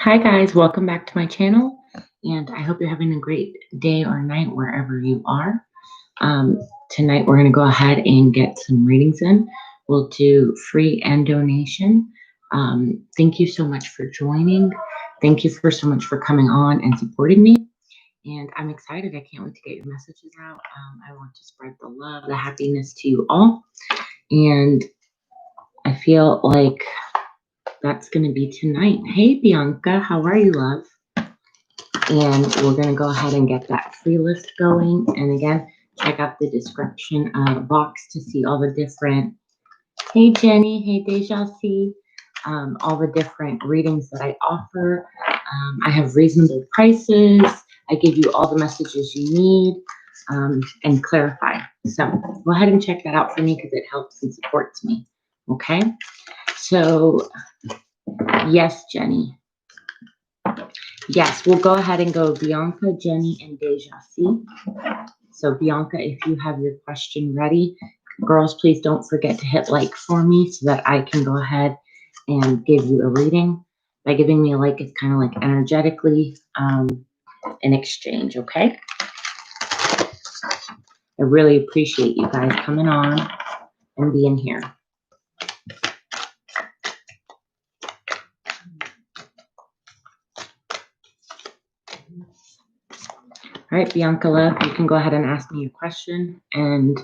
Hi guys, welcome back to my channel, and I hope you're having a great day or night wherever you are. Tonight we're going to go ahead and get some readings in. We'll do free and donation. Thank you so much for joining. Thank you so much for coming on and supporting me. And I'm excited. I can't wait to get your messages out. I want to spread the love, the happiness to you all. And I feel like that's going to be tonight. Hey, Bianca, how are you, love? And we're going to go ahead and get that free list going. And again, check out the description box to see all the different, hey, Jenny, hey, Deja C, all the different readings that I offer. I have reasonable prices. I give you all the messages you need and clarify. So go ahead and check that out for me because it helps and supports me. Okay. So yes, Jenny. Yes, we'll go ahead and go Bianca, Jenny, and Deja C. So Bianca, if you have your question ready, girls, please don't forget to hit like for me so that I can go ahead and give you a reading. By giving me a like, it's kind of like energetically an exchange, okay? I really appreciate you guys coming on and being here. All right, Bianca, love, you can go ahead and ask me a question, and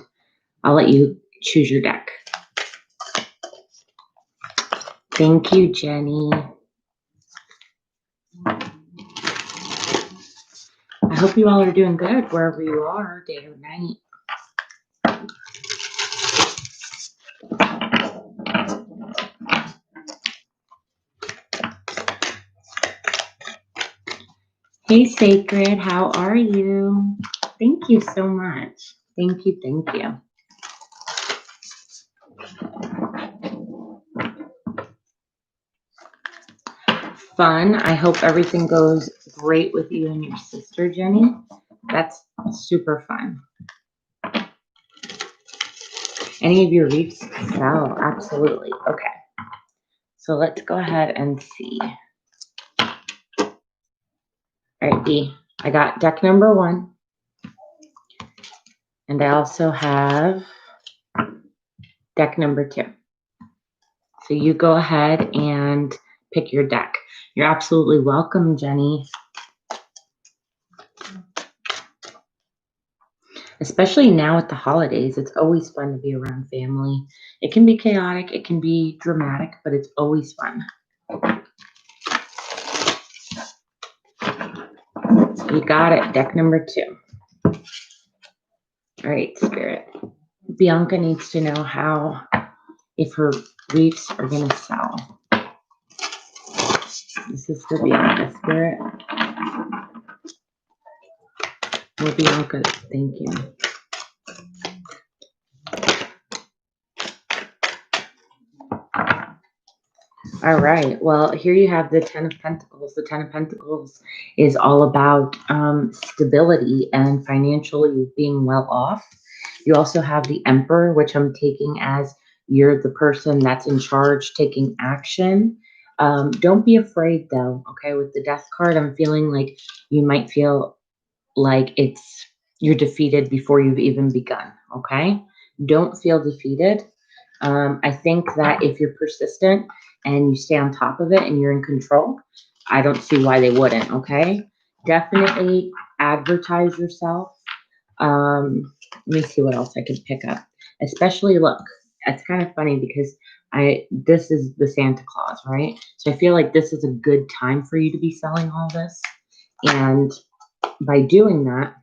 I'll let you choose your deck. Thank you, Jenny. I hope you all are doing good wherever you are, day or night. Hey, Sacred, how are you? Thank you so much. Thank you, thank you. Fun. I hope everything goes great with you and your sister, Jenny. That's super fun. Any of your reefs sell? Absolutely. Okay. So let's go ahead and see. All right, B. I got deck number 1. And I also have deck number 2. So you go ahead and pick your deck. You're absolutely welcome, Jenny. Especially now at the holidays, it's always fun to be around family. It can be chaotic, it can be dramatic, but it's always fun. You got it, deck number 2. All right, Spirit. Bianca needs to know how, if her reefs are going to sell. This is for Bianca, Spirit. Well, Bianca, thank you. All right. Well, here you have the 10 of Pentacles. The 10 of Pentacles is all about stability and financially being well off. You also have the Emperor, which I'm taking as you're the person that's in charge, taking action. Don't be afraid, though. Okay. With the Death card, I'm feeling like you might feel like you're defeated before you've even begun. Okay. Don't feel defeated. I think that if you're persistent and you stay on top of it and you're in control, I don't see why they wouldn't, okay? Definitely advertise yourself. Let me see what else I could pick up. Especially, look, it's kind of funny because this is the Santa Claus, right? So I feel like this is a good time for you to be selling all this. And by doing that,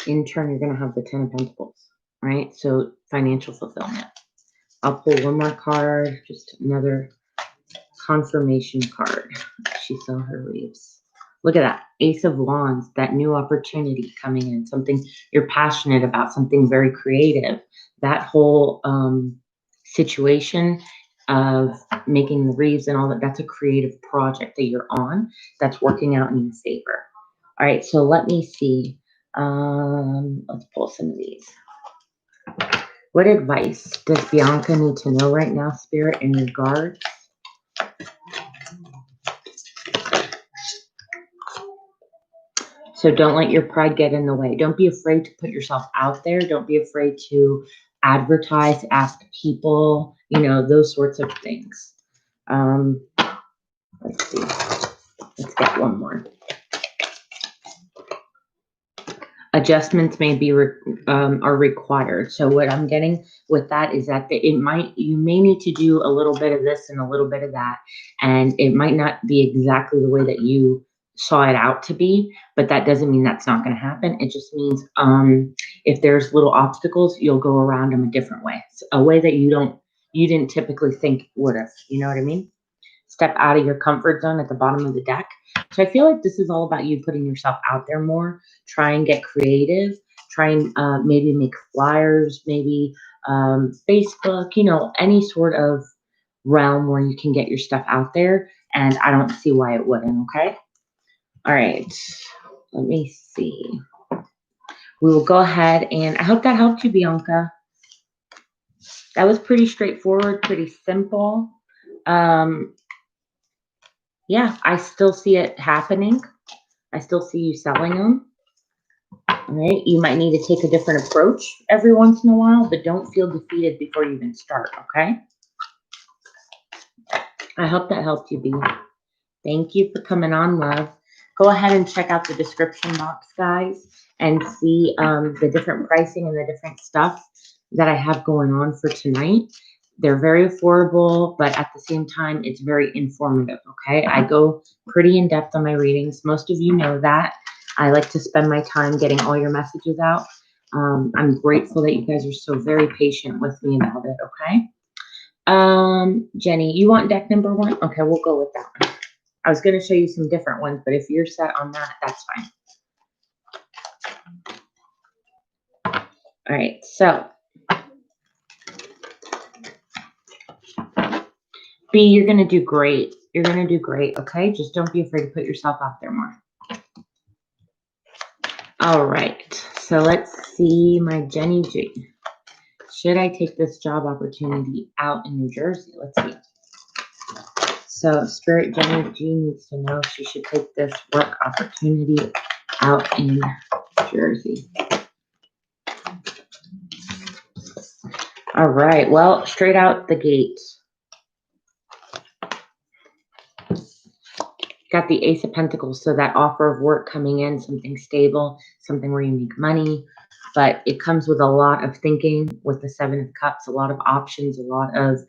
in turn, you're going to have the 10 of Pentacles, right? So financial fulfillment. I'll pull one more card, just another confirmation card. She saw her reefs. Look at that. Ace of Wands, that new opportunity coming in, something you're passionate about, something very creative. That whole situation of making the reefs and all that, that's a creative project that you're on that's working out in your favor. All right, so let me see. Let's pull some of these. What advice does Bianca need to know right now, Spirit, in regards So don't let your pride get in the way. Don't be afraid to put yourself out there. Don't be afraid to advertise, ask people, those sorts of things. Let's see. Let's get one more. Adjustments may be are required. So what I'm getting with that is that you may need to do a little bit of this and a little bit of that, and it might not be exactly the way that you saw it out to be, but that doesn't mean that's not going to happen. It just means if there's little obstacles, you'll go around them a different way, a way that you didn't typically think would have. You know what I mean? Step out of your comfort zone at the bottom of the deck. So I feel like this is all about you putting yourself out there more. Try and get creative. Try and maybe make flyers, maybe Facebook, any sort of realm where you can get your stuff out there. And I don't see why it wouldn't, okay? All right. Let me see. We will go ahead and I hope that helped you, Bianca. That was pretty straightforward, pretty simple. Yeah, I still see it happening. I still see you selling them. All right. You might need to take a different approach every once in a while, but don't feel defeated before you even start. Okay. I hope that helped you, B. Thank you for coming on, love. Go ahead and check out the description box, guys, and see the different pricing and the different stuff that I have going on for tonight. They're very affordable, but at the same time, it's very informative, okay? I go pretty in-depth on my readings. Most of you know that. I like to spend my time getting all your messages out. I'm grateful that you guys are so very patient with me about it, okay? Jenny, you want deck number 1? Okay, we'll go with that one. I was going to show you some different ones, but if you're set on that, that's fine. All right, so B, you're going to do great. You're going to do great, okay? Just don't be afraid to put yourself out there more. All right, so let's see my Jenny G. Should I take this job opportunity out in New Jersey? Let's see. So Spirit Jenny G needs to know she should take this work opportunity out in Jersey. All right, well, straight out the gate. Got the Ace of Pentacles, so that offer of work coming in, something stable, something where you make money, but it comes with a lot of thinking with the Seven of Cups, a lot of options, a lot of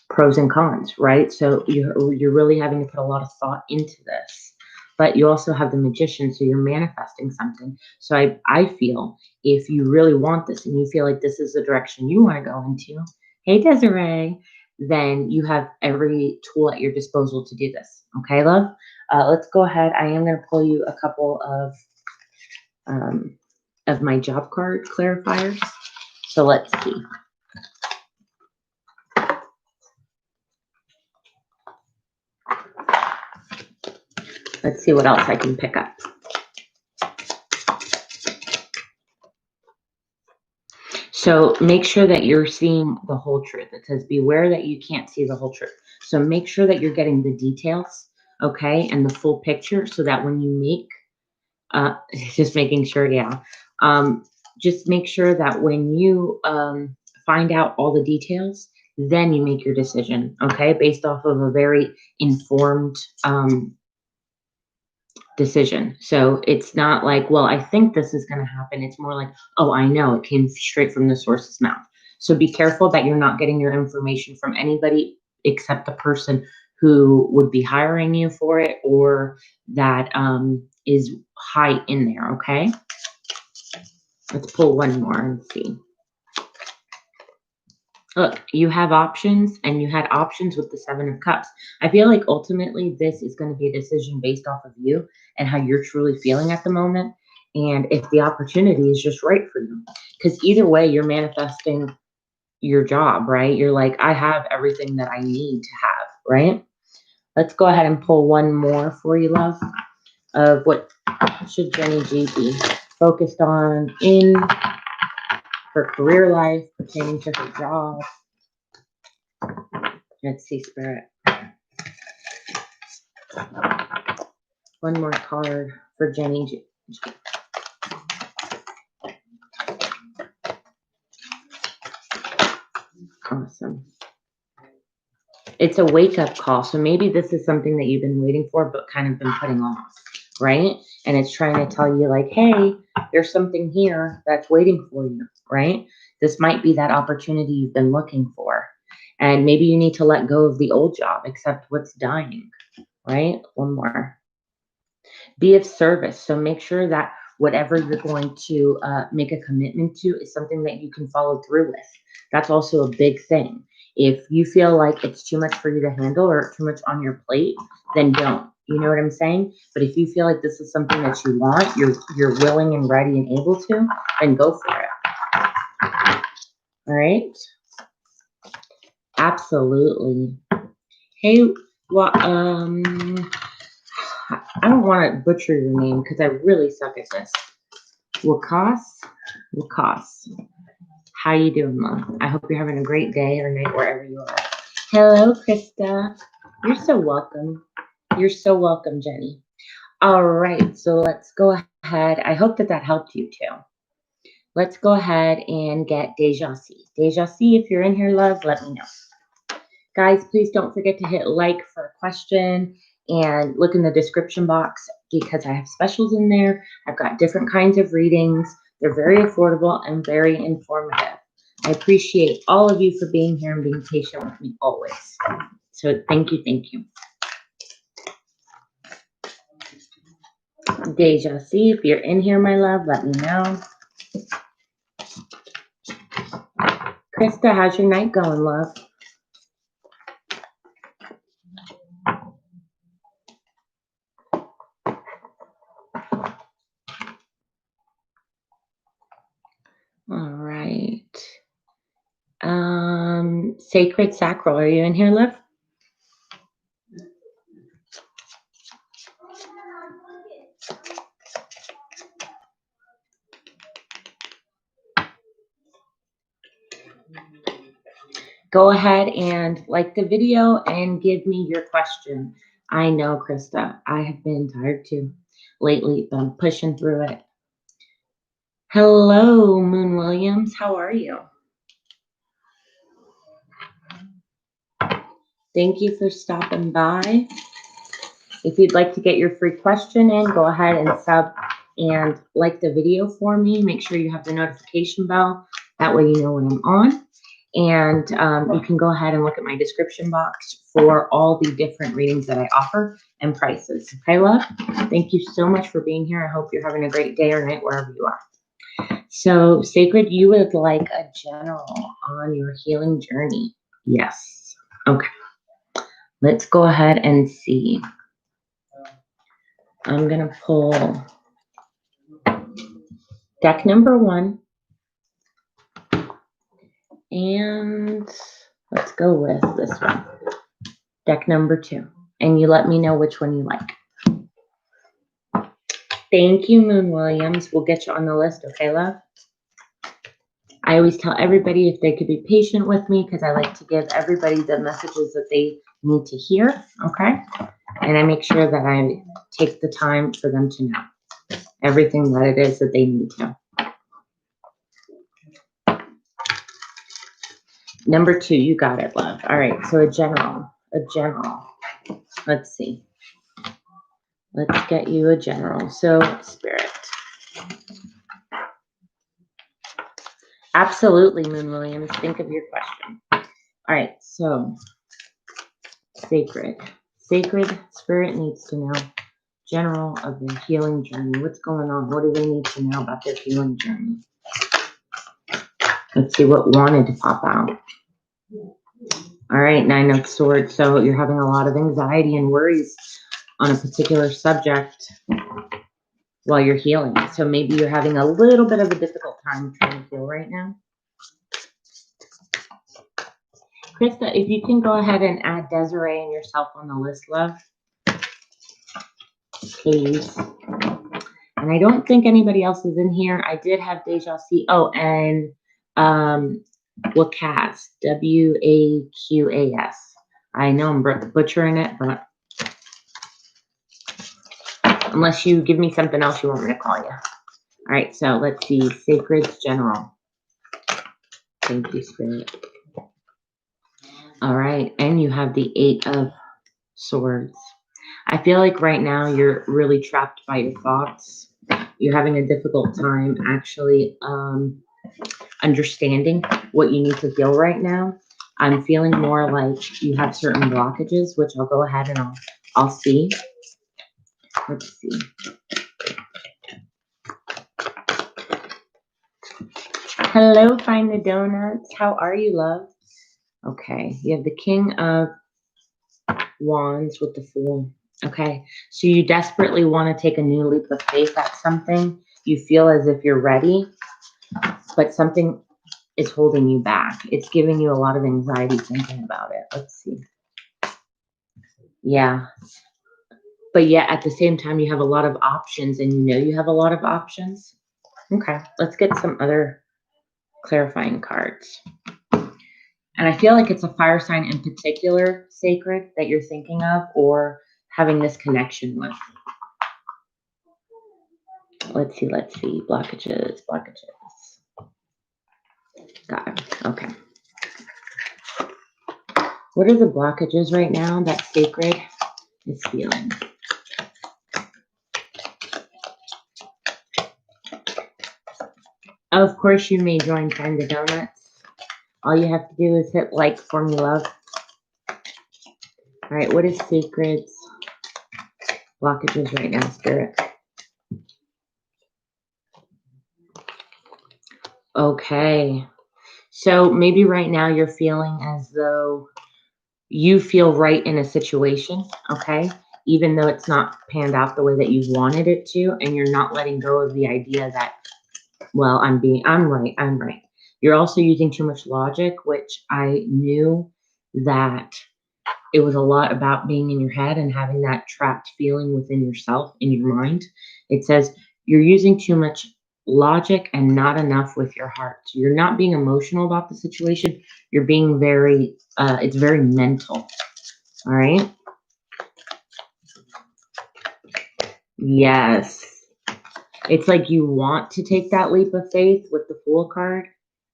pros and cons, right? So you're really having to put a lot of thought into this, but you also have the Magician, so you're manifesting something. So I feel if you really want this and you feel like this is the direction you want to go into, hey, Desiree, then you have every tool at your disposal to do this. Okay, love? Let's go ahead. I am going to pull you a couple of my job card clarifiers. So let's see. Let's see what else I can pick up. So make sure that you're seeing the whole truth. It says, beware that you can't see the whole truth. So make sure that you're getting the details, okay, and the full picture so that when you make, just making sure, yeah. Just make sure that when you find out all the details, then you make your decision, okay, based off of a very informed decision. So it's not like, well, I think this is going to happen. It's more like, oh, I know, it came straight from the source's mouth. So be careful that you're not getting your information from anybody except the person who would be hiring you for it or that is high in there, okay? Let's pull one more and see. Look, you have options, and you had options with the Seven of Cups. I feel like ultimately this is going to be a decision based off of you and how you're truly feeling at the moment, and if the opportunity is just right for you. Because either way, you're manifesting your job, right? You're like, I have everything that I need to have, right? Let's go ahead and pull one more for you, love, of what should Jenny G be focused on in her career life pertaining to her job. Let's see, Spirit. One more card for Jenny. Awesome. It's a wake-up call. So maybe this is something that you've been waiting for, but kind of been putting off, right? And it's trying to tell you like, hey, there's something here that's waiting for you, right? This might be that opportunity you've been looking for. And maybe you need to let go of the old job, accept what's dying, right? One more. Be of service. So make sure that whatever you're going to make a commitment to is something that you can follow through with. That's also a big thing. If you feel like it's too much for you to handle or too much on your plate, then don't. You know what I'm saying? But if you feel like this is something that you want, you're willing and ready and able to, then go for it. All right? Absolutely. Hey, well, I don't want to butcher your name because I really suck at this. Wakas. How you doing, love? I hope you're having a great day or night wherever you are. Hello, Krista. You're so welcome. You're so welcome, Jenny. All right, so let's go ahead. I hope that helped you too. Let's go ahead and get Deja C. Deja C, if you're in here, love, let me know. Guys, please don't forget to hit like for a question and look in the description box because I have specials in there. I've got different kinds of readings. They're very affordable and very informative. I appreciate all of you for being here and being patient with me always. So thank you, thank you. Deja C, if you're in here, my love, let me know. Krista, how's your night going, love? All right. Sacred Sacral, are you in here, love? Go ahead and like the video and give me your question. I know, Krista, I have been tired too lately, but I'm pushing through it. Hello, Moon Williams. How are you? Thank you for stopping by. If you'd like to get your free question in, go ahead and sub and like the video for me. Make sure you have the notification bell. That way you know when I'm on. And you can go ahead and look at my description box for all the different readings that I offer and prices. Okay, love? Thank you so much for being here. I hope you're having a great day or night wherever you are. So, Sacred, you would like a general on your healing journey. Yes. Okay. Let's go ahead and see. I'm going to pull deck number 1. And let's go with this one. Deck number 2. And you let me know which one you like. Thank you, Moon Williams. We'll get you on the list, okay, love? I always tell everybody if they could be patient with me because I like to give everybody the messages that they need to hear, okay? And I make sure that I take the time for them to know everything that it is that they need to. Number 2, you got it, love. All right, so a general. Let's see. Let's get you a general. So, Spirit. Absolutely, Moon Williams. Think of your question. All right, so Sacred. Sacred Spirit needs to know general of their healing journey. What's going on? What do they need to know about their healing journey? Let's see what wanted to pop out. All right, 9 of Swords. So you're having a lot of anxiety and worries on a particular subject while you're healing. So maybe you're having a little bit of a difficult time trying to heal right now. Krista, if you can go ahead and add Desiree and yourself on the list, love, please. And I don't think anybody else is in here. I did have Deja C. Oh, and Wakas, W-A-Q-A-S. I know I'm butchering it, but Unless you give me something else you want me to call you. All right, so let's see. Sacred's General. Thank you, Spirit. All right, and you have the 8 of Swords. I feel like right now you're really trapped by your thoughts. You're having a difficult time actually understanding what you need to feel right now. I'm feeling more like you have certain blockages, which I'll go ahead and I'll see. Let's see. Hello, Find the Donuts. How are you, love? Okay, you have the King of Wands with the Fool. Okay, so you desperately want to take a new leap of faith at something. You feel as if you're ready, but something is holding you back. It's giving you a lot of anxiety thinking about it. Let's see. Yeah. But yet at the same time, you have a lot of options and you know you have a lot of options. Okay, let's get some other clarifying cards. And I feel like it's a fire sign in particular, Sacred, that you're thinking of or having this connection with. Let's see. Blockages. Got it. Okay. What are the blockages right now that Sacred is feeling? Of course, you may join Find the Donuts. All you have to do is hit like for me, love. All right, what is Sacred's blockages right now, Spirit? Okay. So maybe right now you're feeling as though you feel right in a situation, okay? Even though it's not panned out the way that you wanted it to, and you're not letting go of the idea that, well, I'm right. You're also using too much logic, which I knew that it was a lot about being in your head and having that trapped feeling within yourself, in your mind. It says you're using too much logic and not enough with your heart. So you're not being emotional about the situation. You're being very, it's very mental. All right. Yes. It's like you want to take that leap of faith with the Fool card,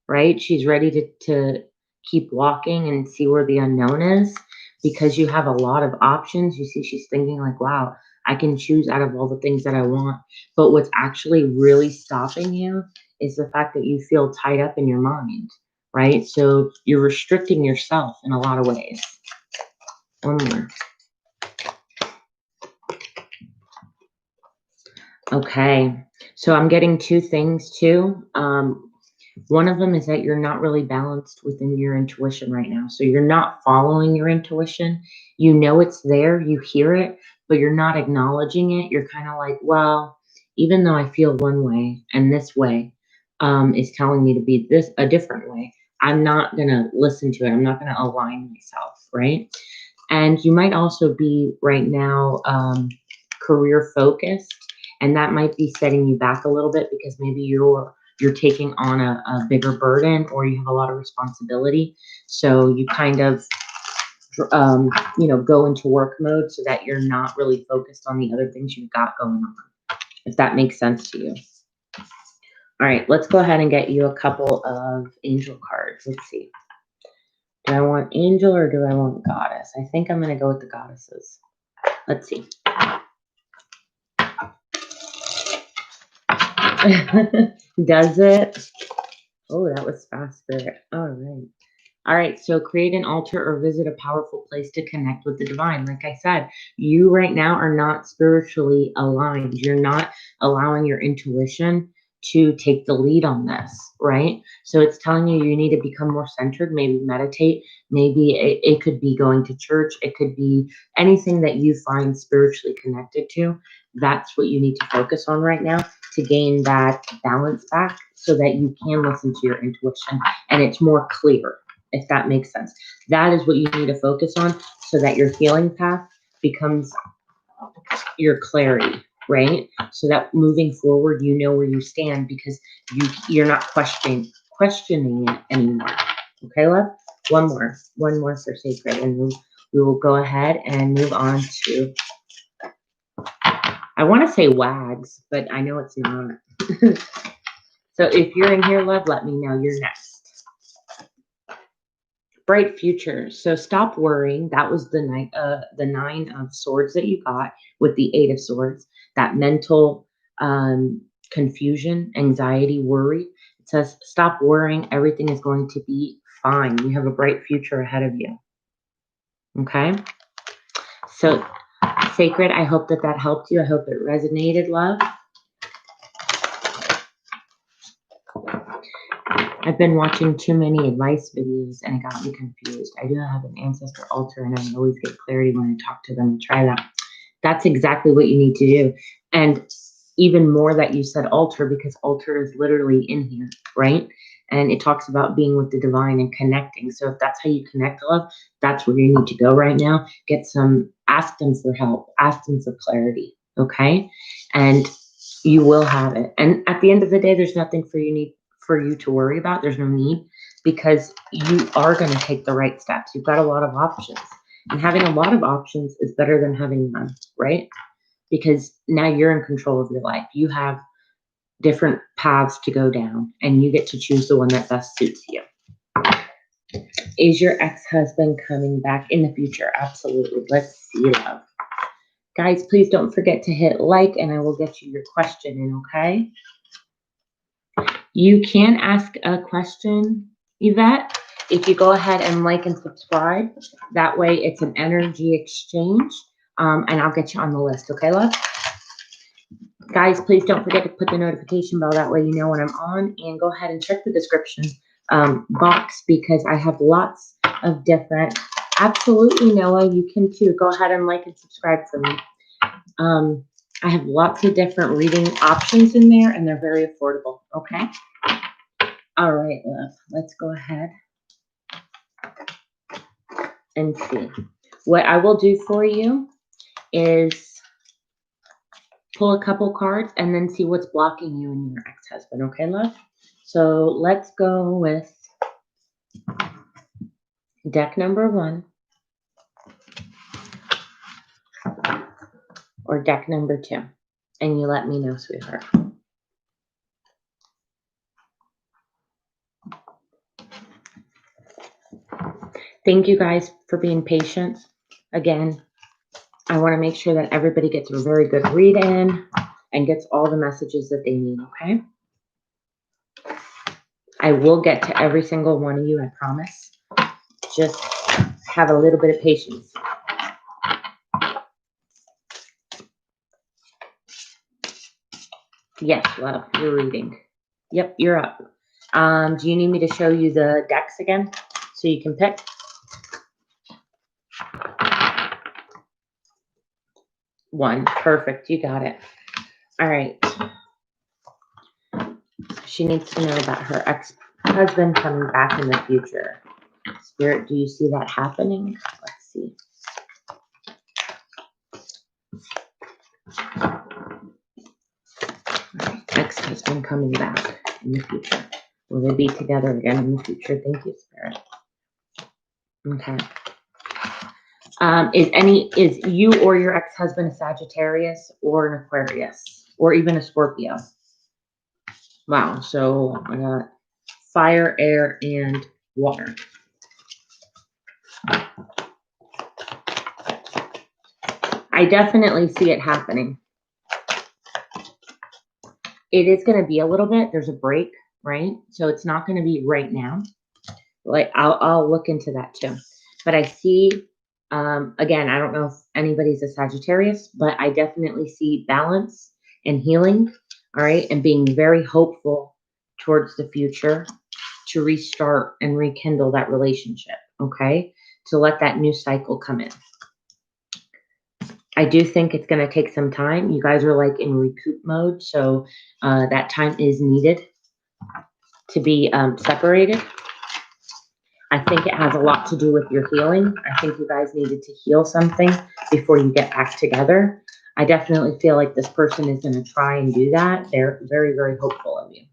right? She's ready to keep walking and see where the unknown is because you have a lot of options. You see, she's thinking like, wow, I can choose out of all the things that I want. But what's actually really stopping you is the fact that you feel tied up in your mind, right? So you're restricting yourself in a lot of ways. One more. Okay, so I'm getting 2 things too. One of them is that you're not really balanced within your intuition right now. So you're not following your intuition. You know it's there, you hear it, but you're not acknowledging it. You're kind of like, well, even though I feel one way and this way is telling me to be a different way, I'm not going to listen to it. I'm not going to align myself, right? And you might also be right now career focused, and that might be setting you back a little bit because maybe you're taking on a bigger burden or you have a lot of responsibility. So you kind of, go into work mode so that you're not really focused on the other things you've got going on, if that makes sense to you. All right, let's go ahead and get you a couple of angel cards. Let's see. Do I want angel or do I want goddess? I think I'm going to go with the goddesses. Let's see. Does it? Oh, that was fast, Spirit. All right. All right. So create an altar or visit a powerful place to connect with the divine. Like I said, you right now are not spiritually aligned. You're not allowing your intuition to take the lead on this, right? So it's telling you you need to become more centered, maybe meditate. Maybe it could be going to church. It could be anything that you find spiritually connected to. That's what you need to focus on right now to gain that balance back so that you can listen to your intuition and it's more clear, if that makes sense. That is what you need to focus on so that your healing path becomes your clarity, right? So that moving forward, you know where you stand because you're not questioning it anymore. Okay, love? One more for Sacred, and we will go ahead and move on to. I want to say wags, but I know it's not. So if you're in here, love, let me know. You're next. Bright future. So stop worrying. That was the 9 of swords that you got with the 8 of swords. That mental confusion, anxiety, worry. It says stop worrying. Everything is going to be fine. You have a bright future ahead of you. Okay. So sacred, I hope that helped you. I hope it resonated, love. I've been watching too many advice videos and it got me confused. I do have an ancestor altar and I always get clarity when I talk to them and try that. That's exactly what you need to do. And even more that you said altar, because altar is literally in here, right? And it talks about being with the divine and connecting. So if that's how you connect, love, that's where you need to go right now. Ask them for help, ask them for clarity, okay? And you will have it. And at the end of the day, there's nothing for you to worry about. There's no need, because you are going to take the right steps. You've got a lot of options. And having a lot of options is better than having none, right? Because now you're in control of your life. You have different paths to go down, and you get to choose the one that best suits you. Is your ex-husband coming back in the future? Absolutely. Let's see, love. Guys, please don't forget to hit like, and I will get you your question in, okay? You can ask a question, Yvette, if you go ahead and like and subscribe. That way it's an energy exchange, and I'll get you on the list, okay, love? Guys, please don't forget to put the notification bell. That way you know when I'm on, and go ahead and check the description box, because I have lots of different. Absolutely, Noah, you can too. Go ahead and like and subscribe for me. I have lots of different reading options in there, and they're very affordable, okay? All right, love, let's go ahead and see. What I will do for you is pull a couple cards and then see what's blocking you and your ex-husband, okay, love? So let's go with deck number 1 or deck number 2, and you let me know, sweetheart. Thank you guys for being patient. Again, I want to make sure that everybody gets a very good read in and gets all the messages that they need, okay? I will get to every single one of you, I promise. Just have a little bit of patience. Yes, love, you're reading. Yep, you're up. Do you need me to show you the decks again so you can pick? One. Perfect. You got it. All right. She needs to know about her ex-husband coming back in the future. Spirit, do you see that happening? Let's see. Ex-husband coming back in the future. Will they be together again in the future? Thank you, Spirit. Okay. Is you or your ex-husband a Sagittarius or an Aquarius or even a Scorpio? Wow. So I got fire, air, and water. I definitely see it happening. It is going to be a little bit. There's a break, right? So it's not going to be right now. Like I'll look into that too. But I see, again, I don't know if anybody's a Sagittarius, but I definitely see balance and healing, all right, and being very hopeful towards the future to restart and rekindle that relationship, okay, to let that new cycle come in. I do think it's going to take some time. You guys are like in recoup mode, so that time is needed to be separated. I think it has a lot to do with your healing. I think you guys needed to heal something before you get back together. I definitely feel like this person is going to try and do that. They're very, very hopeful of you.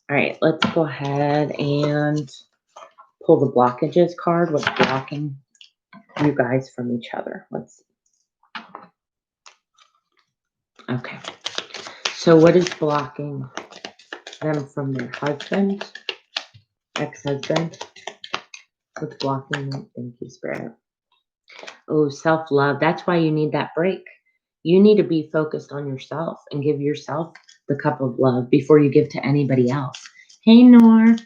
All right, let's go ahead and pull the blockages card. What's blocking you guys from each other? Let's see. Okay. So what is blocking them from their husband, ex-husband? What's blocking them? Thank you, Spirit. Oh, self-love. That's why you need that break. You need to be focused on yourself and give yourself the cup of love before you give to anybody else. Hey, Noor.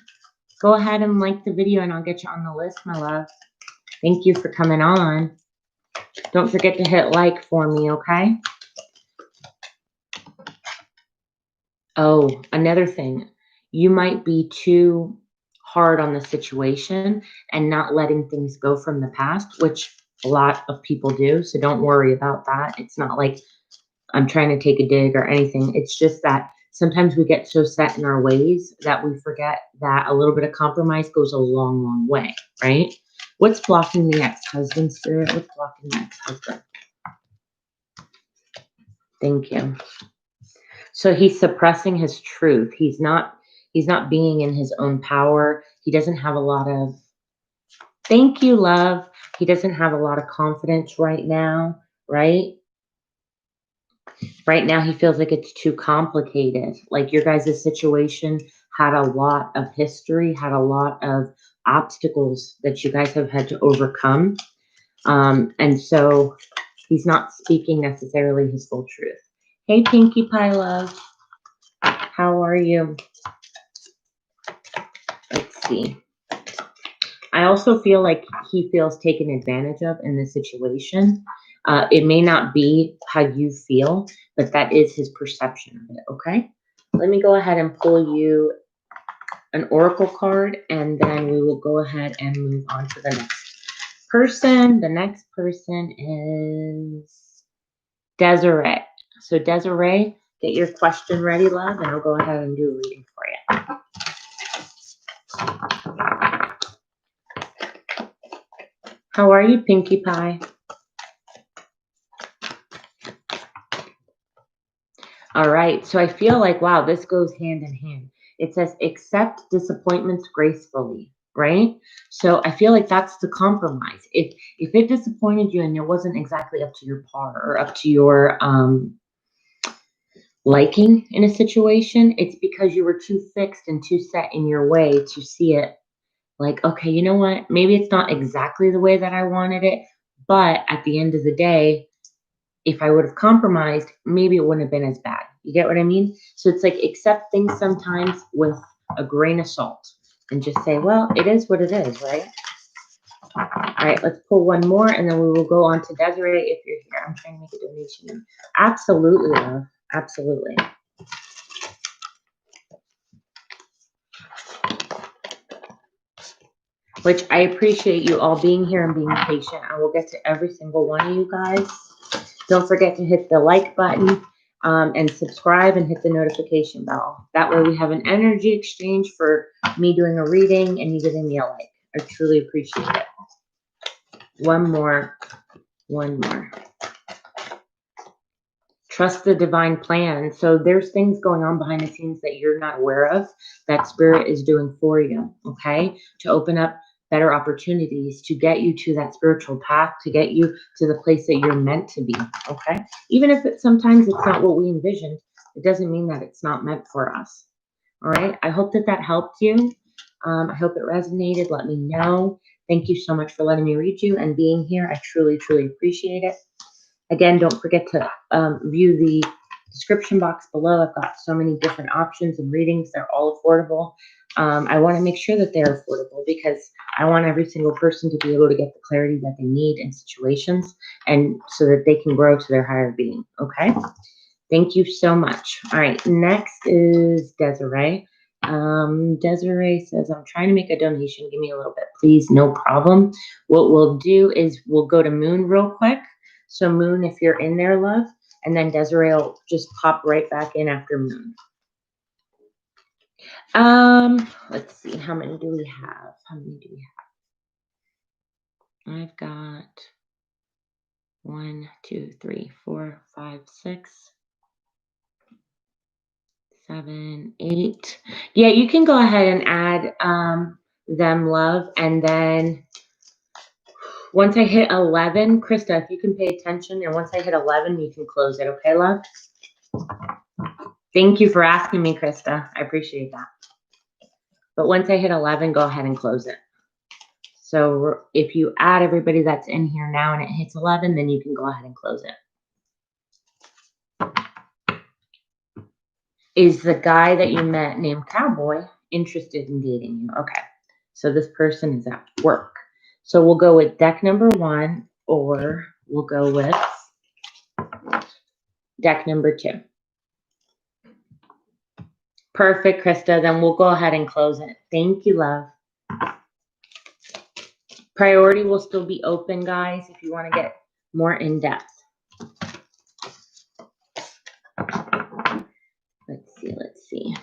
Go ahead and like the video and I'll get you on the list, my love. Thank you for coming on. Don't forget to hit like for me, okay? Oh, another thing. You might be too hard on the situation and not letting things go from the past, which a lot of people do. So don't worry about that. It's not like I'm trying to take a dig or anything. It's just that sometimes we get so set in our ways that we forget that a little bit of compromise goes a long, long way, right? What's blocking the ex-husband, Spirit? What's blocking the ex-husband? Thank you. So he's suppressing his truth. He's not being in his own power. He doesn't have a lot of, thank you, love. He doesn't have a lot of confidence right now, right? Right now, he feels like it's too complicated. Like your guys' situation had a lot of history, had a lot of obstacles that you guys have had to overcome. And so he's not speaking necessarily his full truth. Hey, Pinkie Pie Love. How are you? Let's see. I also feel like he feels taken advantage of in this situation. It may not be how you feel, but that is his perception of it, okay? Let me go ahead and pull you an oracle card, and then we will go ahead and move on to the next person. The next person is Desiree. So Desiree, get your question ready, love, and I'll go ahead and do a reading for you. How are you, Pinkie Pie? All right. So I feel like, wow, this goes hand in hand. It says accept disappointments gracefully, right? So I feel like that's the compromise. If it disappointed you and it wasn't exactly up to your par or up to your liking in a situation, it's because you were too fixed and too set in your way to see it like, okay, you know what? Maybe it's not exactly the way that I wanted it, but at the end of the day, if I would have compromised, maybe it wouldn't have been as bad. You get what I mean? So it's like accept things sometimes with a grain of salt and just say, well, it is what it is, right? All right, let's pull one more and then we will go on to Desiree if you're here. I'm trying to make a donation. Absolutely, love. Absolutely. Which I appreciate you all being here and being patient. I will get to every single one of you guys. Don't forget to hit the like button and subscribe and hit the notification bell. That way we have an energy exchange for me doing a reading and you giving me a like. I truly appreciate it. One more. Trust the divine plan. So there's things going on behind the scenes that you're not aware of that Spirit is doing for you, okay? To open up better opportunities, to get you to that spiritual path, to get you to the place that you're meant to be, okay? Even if sometimes it's not what we envisioned, it doesn't mean that it's not meant for us, all right? I hope that helped you. I hope it resonated. Let me know. Thank you so much for letting me read you and being here. I truly, truly appreciate it. Again, don't forget to view the description box below. I've got so many different options and readings. They're all affordable. I want to make sure that they're affordable because I want every single person to be able to get the clarity that they need in situations and so that they can grow to their higher being. Okay? Thank you so much. All right. Next is Desiree. Desiree says, I'm trying to make a donation. Give me a little bit, please. No problem. What we'll do is we'll go to Moon real quick. So Moon, if you're in there, love, and then Desiree will just pop right back in after Moon. Let's see. How many do we have? I've got 1, 2, 3, 4, 5, 6, 7, 8. Yeah, you can go ahead and add them, love, and then once I hit 11, Krista, if you can pay attention, and once I hit 11, you can close it, okay, love? Thank you for asking me, Krista. I appreciate that. But once I hit 11, go ahead and close it. So if you add everybody that's in here now and it hits 11, then you can go ahead and close it. Is the guy that you met named Cowboy interested in dating you? Okay. So this person is at work. So we'll go with deck number 1, or we'll go with deck number 2. Perfect, Krista. Then we'll go ahead and close it. Thank you, love. Priority will still be open, guys, if you want to get more in depth. Let's see.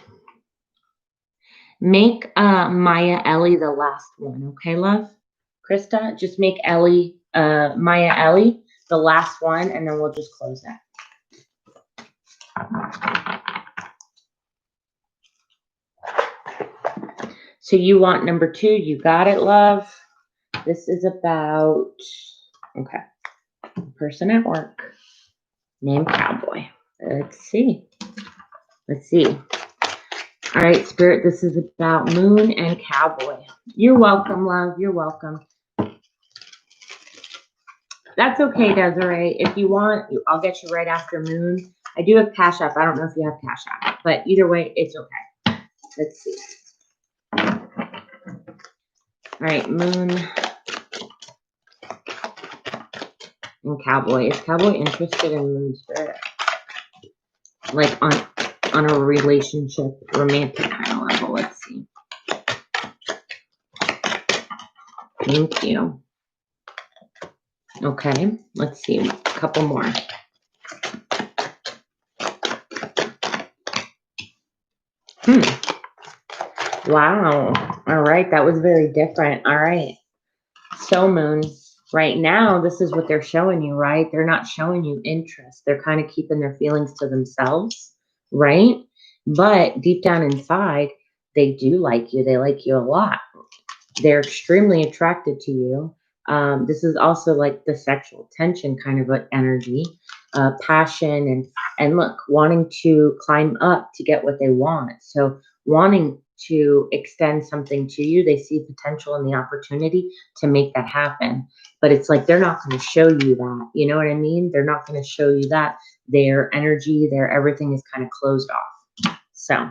Make Maya Ellie the last one, okay, love? Krista, just make Ellie, Maya Ellie the last one, and then we'll just close that. So you want number 2. You got it, love. This is about, okay, a person at work named Cowboy. Let's see. All right, Spirit, this is about Moon and Cowboy. You're welcome, love. You're welcome. That's okay, Desiree. If you want, I'll get you right after Moon. I do have CashApp. I don't know if you have CashApp, but either way, it's okay. Let's see. All right, Moon and Cowboy. Is Cowboy interested in Moon Spirit? Like on a relationship, romantic kind of level. Let's see. Thank you. Okay, let's see. A couple more. Wow. All right, that was very different. All right. So Moon, right now, this is what they're showing you, right? They're not showing you interest. They're kind of keeping their feelings to themselves, right? But deep down inside, they do like you. They like you a lot. They're extremely attracted to you. This is also like the sexual tension kind of an energy, passion, and look, wanting to climb up to get what they want. So wanting to extend something to you, they see potential in the opportunity to make that happen. But it's like they're not going to show you that. You know what I mean? They're not going to show you that. Their energy, their everything is kind of closed off. So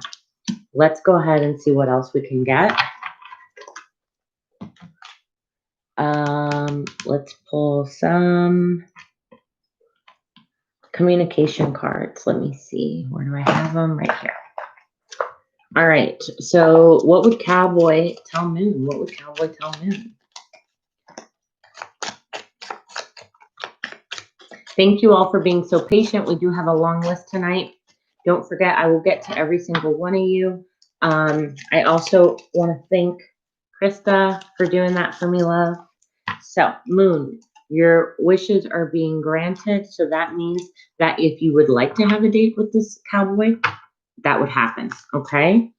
let's go ahead and see what else we can get. Let's pull some communication cards. Let me see. Where do I have them? Right here. All right. So what would Cowboy tell Moon? What would Cowboy tell Moon? Thank you all for being so patient. We do have a long list tonight. Don't forget, I will get to every single one of you. I also want to thank Krista for doing that for me, love. So, Moon, your wishes are being granted. So that means that if you would like to have a date with this Cowboy, that would happen, okay?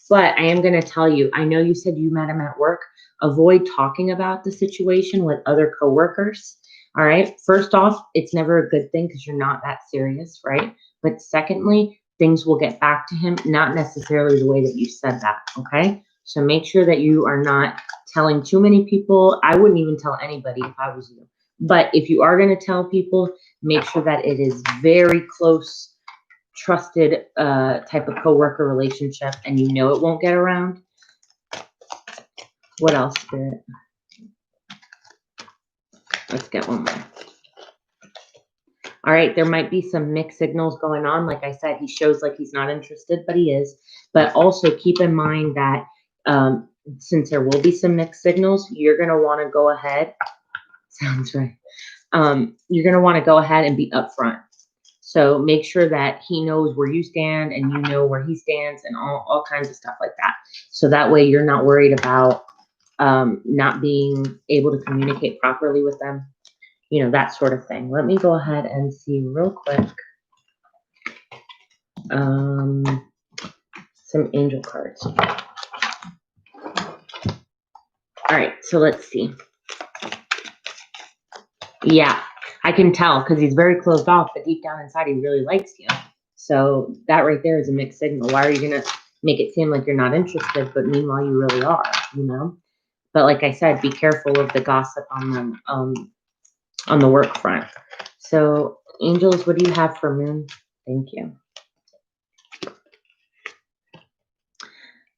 But I am going to tell you, I know you said you met him at work. Avoid talking about the situation with other coworkers, all right? First off, it's never a good thing because you're not that serious, right? But secondly, things will get back to him, not necessarily the way that you said that, okay? So make sure that you are not telling too many people. I wouldn't even tell anybody if I was you. But if you are going to tell people, make sure that it is very close, trusted type of coworker relationship, and you know it won't get around. What else, Spirit? Let's get one more. All right, there might be some mixed signals going on. Like I said, he shows like he's not interested, but he is. But also keep in mind that since there will be some mixed signals, you're going to want to go ahead. Sounds right. You're going to want to go ahead and be upfront. So make sure that he knows where you stand and you know where he stands and all kinds of stuff like that. So that way you're not worried about not being able to communicate properly with them. You know, that sort of thing. Let me go ahead and see real quick. Some angel cards. All right, so let's see. Yeah, I can tell because he's very closed off, but deep down inside, he really likes you. So that right there is a mixed signal. Why are you going to make it seem like you're not interested, but meanwhile you really are, you know? But like I said, be careful of the gossip on the work front. So angels, what do you have for Moon? Thank you.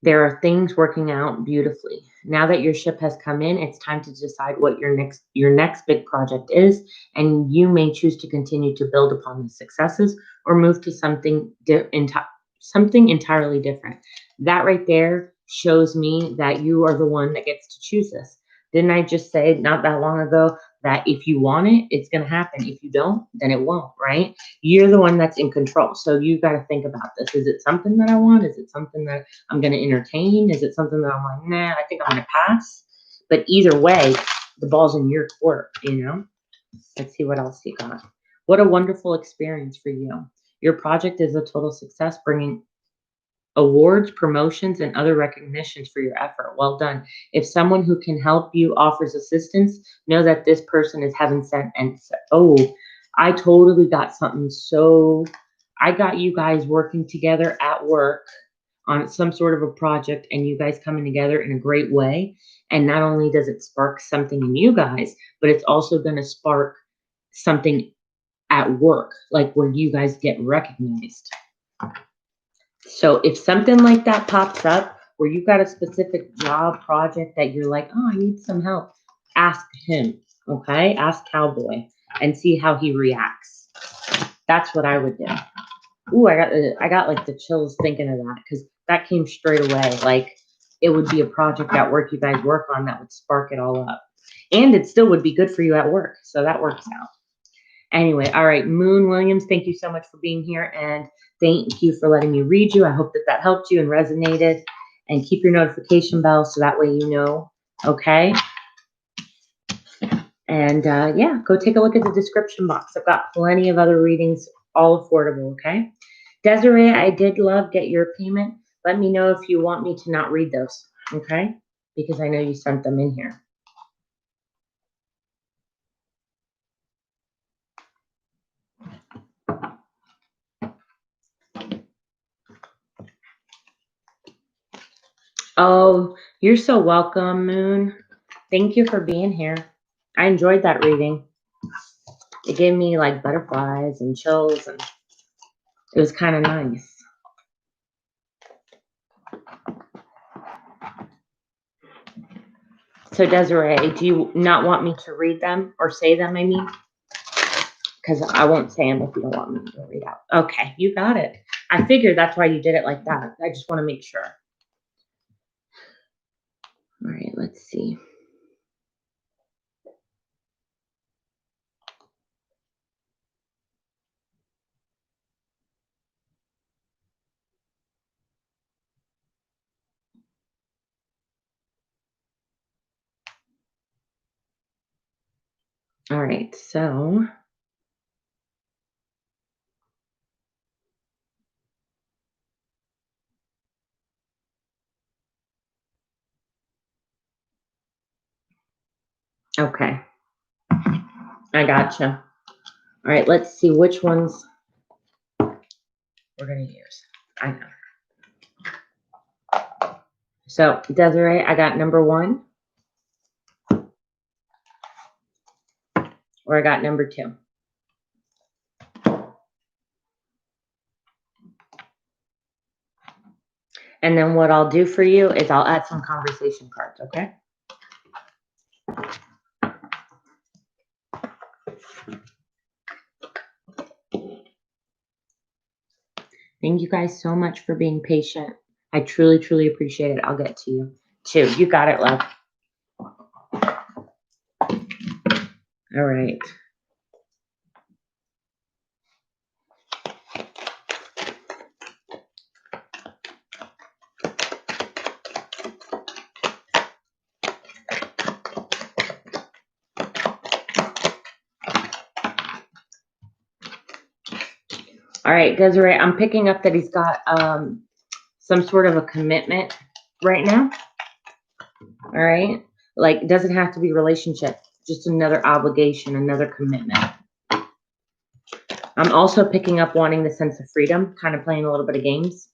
There are things working out beautifully. Now that your ship has come in, it's time to decide what your next big project is, and you may choose to continue to build upon the successes or move to something entirely different. That right there shows me that you are the one that gets to choose this. Didn't I just say not that long ago that if you want it, it's going to happen. If you don't, then it won't, right? You're the one that's in control. So you got to think about this. Is it something that I want? Is it something that I'm going to entertain? Is it something that I'm like, nah, I think I'm going to pass? But either way, the ball's in your court, you know? Let's see what else you got. What a wonderful experience for you. Your project is a total success, bringing awards, promotions, and other recognitions for your effort. Well done. If someone who can help you offers assistance, know that this person is heaven sent. And oh, I totally got something. So I got you guys working together at work on some sort of a project, and you guys coming together in a great way. And not only does it spark something in you guys, but it's also going to spark something at work, like where you guys get recognized. So if something like that pops up where you've got a specific job project that you're like, oh, I need some help, ask him, okay? Ask Cowboy and see how he reacts. That's what I would do. Ooh, I got like the chills thinking of that because that came straight away. Like it would be a project at work you guys work on that would spark it all up. And it still would be good for you at work. So that works out. Anyway, all right, Moon Williams, thank you so much for being here, and thank you for letting me read you. I hope that that helped you and resonated, and keep your notification bell so that way you know, okay? And yeah, go take a look at the description box. I've got plenty of other readings, all affordable, okay? Desiree, I did love Get Your Payment. Let me know if you want me to not read those, okay? Because I know you sent them in here. Oh, you're so welcome, Moon. Thank you for being here. I enjoyed that reading. It gave me like butterflies and chills, and it was kind of nice. So Desiree, do you not want me to read them or say them, I mean? Because I won't say them if you don't want me to read out. Okay, you got it. I figured that's why you did it like that. I just want to make sure. All right, let's see. All right, so okay, I gotcha. All right, let's see which ones we're gonna use. I know. So Desiree, I got number 1, or I got number 2. And then what I'll do for you is I'll add some conversation cards, okay? Thank you guys so much for being patient. I truly, truly appreciate it. I'll get to you too. You got it, love. All right. All right, Desiree, I'm picking up that he's got some sort of a commitment right now. All right. Like, it doesn't have to be a relationship, just another obligation, another commitment. I'm also picking up wanting the sense of freedom, kind of playing a little bit of games.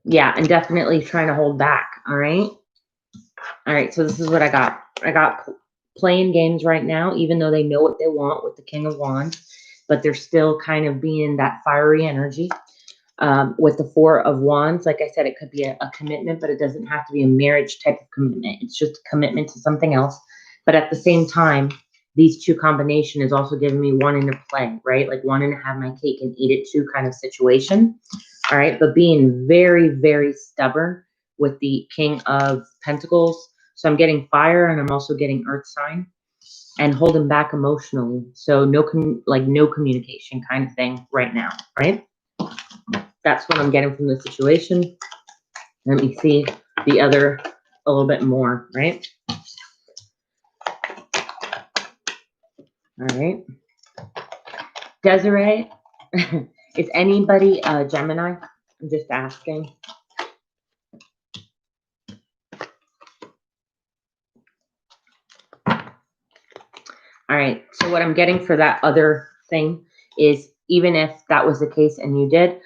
Yeah, and definitely trying to hold back, all right? All right, so this is what I got. I got playing games right now, even though they know what they want with the King of Wands, but they're still kind of being that fiery energy. With the Four of Wands, like I said, it could be a commitment, but it doesn't have to be a marriage type of commitment. It's just a commitment to something else. But at the same time, these two combination is also giving me wanting to play, right? Like wanting to have my cake and eat it too kind of situation. All right. But being very, very stubborn with the King of Pentacles. So I'm getting fire and I'm also getting earth sign and holding back emotionally. So no communication kind of thing right now, right? That's what I'm getting from the situation. Let me see the other a little bit more, right? All right. Desiree, is anybody Gemini? I'm just asking. All right. So what I'm getting for that other thing is, even if that was the case and you did,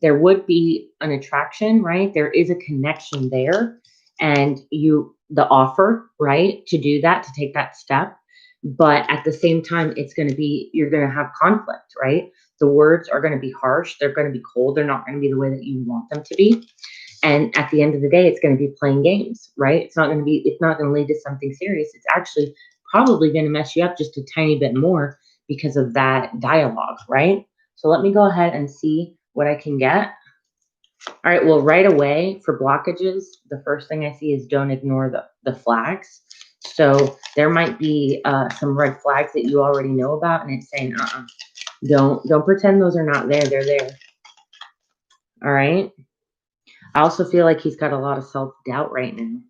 there would be an attraction, right? There is a connection there, and the offer, right, to do that, to take that step. But at the same time, you're going to have conflict, right? The words are going to be harsh. They're going to be cold. They're not going to be the way that you want them to be. And at the end of the day, it's going to be playing games, right? It's not going to lead to something serious. It's actually probably going to mess you up just a tiny bit more because of that dialogue, right? So let me go ahead and see what I can get. All right, well, right away for blockages, the first thing I see is don't ignore the flags. So there might be some red flags that you already know about, and it's saying, don't pretend those are not there. They're there. All right. I also feel like he's got a lot of self-doubt right now.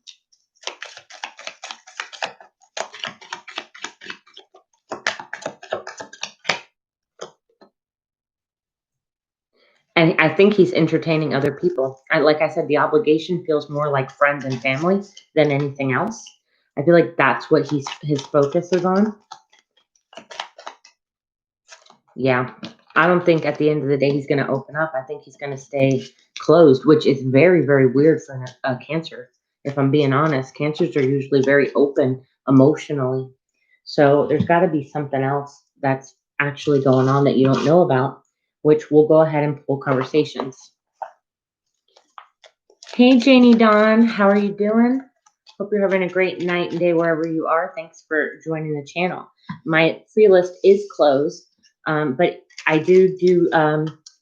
And I think he's entertaining other people. Like I said, the obligation feels more like friends and family than anything else. I feel like that's what his focus is on. Yeah. I don't think at the end of the day he's going to open up. I think he's going to stay closed, which is very, very weird for a Cancer. If I'm being honest, Cancers are usually very open emotionally. So there's got to be something else that's actually going on that you don't know about, which we'll go ahead and pull conversations. Hey, Janie Dawn, how are you doing? Hope you're having a great night and day wherever you are. Thanks for joining the channel. My free list is closed, but I do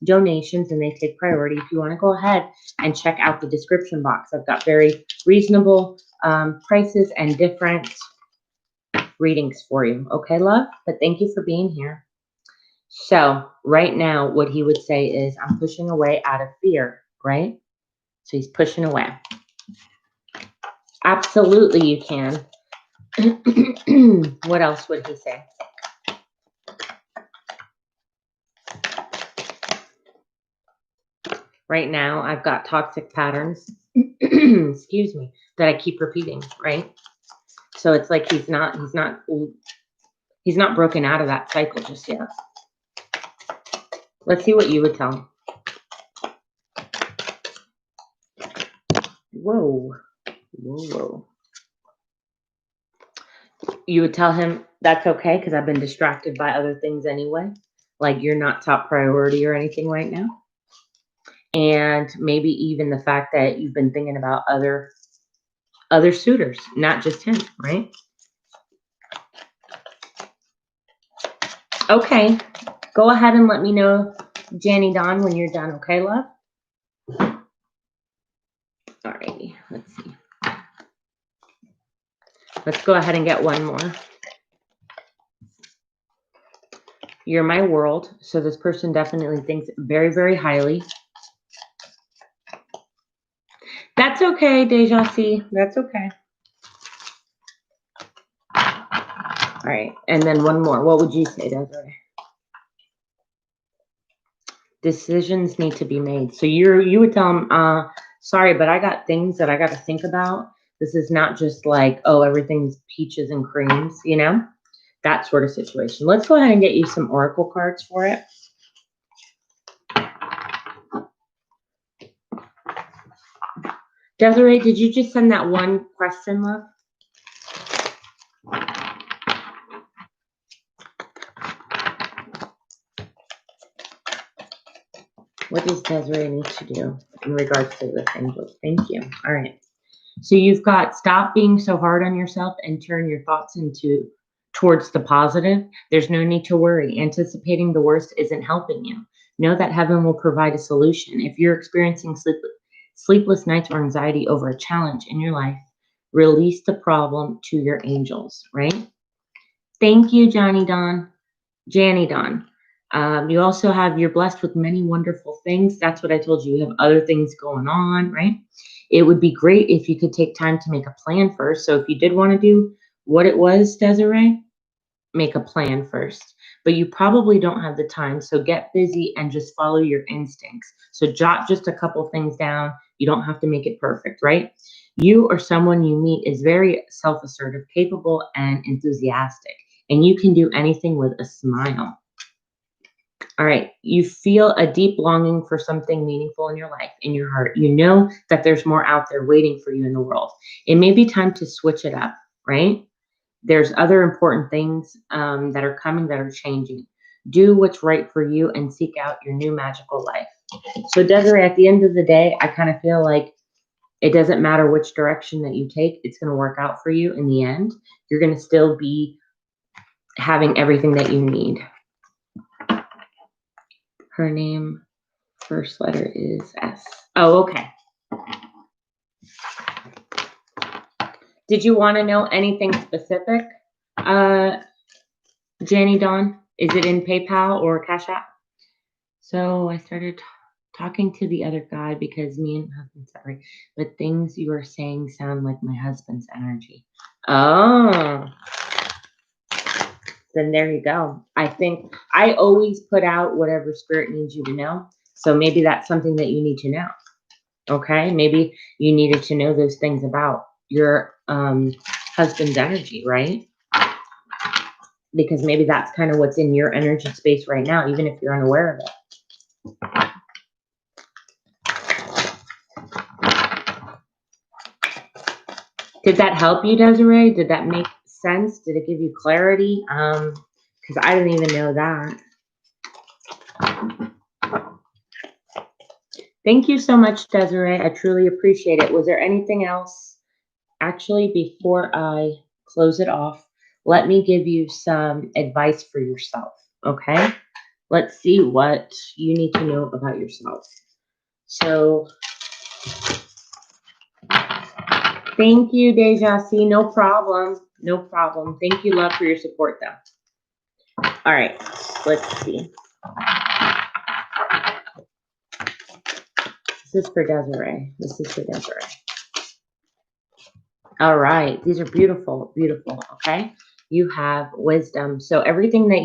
donations and they take priority. If you want to go ahead and check out the description box, I've got very reasonable prices and different readings for you. Okay, love? But thank you for being here. So right now, what he would say is, I'm pushing away out of fear, right? So he's pushing away. Absolutely, you can. What else would he say? Right now, I've got toxic patterns, excuse me, that I keep repeating, right? So it's like he's not broken out of that cycle just yet. Let's see what you would tell him. Whoa. Whoa, whoa. You would tell him that's okay because I've been distracted by other things anyway. Like you're not top priority or anything right now. And maybe even the fact that you've been thinking about other suitors, not just him, right? Okay. Go ahead and let me know, Janie Dawn, when you're done. Okay, love? Alrighty. Let's see. Let's go ahead and get one more. You're my world. So this person definitely thinks very, very highly. That's okay, Deja C. That's okay. All right. And then one more. What would you say, Desiree? Decisions need to be made. So you would tell them, sorry, but I got things that I got to think about This is not just like, oh, everything's peaches and creams, you know, that sort of situation. Let's go ahead and get you some oracle cards for it. Desiree, did you just send that one question, love? What does Desiree need to do in regards to this, angels? Thank you. All right. So you've got stop being so hard on yourself and turn your thoughts towards the positive. There's no need to worry. Anticipating the worst isn't helping you. Know that heaven will provide a solution. If you're experiencing sleepless nights or anxiety over a challenge in your life, release the problem to your angels, right? Thank you, Johnny Don. Janny Don. You also have, you're blessed with many wonderful things. That's what I told you. You have other things going on, right? It would be great if you could take time to make a plan first. So if you did want to do what it was, Desiree, make a plan first. But you probably don't have the time. So get busy and just follow your instincts. So jot just a couple things down. You don't have to make it perfect, right? You or someone you meet is very self-assertive, capable, and enthusiastic. And you can do anything with a smile. All right, you feel a deep longing for something meaningful in your life, in your heart. You know that there's more out there waiting for you in the world. It may be time to switch it up, right? There's other important things that are coming, that are changing. Do what's right for you and seek out your new magical life. So Desiree, at the end of the day, I kind of feel like it doesn't matter which direction that you take, it's going to work out for you in the end. You're going to still be having everything that you need. Her name, first letter is S. Oh, okay. Did you want to know anything specific, Janny Dawn? Is it in PayPal or CashApp? So I started talking to the other guy because me and husband, sorry, but things you are saying sound like my husband's energy. Oh. Then there you go. I think I always put out whatever spirit needs you to know. So maybe that's something that you need to know. Okay. Maybe you needed to know those things about your husband's energy, right? Because maybe that's kind of what's in your energy space right now, even if you're unaware of it. Did that help you, Desiree? Did that make sense? Did it give you clarity? Because I didn't even know that. Thank you so much, Desiree. I truly appreciate it. Was there anything else? Actually, before I close it off, let me give you some advice for yourself, okay? Let's see what you need to know about yourself. So, thank you, Deja C. No problem. No problem. Thank you, love, for your support, though. All right, let's see. This is for Desiree. This is for Desiree. All right. These are beautiful, beautiful. Okay. You have wisdom. So everything that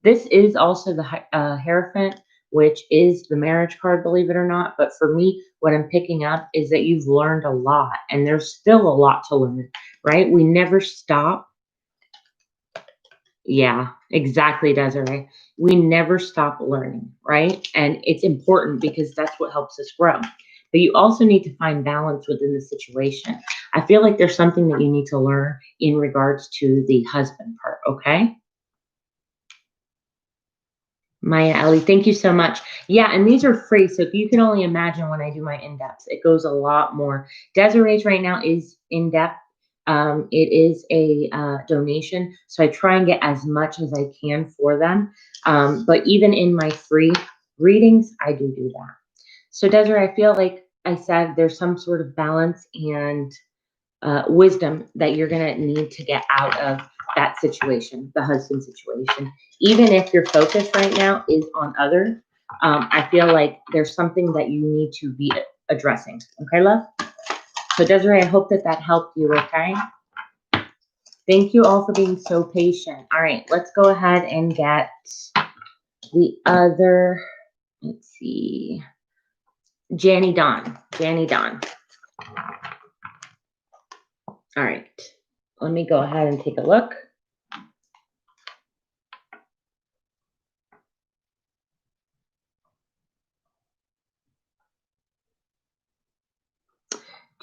this is also the Hierophant, which is the marriage card, believe it or not. But for me, what I'm picking up is that you've learned a lot, and there's still a lot to learn, right? We never stop. Yeah, exactly, Desiree. We never stop learning, right? And it's important because that's what helps us grow. But you also need to find balance within the situation. I feel like there's something that you need to learn in regards to the husband part, okay? Maya Ellie, thank you so much. Yeah, and these are free, so if you can only imagine when I do my in-depths, it goes a lot more. Desiree's right now is in-depth. It is a donation, so I try and get as much as I can for them. But even in my free readings, I do that. So Desiree, I feel like I said there's some sort of balance and wisdom that you're going to need to get out of that situation, the husband situation. Even if your focus right now is on others, I feel like there's something that you need to be addressing. Okay, love? So Desiree, I hope that helped you, okay? Thank you all for being so patient. All right, let's go ahead and get the other, let's see, Janny Dawn. Janny Dawn. All right. Let me go ahead and take a look.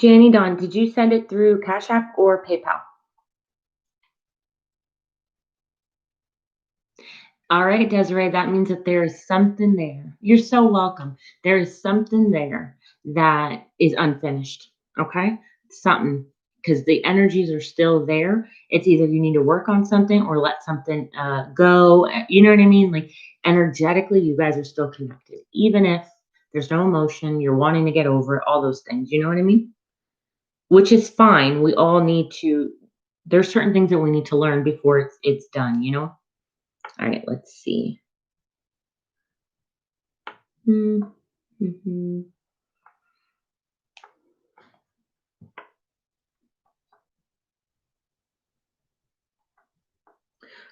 Janny Dawn, did you send it through Cash App or PayPal? All right, Desiree, that means that there is something there. You're so welcome. There is something there that is unfinished. Okay? Something, because the energies are still there. It's either you need to work on something or let something go. You know what I mean? Like energetically, you guys are still connected. Even if there's no emotion, you're wanting to get over it, all those things. You know what I mean? Which is fine. We all need to, there's certain things that we need to learn before it's done, you know? All right, let's see. Mm-hmm.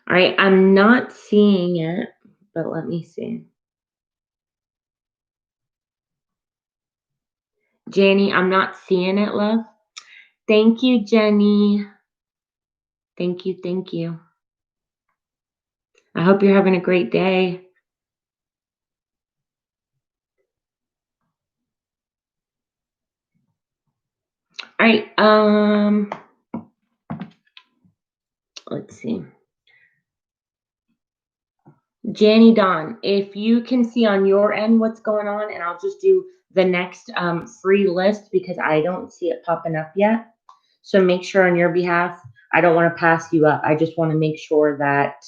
All right, I'm not seeing it, but let me see. Jenny, I'm not seeing it, love. Thank you, Jenny. Thank you, thank you. I hope you're having a great day. All right, let's see. Janny Dawn, if you can see on your end what's going on, and I'll just do the next free list because I don't see it popping up yet. So make sure on your behalf, I don't want to pass you up. I just want to make sure that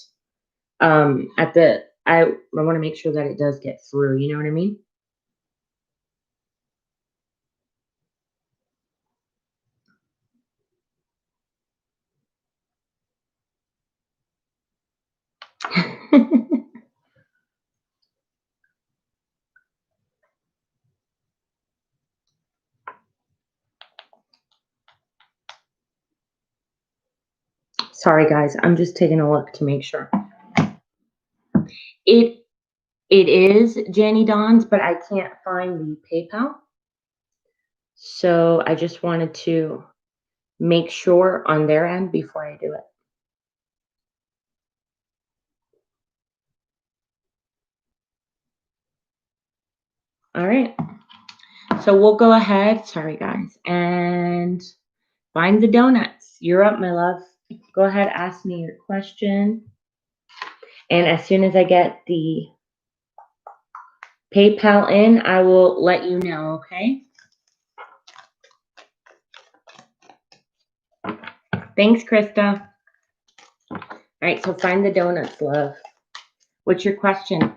I want to make sure that it does get through. You know what I mean? Sorry, guys. I'm just taking a look to make sure. It it is Janny Dawn's, but I can't find the PayPal. So I just wanted to make sure on their end before I do it. All right. So we'll go ahead. Sorry, guys. And find the donuts. You're up, my love. Go ahead, ask me your question. And as soon as I get the PayPal in, I will let you know, okay? Thanks, Krista. All right, so find the donuts, love. What's your question?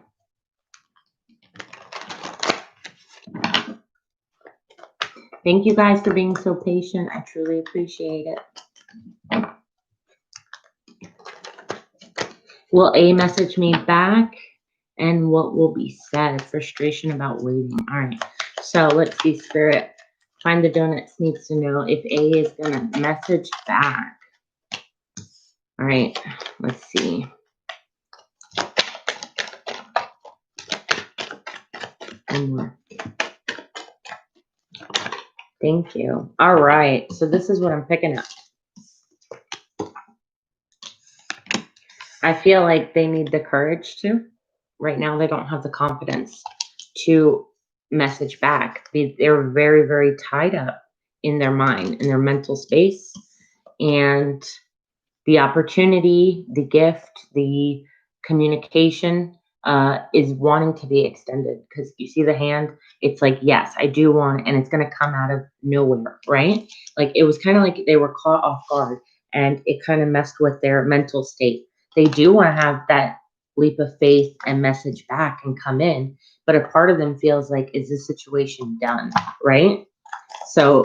Thank you guys for being so patient. I truly appreciate it. Will A message me back? And what will be said? Frustration about waiting. All right. So let's see, Spirit. Find the donuts needs to know if A is going to message back. All right. Let's see. One more. Thank you. All right. So this is what I'm picking up. I feel like they need the courage to. Right now, they don't have the confidence to message back. They're very, very tied up in their mind, in their mental space. And the opportunity, the gift, the communication is wanting to be extended because you see the hand. It's like, yes, I do want, and it's going to come out of nowhere, right? Like it was kind of like they were caught off guard and it kind of messed with their mental state. They do want to have that leap of faith and message back and come in, but a part of them feels like, is this situation done, right? So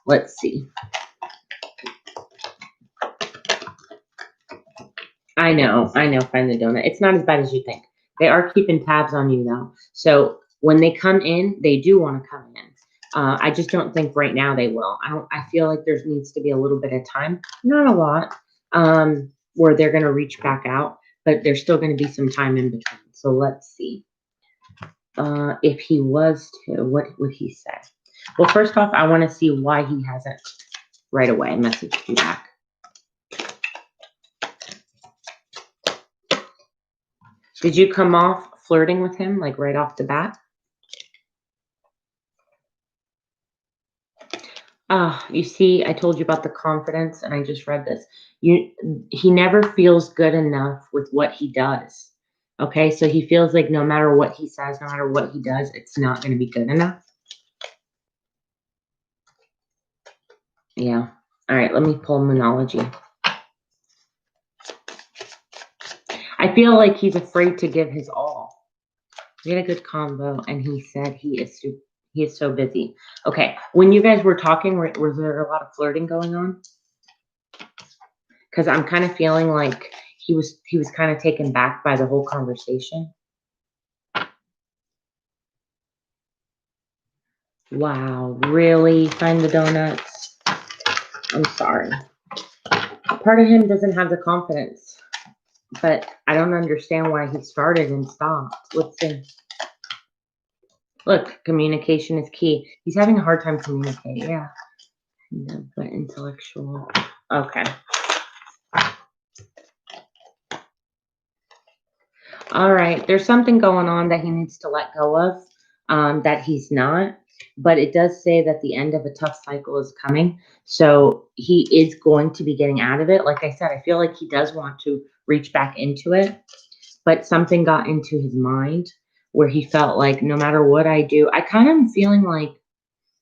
let's see. I know, find the donut. It's not as bad as you think. They are keeping tabs on you though. So when they come in, they do want to come in. I just don't think right now they will. I feel like there needs to be a little bit of time, not a lot, where they're going to reach back out, but there's still going to be some time in between. So let's see. If he was to, what would he say? Well, first off, I want to see why he hasn't right away. I messaged you back. Did you come off flirting with him, like right off the bat? You see, I told you about the confidence, and I just read this. He never feels good enough with what he does. Okay, so he feels like no matter what he says, no matter what he does, it's not going to be good enough. Yeah. All right, let me pull Moonology. I feel like he's afraid to give his all. We had a good combo, and he said he is so busy. Okay, when you guys were talking, was there a lot of flirting going on? Because I'm kind of feeling like he was kind of taken back by the whole conversation. Wow, really? Find the donuts? I'm sorry. Part of him doesn't have the confidence, but I don't understand why he started and stopped. Let's see. Look, communication is key. He's having a hard time communicating. Yeah. But intellectual. Okay. All right. There's something going on that he needs to let go of, that he's not. But it does say that the end of a tough cycle is coming. So he is going to be getting out of it. Like I said, I feel like he does want to reach back into it. But something got into his mind where he felt like no matter what I do, I kind of am feeling like,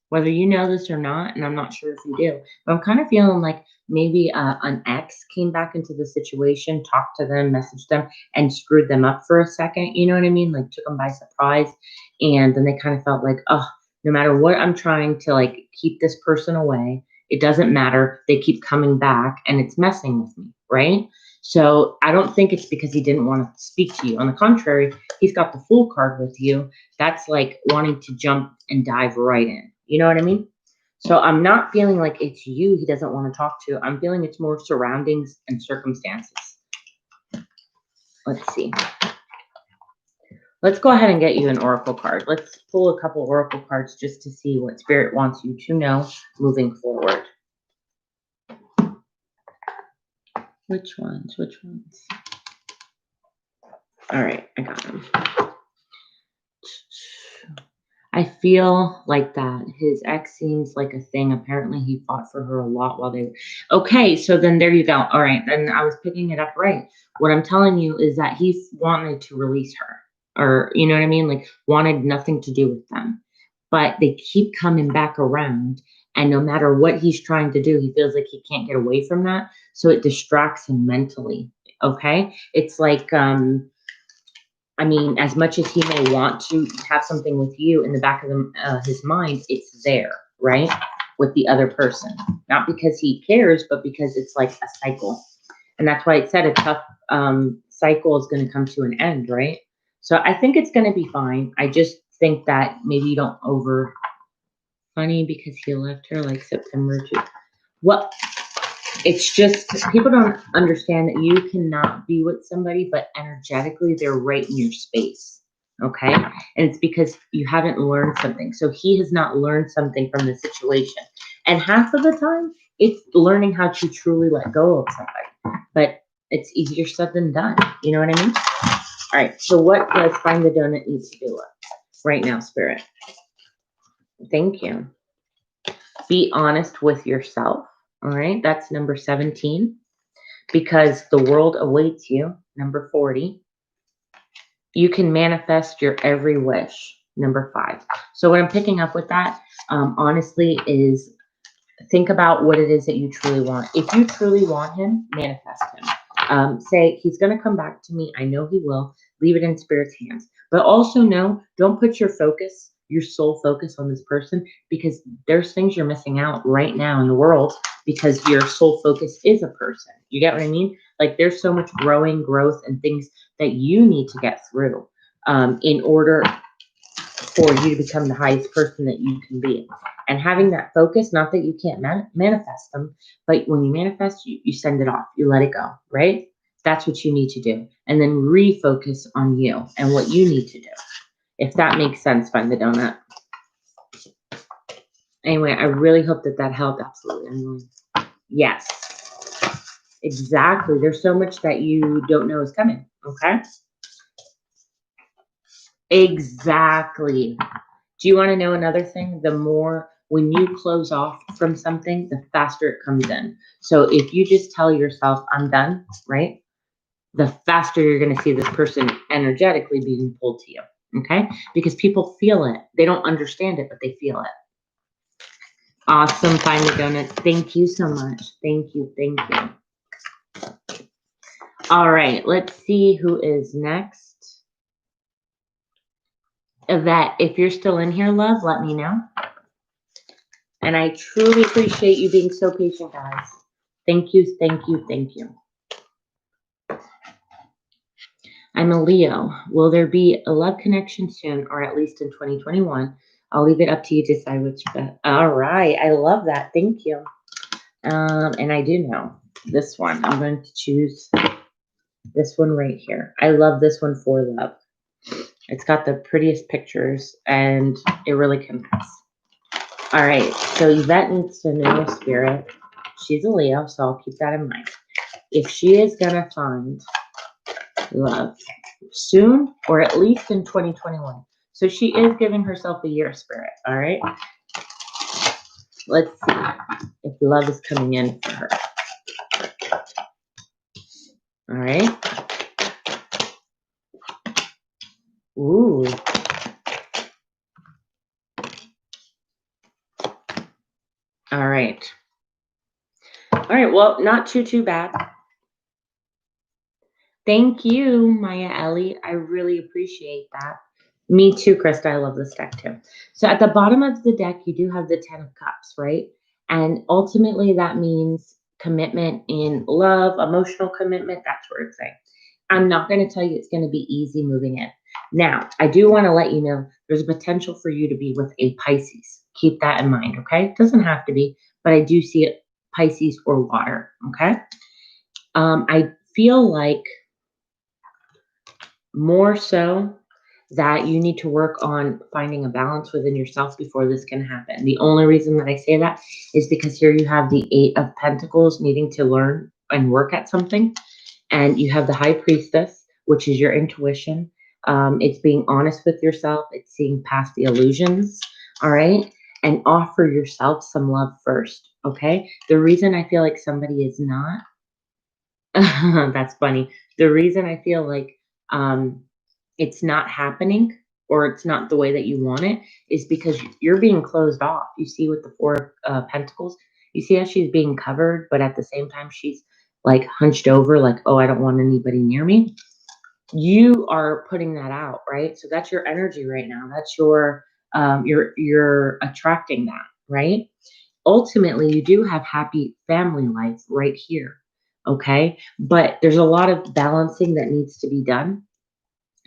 whether you know this or not, and I'm not sure if you do, but I'm kind of feeling like maybe an ex came back into the situation, talked to them, messaged them, and screwed them up for a second. You know what I mean? Like took them by surprise. And then they kind of felt like, oh, no matter what I'm trying to like keep this person away, it doesn't matter. They keep coming back and it's messing with me, right? So I don't think it's because he didn't want to speak to you. On the contrary, he's got the Fool card with you. That's like wanting to jump and dive right in. You know what I mean? So I'm not feeling like it's you he doesn't want to talk to. I'm feeling it's more surroundings and circumstances. Let's see. Let's go ahead and get you an oracle card. Let's pull a couple oracle cards just to see what Spirit wants you to know moving forward. Which ones? Which ones? All right, I got them. I feel like that his ex seems like a thing. Apparently he fought for her a lot while they were okay. So then there you go. All right. Then I was picking it up right. What I'm telling you is that he wanted to release her, or you know what I mean? Like wanted nothing to do with them, but they keep coming back around. And no matter what he's trying to do, he feels like he can't get away from that. So it distracts him mentally. Okay. It's like, I mean, as much as he may want to have something with you in the back of his mind, it's there, right? With the other person. Not because he cares, but because it's like a cycle. And that's why it said a tough cycle is going to come to an end, right? So I think it's going to be fine. I just think that maybe you don't funny because he left her like September 2. Well, it's just people don't understand that you cannot be with somebody, but energetically they're right in your space. Okay. And it's because you haven't learned something. So he has not learned something from the situation. And half of the time it's learning how to truly let go of somebody. But it's easier said than done. You know what I mean? All right. So what does Find the Donut need to do right now, Spirit? Thank you. Be honest with yourself. All right, that's number 17. Because the world awaits you, number 40. You can manifest your every wish, number 5. So what I'm picking up with that, honestly, is think about what it is that you truly want. If you truly want him, manifest him. Say, he's going to come back to me. I know he will. Leave it in Spirit's hands. But also know, don't put your focus, your sole focus on this person, because there's things you're missing out right now in the world because your sole focus is a person. You get what I mean? Like there's so much growth and things that you need to get through in order for you to become the highest person that you can be. And having that focus, not that you can't manifest them, but when you manifest, you send it off, you let it go, right? That's what you need to do. And then refocus on you and what you need to do. If that makes sense, Find the Donut. Anyway, I really hope that that helped. Absolutely. Yes, exactly. There's so much that you don't know is coming. Okay. Exactly. Do you want to know another thing? The more when you close off from something, the faster it comes in. So if you just tell yourself, I'm done, right? The faster you're going to see this person energetically being pulled to you. Okay. Because people feel it. They don't understand it, but they feel it. Awesome. Find the donuts. Thank you so much. Thank you. Thank you. All right. Let's see who is next. Yvette, if you're still in here, love, let me know. And I truly appreciate you being so patient, guys. Thank you, thank you, thank you. I'm a Leo. Will there be a love connection soon, or at least in 2021? I'll leave it up to you to decide which. All right, I love that. Thank you. And I do know this one. I'm going to choose this one right here. I love this one for love. It's got the prettiest pictures, and it really connects. All right, so Yvette needs to know spirit. She's a Leo, so I'll keep that in mind. If she is going to find love soon, or at least in 2021. So she is giving herself a year, spirit. All right. Let's see if love is coming in for her. All right. Ooh. All right. All right. Well, not too bad. Thank you, Maya Ellie. I really appreciate that. Me too, Krista. I love this deck too. So at the bottom of the deck, you do have the 10 of Cups, right? And ultimately, that means commitment in love, emotional commitment, that sort of thing. I'm not going to tell you it's going to be easy moving in. Now, I do want to let you know there's a potential for you to be with a Pisces. Keep that in mind, okay? It doesn't have to be, but I do see it Pisces or water, okay? I feel like more so that you need to work on finding a balance within yourself before this can happen. The only reason that I say that is because here you have the 8 of Pentacles needing to learn and work at something. And you have the High Priestess, which is your intuition. It's being honest with yourself. It's seeing past the illusions. All right. And offer yourself some love first. Okay. The reason I feel like somebody is not, that's funny. The reason I feel like it's not happening or it's not the way that you want it is because you're being closed off. You see with the 4 Pentacles, you see how she's being covered, but at the same time she's like hunched over, like, oh, I don't want anybody near me. You are putting that out, right? So that's your energy right now. That's your you're attracting that, right? Ultimately, you do have happy family life right here. Okay. But there's a lot of balancing that needs to be done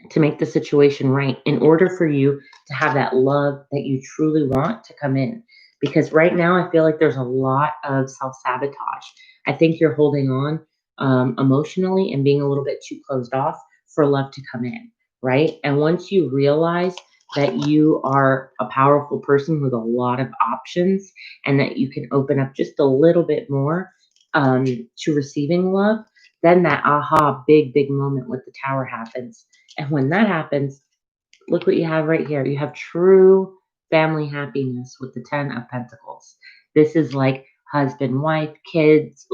to make the situation right in order for you to have that love that you truly want to come in. Because right now, I feel like there's a lot of self sabotage. I think you're holding on emotionally and being a little bit too closed off for love to come in, right? And once you realize that you are a powerful person with a lot of options and that you can open up just a little bit more to receiving love, then that aha, big moment with the tower happens. And when that happens, look what you have right here. You have true family happiness with the 10 of Pentacles. This is like husband, wife, kids,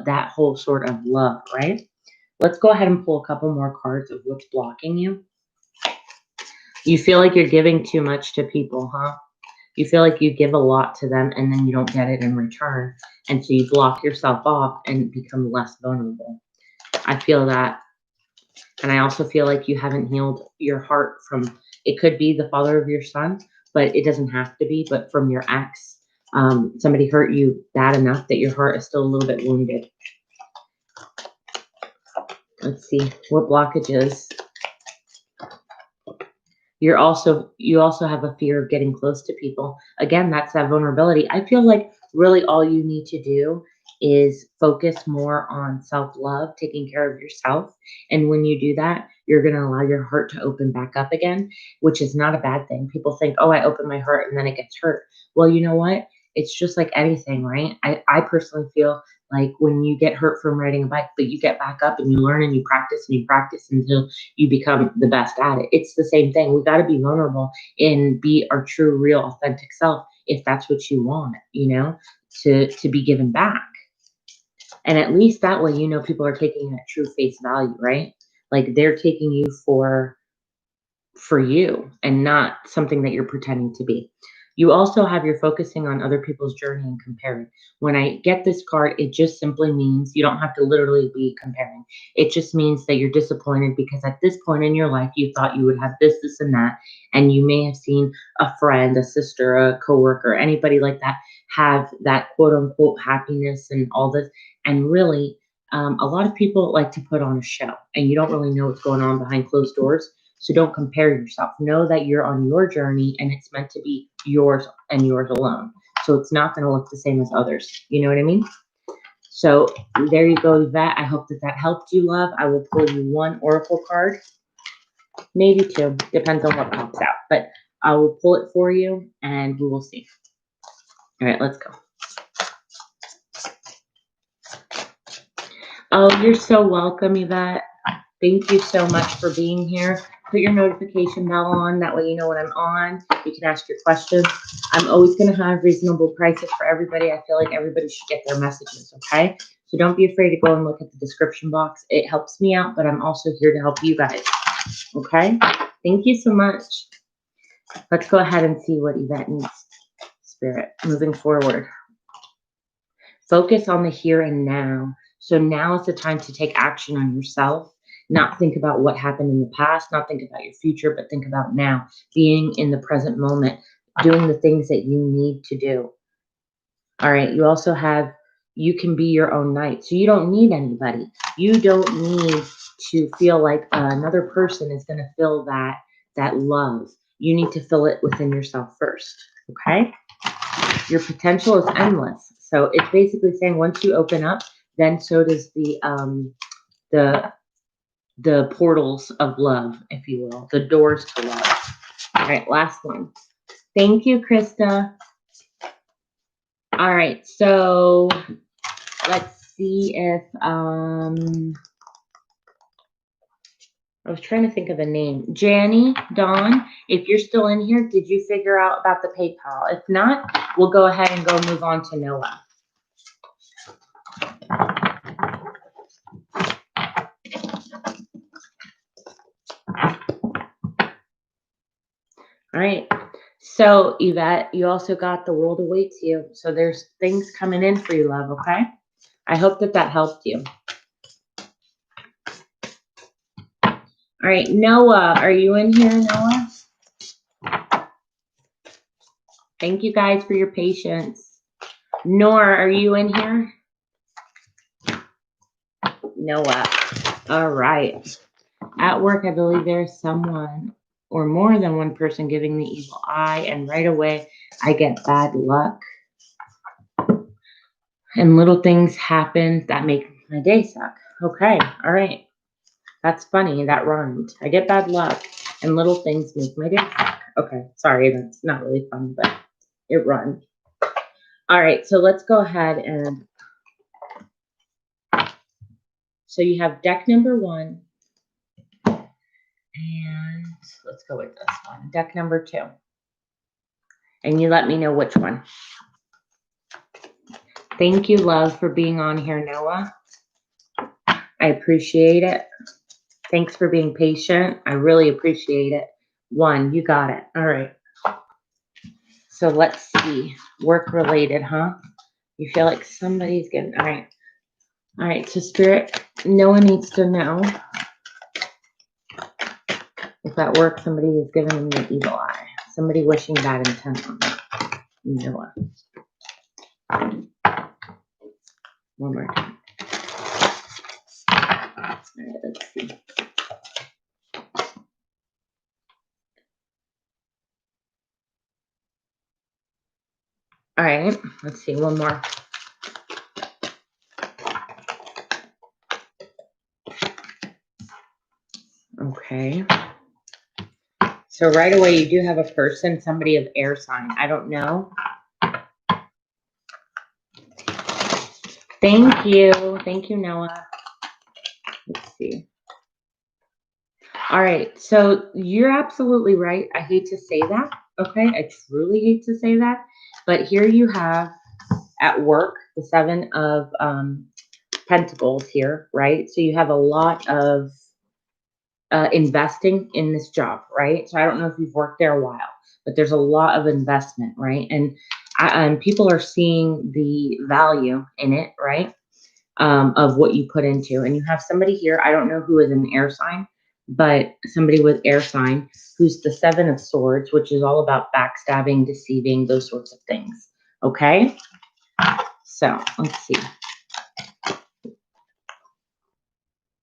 that whole sort of love, right? Let's go ahead and pull a couple more cards of what's blocking you. You feel like you're giving too much to people, huh? You feel like you give a lot to them and then you don't get it in return. And so you block yourself off and become less vulnerable. I feel that. And I also feel like you haven't healed your heart from, it could be the father of your son, but it doesn't have to be, but from your ex. Somebody hurt you bad enough that your heart is still a little bit wounded. Let's see what blockages. You also have a fear of getting close to people. Again, that's that vulnerability. I feel like really all you need to do is focus more on self-love, taking care of yourself. And when you do that, you're going to allow your heart to open back up again, which is not a bad thing. People think, oh, I open my heart and then it gets hurt. Well, you know what? It's just like anything, right? I personally feel like when you get hurt from riding a bike, but you get back up and you learn and you practice until you become the best at it. It's the same thing. We got to be vulnerable and be our true, real, authentic self if that's what you want, to be given back. And at least that way, people are taking it at true face value, right? Like they're taking you for you and not something that you're pretending to be. You also have you're focusing on other people's journey and comparing. When I get this card, it just simply means you don't have to literally be comparing. It just means that you're disappointed because at this point in your life, you thought you would have this, this, and that. And you may have seen a friend, a sister, a coworker, anybody like that have that quote unquote happiness and all this. And really, a lot of people like to put on a show and you don't really know what's going on behind closed doors. So don't compare yourself. Know that you're on your journey and it's meant to be yours and yours alone. So it's not going to look the same as others. You know what I mean? So there you go, Yvette. I hope that helped you, love. I will pull you one oracle card, maybe two, depends on what pops out. But I will pull it for you and we will see. All right, let's go. Oh, you're so welcome, Yvette. Thank you so much for being here. Put your notification bell on. That way you know when I'm on. You can ask your questions. I'm always going to have reasonable prices for everybody. I feel like everybody should get their messages, okay? So don't be afraid to go and look at the description box. It helps me out, but I'm also here to help you guys, okay? Thank you so much. Let's go ahead and see what Yvette needs. Spirit, moving forward. Focus on the here and now. So now is the time to take action on yourself. Not think about what happened in the past, not think about your future, but think about now, being in the present moment, doing the things that you need to do. All right. You also have, you can be your own knight. So you don't need anybody. You don't need to feel like another person is going to fill that love. You need to fill it within yourself first. Okay. Your potential is endless. So it's basically saying once you open up, then so does the portals of love, if you will, the doors to love. All right, last one. Thank you, Krista. All right, so let's see if I was trying to think of a name. Janny, Dawn, if you're still in here, did you figure out about the PayPal? If not, we'll go ahead and go move on to Noah. All right. So, Yvette, you also got the world awaits you. So there's things coming in for you, love, okay? I hope that helped you. All right, Noah, are you in here, Noah? Thank you guys for your patience. Nora, are you in here? Noah. All right. At work, I believe there's someone or more than one person giving the evil eye, and right away, I get bad luck. And little things happen that make my day suck. Okay, all right. That's funny, that rhymed. I get bad luck, and little things make my day suck. Okay, sorry, that's not really fun, but it rhymed. All right, so let's go ahead and... So you have deck number 1. And let's go with this one. Deck number 2. And you let me know which one. Thank you, love, for being on here, Noah. I appreciate it. Thanks for being patient. I really appreciate it. 1, you got it. All right. So let's see. Work related, huh? You feel like somebody's getting... All right. All right. So, Spirit, no one needs to know. If at work somebody is giving them the evil eye. Somebody wishing bad intent on them. Noah. One more time. All right, let's see. All right, let's see. One more. Okay. So right away, you do have a person, somebody of air sign. I don't know. Thank you. Thank you, Noah. Let's see. All right. So you're absolutely right. I hate to say that. Okay. I truly hate to say that. But here you have at work the Seven of Pentacles here, right? So you have a lot of investing in this job, right? So I don't know if you've worked there a while, but there's a lot of investment, right? And people are seeing the value in it, right? Of what you put into. And you have somebody here, I don't know who is an air sign, but somebody with air sign who's the Seven of Swords, which is all about backstabbing, deceiving, those sorts of things. Okay? So let's see.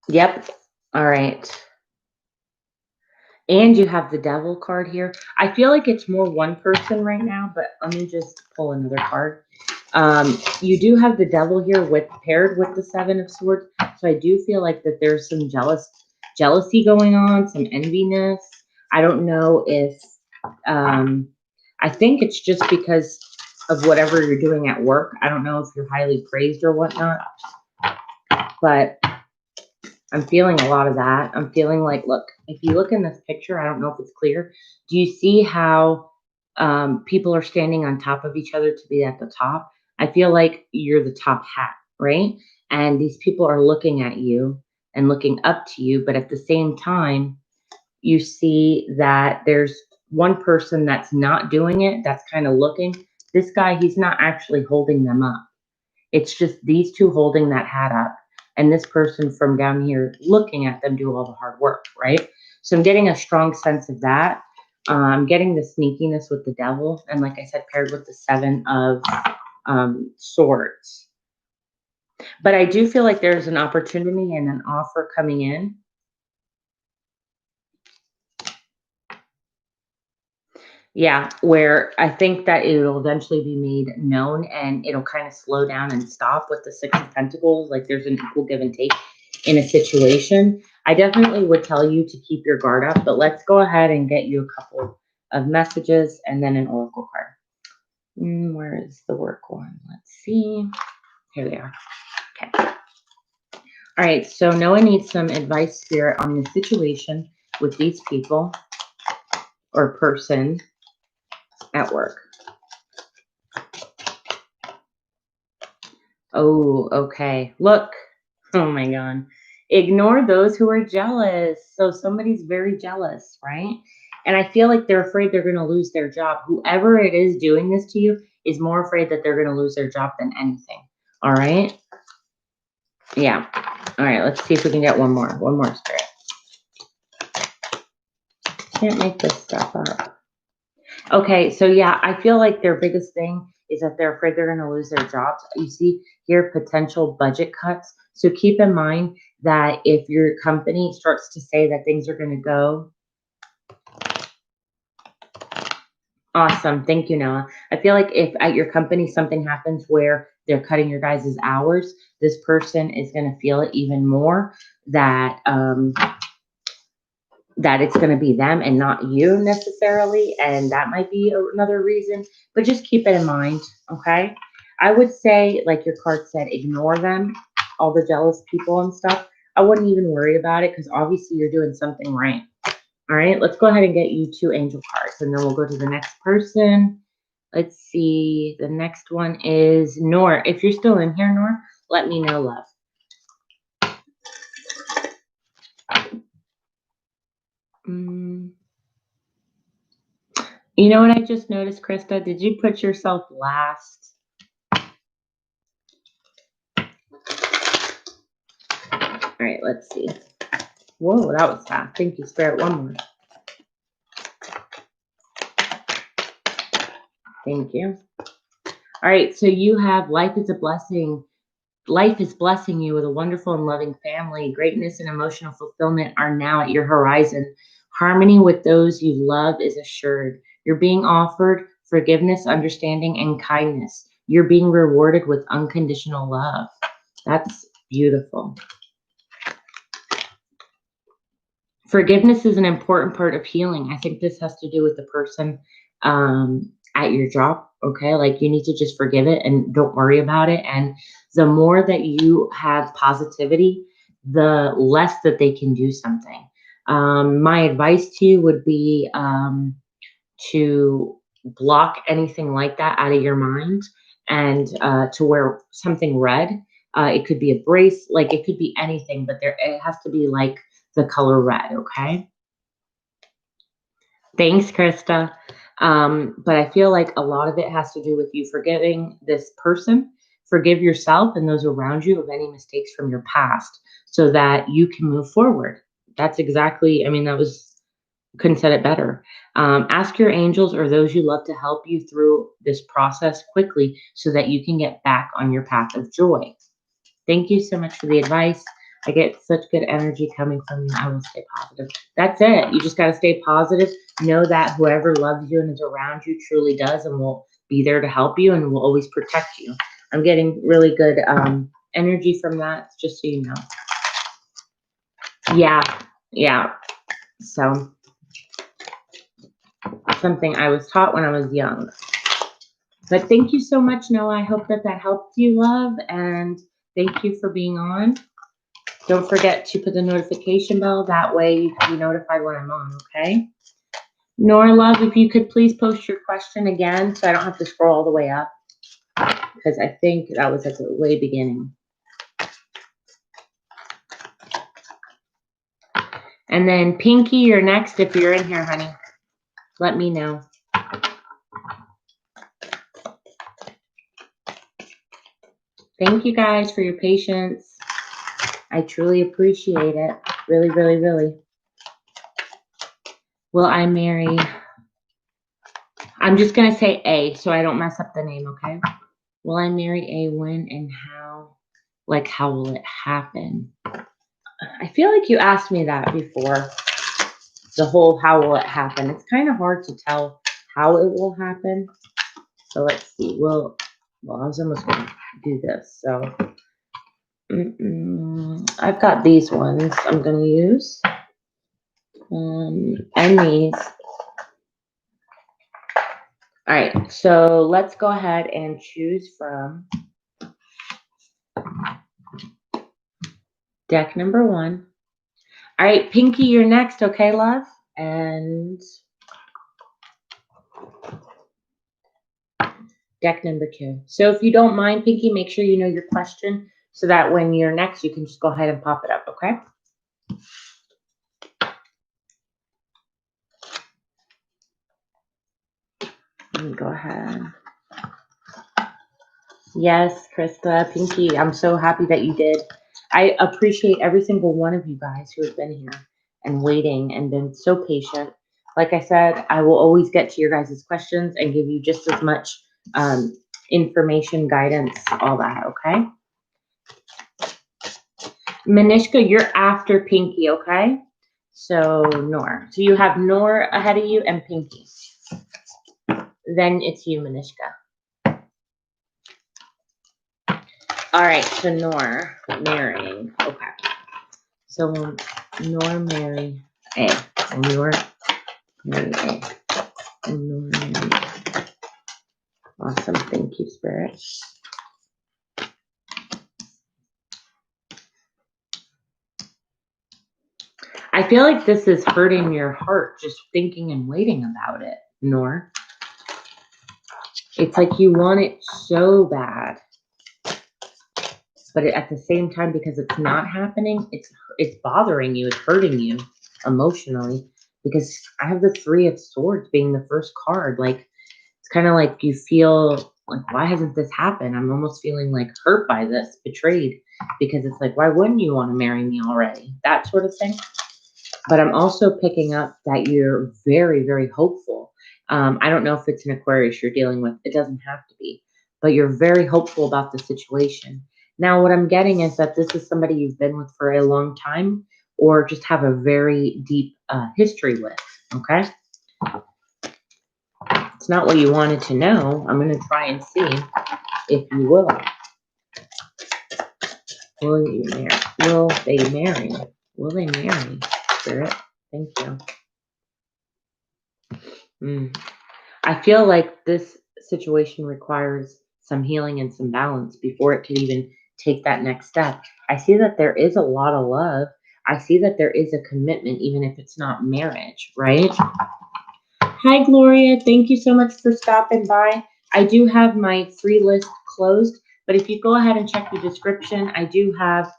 Yep. All right. And you have the Devil card here. I feel like it's more one person right now, but let me just pull another card. You do have the Devil here paired with the Seven of Swords. So I do feel like that there's some jealousy going on, some enviness. I don't know if, I think it's just because of whatever you're doing at work. I don't know if you're highly praised or whatnot, but I'm feeling a lot of that. I'm feeling like, look, if you look in this picture, I don't know if it's clear. Do you see how people are standing on top of each other to be at the top? I feel like you're the top hat, right? And these people are looking at you and looking up to you. But at the same time, you see that there's one person that's not doing it, that's kind of looking. This guy, he's not actually holding them up. It's just these two holding that hat up and this person from down here looking at them do all the hard work, right? So I'm getting a strong sense of that. I'm getting the sneakiness with the Devil. And like I said, paired with the Seven of Swords. But I do feel like there's an opportunity and an offer coming in. Yeah, where I think that it'll eventually be made known and it'll kind of slow down and stop with the Six of Pentacles. Like there's an equal give and take in a situation. I definitely would tell you to keep your guard up, but let's go ahead and get you a couple of messages and then an oracle card. Where is the work one? Let's see. Here they are. Okay. All right, so Noah needs some advice, Spirit, on the situation with these people or person at work. Oh, okay. Look. Oh my God. Ignore those who are jealous. So somebody's very jealous, right? And I feel like they're afraid they're going to lose their job. Whoever it is doing this to you is more afraid that they're going to lose their job than anything. All right? Yeah. All right. Let's see if we can get one more. One more, Spirit. Can't make this stuff up. Okay. So yeah, I feel like their biggest thing is that they're afraid they're going to lose their jobs. You see here potential budget cuts. So keep in mind that if your company starts to say that things are going to go awesome, thank you, Noah. I feel like if at your company something happens where they're cutting your guys' hours, this person is going to feel it even more that that it's going to be them and not you necessarily, and that might be another reason. But just keep it in mind, okay? I would say, like your card said, ignore them, all the jealous people and stuff. I wouldn't even worry about it because obviously you're doing something right. All right, let's go ahead and get you 2 angel cards, and then we'll go to the next person. Let's see. The next one is Nor. If you're still in here, Nor, let me know, love. You know what I just noticed, Krista? Did you put yourself last? All right, let's see. Whoa, that was fast. Thank you, Spirit. One more. Thank you. All right, so you have life is a blessing. Life is blessing you with a wonderful and loving family. Greatness and emotional fulfillment are now at your horizon. Harmony with those you love is assured. You're being offered forgiveness, understanding, and kindness. You're being rewarded with unconditional love. That's beautiful. Forgiveness is an important part of healing. I think this has to do with the person at your job. Okay. Like you need to just forgive it and don't worry about it. And the more that you have positivity, the less that they can do something. My advice to you would be to block anything like that out of your mind and to wear something red. It could be a brace, like it could be anything, but there it has to be like the color red, okay? Thanks, Krista. But I feel like a lot of it has to do with you forgiving this person. Forgive yourself and those around you of any mistakes from your past so that you can move forward. That's exactly, I mean, that was couldn't said it better. Ask your angels or those you love to help you through this process quickly so that you can get back on your path of joy. Thank you so much for the advice. I get such good energy coming from you. I will stay positive. That's it. You just got to stay positive. Know that whoever loves you and is around you truly does and will be there to help you and will always protect you. I'm getting really good energy from that, just so you know. Yeah. Yeah. So, something I was taught when I was young. But thank you so much, Noah. I hope that that helped you, love. And thank you for being on. Don't forget to put the notification bell. That way you can be notified when I'm on, okay? Nora, love, if you could please post your question again so I don't have to scroll all the way up. Because I think that was at the way beginning. And then Pinky, you're next if you're in here, honey. Let me know. Thank you guys for your patience. I truly appreciate it. Really, really, really. Will I marry? I'm just going to say A so I don't mess up the name, okay? Will I marry A when and how? Like, how will it happen? I feel like you asked me that before. The whole how will it happen? It's kind of hard to tell how it will happen. So let's see. Well, I was almost going to do this. So I've got these ones I'm going to use. And these. All right. So let's go ahead and choose from deck number 1. All right, Pinky, you're next, okay, love? And deck number 2. So if you don't mind, Pinky, make sure you know your question so that when you're next, you can just go ahead and pop it up, okay? Let me go ahead. Yes, Krista, Pinky, I'm so happy that you did. I appreciate every single one of you guys who have been here and waiting and been so patient. Like I said, I will always get to your guys' questions and give you just as much information, guidance, all that, okay? Manishka, you're after Pinky, okay? So, Nor. So you have Nor ahead of you and Pinky. Then it's you, Manishka. All right, so Nor, marrying. Okay. So, Nor marry A. Nor marry A. Nor marry A. Awesome. Thank you, Spirit. I feel like this is hurting your heart just thinking and waiting about it, Nor. It's like you want it so bad. But at the same time, because it's not happening, it's bothering you. It's hurting you emotionally. Because I have the 3 of Swords being the first card. Like, it's kind of like you feel like, why hasn't this happened? I'm almost feeling like hurt by this, betrayed. Because it's like, why wouldn't you want to marry me already? That sort of thing. But I'm also picking up that you're very, very hopeful. I don't know if it's an Aquarius you're dealing with. It doesn't have to be. But you're very hopeful about the situation. Now, what I'm getting is that this is somebody you've been with for a long time or just have a very deep history with, okay? It's not what you wanted to know. I'm going to try and see if you will. Will you marry? Will they marry? Will they marry, Spirit? Thank you. I feel like this situation requires some healing and some balance before it can even take that next step. I see that there is a lot of love. I see that there is a commitment, even if it's not marriage, right? Hi, Gloria. Thank you so much for stopping by. I do have my free list closed, but if you go ahead and check the description, I do have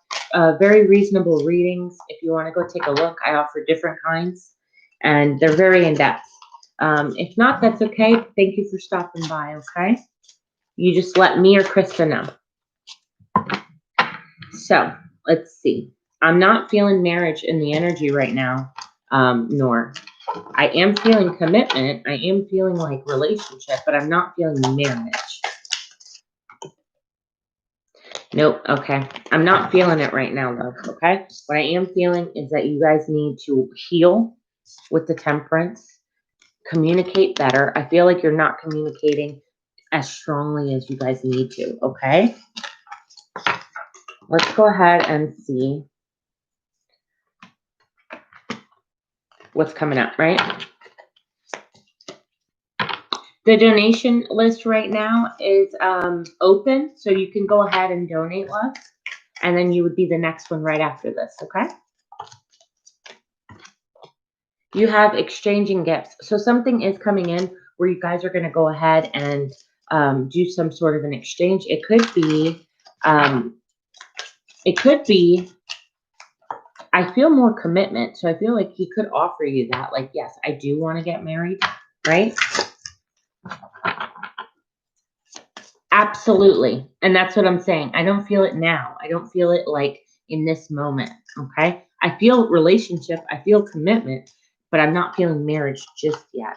very reasonable readings. If you want to go take a look, I offer different kinds, and they're very in-depth. If not, that's okay. Thank you for stopping by, okay? You just let me or Krista know. So, let's see. I'm not feeling marriage in the energy right now, nor. I am feeling commitment. I am feeling like relationship, but I'm not feeling marriage. Nope. Okay. I'm not feeling it right now, love. Okay. What I am feeling is that you guys need to heal with the temperance, communicate better. I feel like you're not communicating as strongly as you guys need to. Okay. Let's go ahead and see what's coming up, right? The donation list right now is open, so you can go ahead and donate, love. And then you would be the next one right after this, okay? You have exchanging gifts. So something is coming in where you guys are going to go ahead and do some sort of an exchange. It could be, I feel more commitment. So I feel like he could offer you that. Like, yes, I do want to get married, right? Absolutely. And that's what I'm saying. I don't feel it now. I don't feel it like in this moment. Okay. I feel relationship. I feel commitment, but I'm not feeling marriage just yet.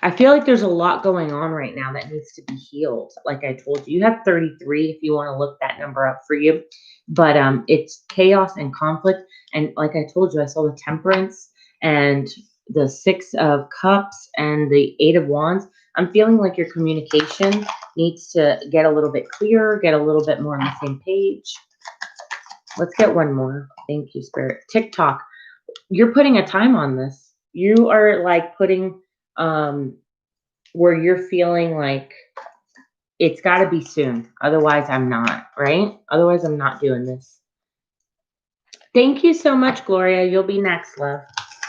I feel like there's a lot going on right now that needs to be healed. Like I told you, you have 33 if you want to look that number up for you. But it's chaos and conflict. And like I told you, I saw the temperance and the 6 of cups and the 8 of wands. I'm feeling like your communication needs to get a little bit clearer, get a little bit more on the same page. Let's get one more. Thank you, Spirit. TikTok. You're putting a time on this. You are like putting where you're feeling like it's got to be soon. Otherwise, I'm not, right? Otherwise, I'm not doing this. Thank you so much, Gloria. You'll be next, love.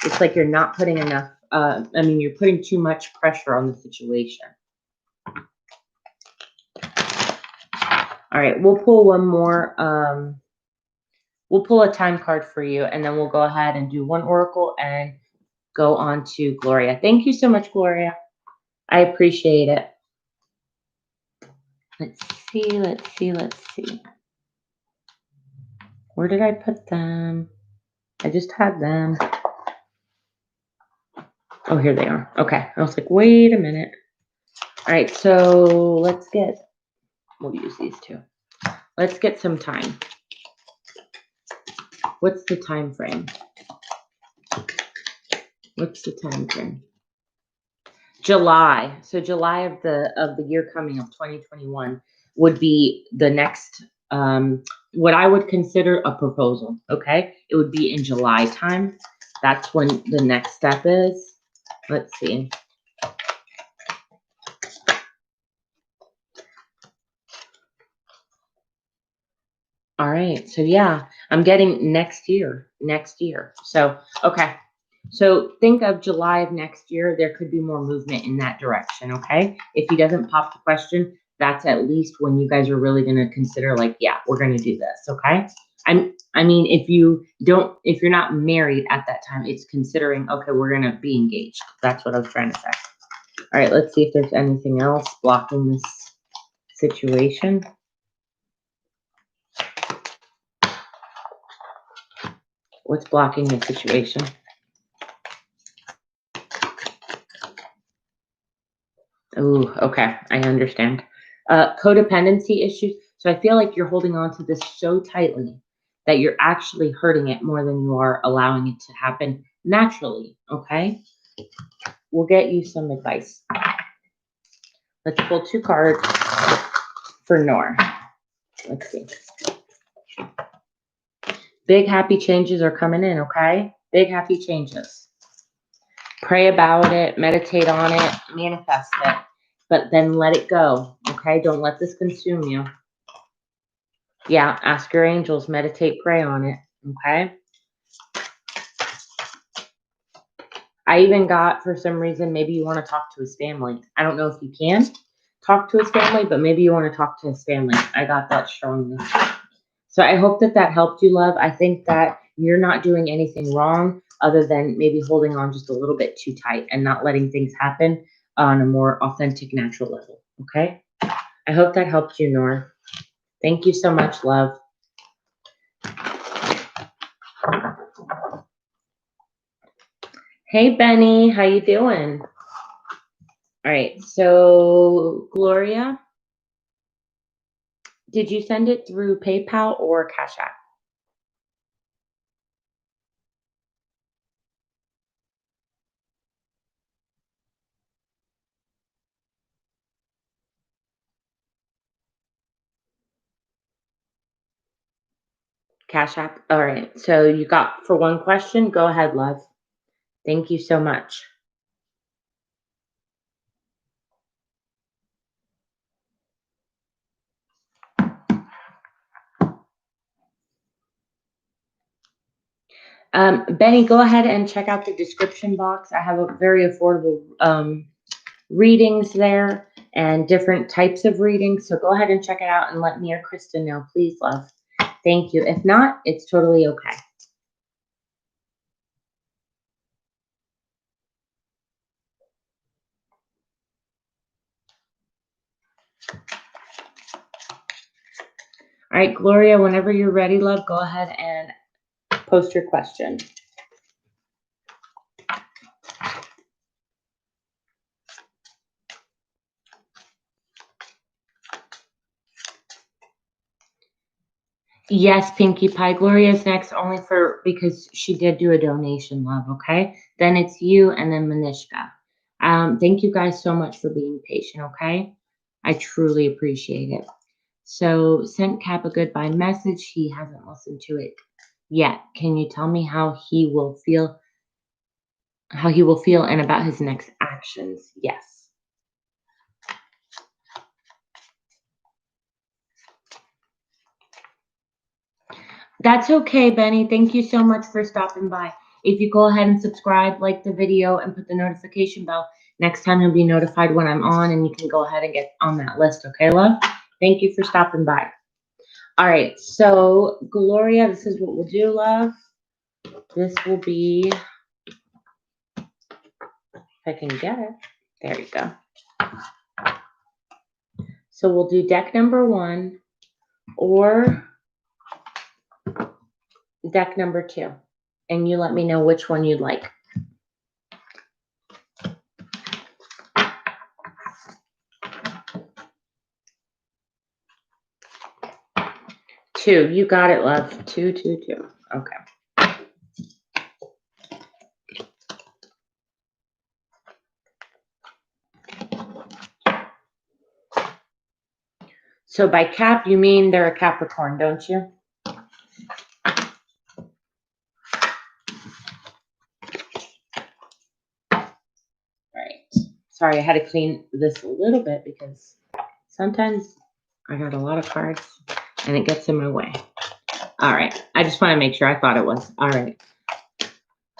It's like you're not putting enough. You're putting too much pressure on the situation. All right, we'll pull one more. We'll pull a time card for you, and then we'll go ahead and do one oracle and go on to Gloria. Thank you so much, Gloria. I appreciate it. Let's see. Where did I put them? I just had them. Oh, here they are. Okay. I was like, wait a minute. All right, so we'll use these two. Let's get some time. What's the time frame? July. So July of the year coming of 2021 would be the next what I would consider a proposal. Okay. It would be in July time. That's when the next step is. Let's see. All right. So yeah, I'm getting next year. So, okay. So think of July of next year. There could be more movement in that direction. Okay. If he doesn't pop the question, that's at least when you guys are really going to consider like, yeah, we're going to do this. Okay. If you're not married at that time, it's considering, okay, we're going to be engaged. That's what I was trying to say. All right. Let's see if there's anything else blocking this situation. What's blocking the situation? Oh, okay. I understand. Codependency issues. So I feel like you're holding on to this so tightly that you're actually hurting it more than you are allowing it to happen naturally. Okay. We'll get you some advice. Let's pull 2 cards for Nor. Let's see. Big happy changes are coming in. Okay. big happy changes. Pray about it, meditate on it, manifest it, but then let it go, okay? Don't let this consume you. Yeah, ask your angels, meditate, pray on it, okay? I even got, for some reason, maybe you want to talk to his family. I don't know if you can talk to his family, but maybe you want to talk to his family. I got that strongly. So I hope that that helped you, love. I think that you're not doing anything wrong other than maybe holding on just a little bit too tight and not letting things happen on a more authentic, natural level, okay? I hope that helped you, Nora. Thank you so much, love. Hey, Benny, how you doing? All right, so Gloria, did you send it through PayPal or CashApp? CashApp. All right, so you got for one question. Go ahead, love. Thank you so much. Benny, go ahead and check out the description box. I have a very affordable readings there and different types of readings. So go ahead and check it out and let me or Kristen know, please, love. Thank you. If not, it's totally okay. All right, Gloria, whenever you're ready, love, go ahead and post your question. Yes, Pinkie Pie. Gloria's next only because she did do a donation, love, okay? Then it's you and then Manishka. Thank you guys so much for being patient, okay? I truly appreciate it. So sent Cap a goodbye message. He hasn't listened to it yet. Can you tell me how he will feel and about his next actions? Yes. That's okay, Benny. Thank you so much for stopping by. If you go ahead and subscribe, like the video, and put the notification bell, next time you'll be notified when I'm on, and you can go ahead and get on that list, okay, love? Thank you for stopping by. All right, so Gloria, this is what we'll do, love. This will be, if I can get it. There you go. So we'll do deck number 1 or deck number 2. And you let me know which one you'd like. Two. You got it, love. 2, 2, 2. Okay. So by Cap, you mean they're a Capricorn, don't you? Right. Sorry, I had to clean this a little bit because sometimes I got a lot of cards and it gets in my way. All right. I just want to make sure. I thought it was. All right.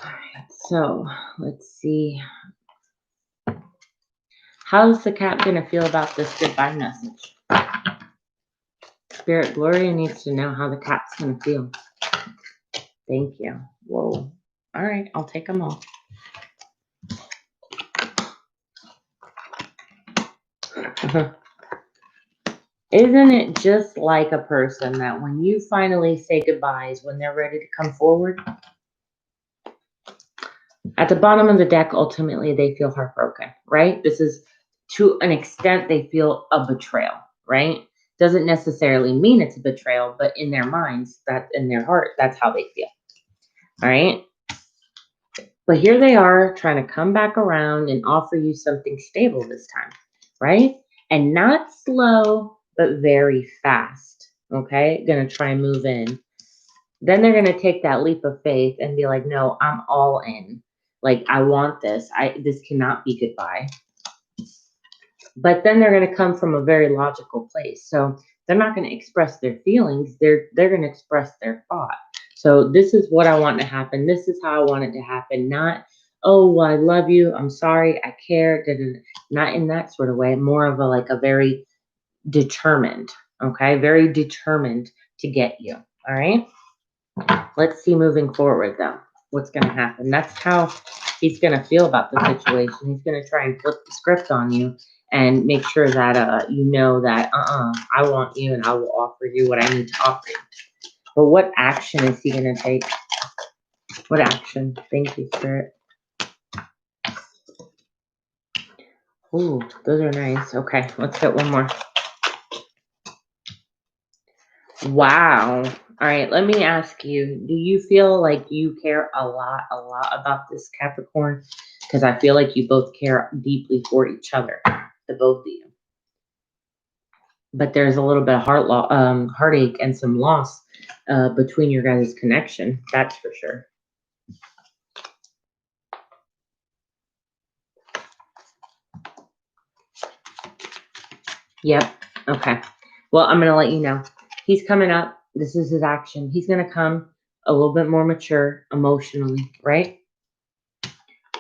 All right. So let's see. How's the Cap going to feel about this goodbye message? Spirit Gloria needs to know how the Cap's going to feel. Thank you. Whoa. All right. I'll take them all. Isn't it just like a person that when you finally say goodbyes, when they're ready to come forward, at the bottom of the deck, ultimately, they feel heartbroken, right? This is, to an extent, they feel a betrayal, right? Doesn't necessarily mean it's a betrayal, but in their minds, that in their heart, that's how they feel, all right? But here they are trying to come back around and offer you something stable this time, right? And not slow, but very fast, okay? Gonna try and move in. Then they're going to take that leap of faith and be like, no, I'm all in. Like, I want this. This cannot be goodbye. But then they're going to come from a very logical place. So they're not going to express their feelings. They're going to express their thought. So this is what I want to happen. This is how I want it to happen. Not, oh, well, I love you. I'm sorry. I care. Not in that sort of way. More of a very determined. Okay. Very determined to get you. All right. Let's see moving forward though. What's going to happen? That's how he's going to feel about the situation. He's going to try and flip the script on you and make sure that you know that I want you and I will offer you what I need to offer you. But what action is he going to take? What action? Thank you, Spirit. Ooh, those are nice. Okay, let's get one more. Wow. All right, let me ask you, do you feel like you care a lot about this Capricorn? Because I feel like you both care deeply for each other, the both of you. But there's a little bit of heartache and some loss between your guys' connection. That's for sure. Yep. Okay. Well, I'm going to let you know. He's coming up. This is his action. He's going to come a little bit more mature emotionally, right?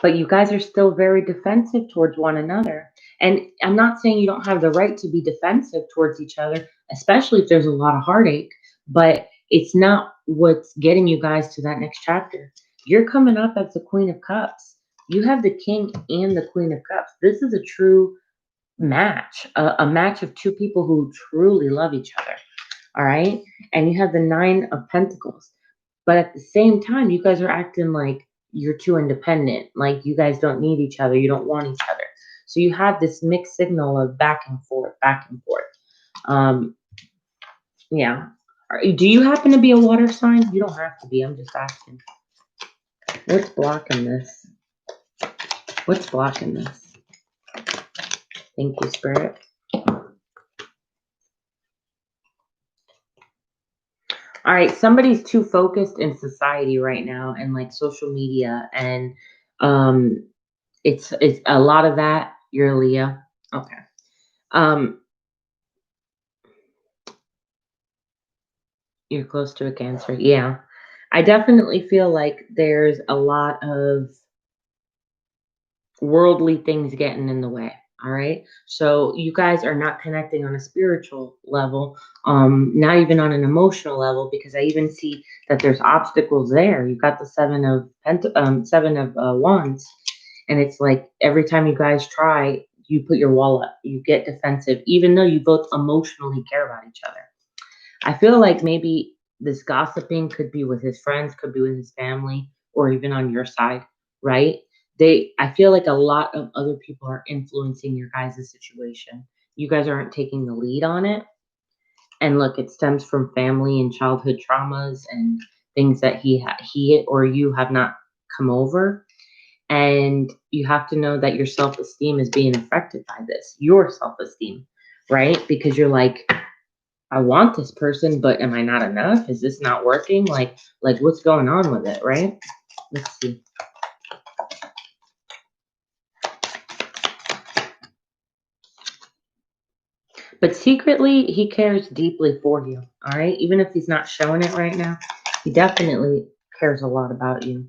But you guys are still very defensive towards one another. And I'm not saying you don't have the right to be defensive towards each other, especially if there's a lot of heartache, but it's not what's getting you guys to that next chapter. You're coming up as the Queen of Cups. You have the King and the Queen of Cups. This is a true match, a match of two people who truly love each other. All right. And you have the Nine of Pentacles. But at the same time, you guys are acting like you're too independent. Like you guys don't need each other. You don't want each other. So you have this mixed signal of back and forth, back and forth. Yeah. Do you happen to be a water sign? You don't have to be. I'm just asking. What's blocking this? What's blocking this? Thank you, Spirit. All right, somebody's too focused in society right now and like social media, and it's a lot of that. You're a Leo. Okay. You're close to a Cancer. Yeah. I definitely feel like there's a lot of worldly things getting in the way. All right. So you guys are not connecting on a spiritual level, not even on an emotional level, because I even see that there's obstacles there. You've got the seven of wands, and it's like every time you guys try, you put your wall up, you get defensive, even though you both emotionally care about each other. I feel like maybe this gossiping could be with his friends, could be with his family, or even on your side, right? I feel like a lot of other people are influencing your guys' situation. You guys aren't taking the lead on it. And look, it stems from family and childhood traumas and things that he or you have not come over. And you have to know that your self-esteem is being affected by this, your self-esteem, right? Because you're like, I want this person, but am I not enough? Is this not working? Like what's going on with it, right? Let's see. But secretly, he cares deeply for you, all right? Even if he's not showing it right now, he definitely cares a lot about you.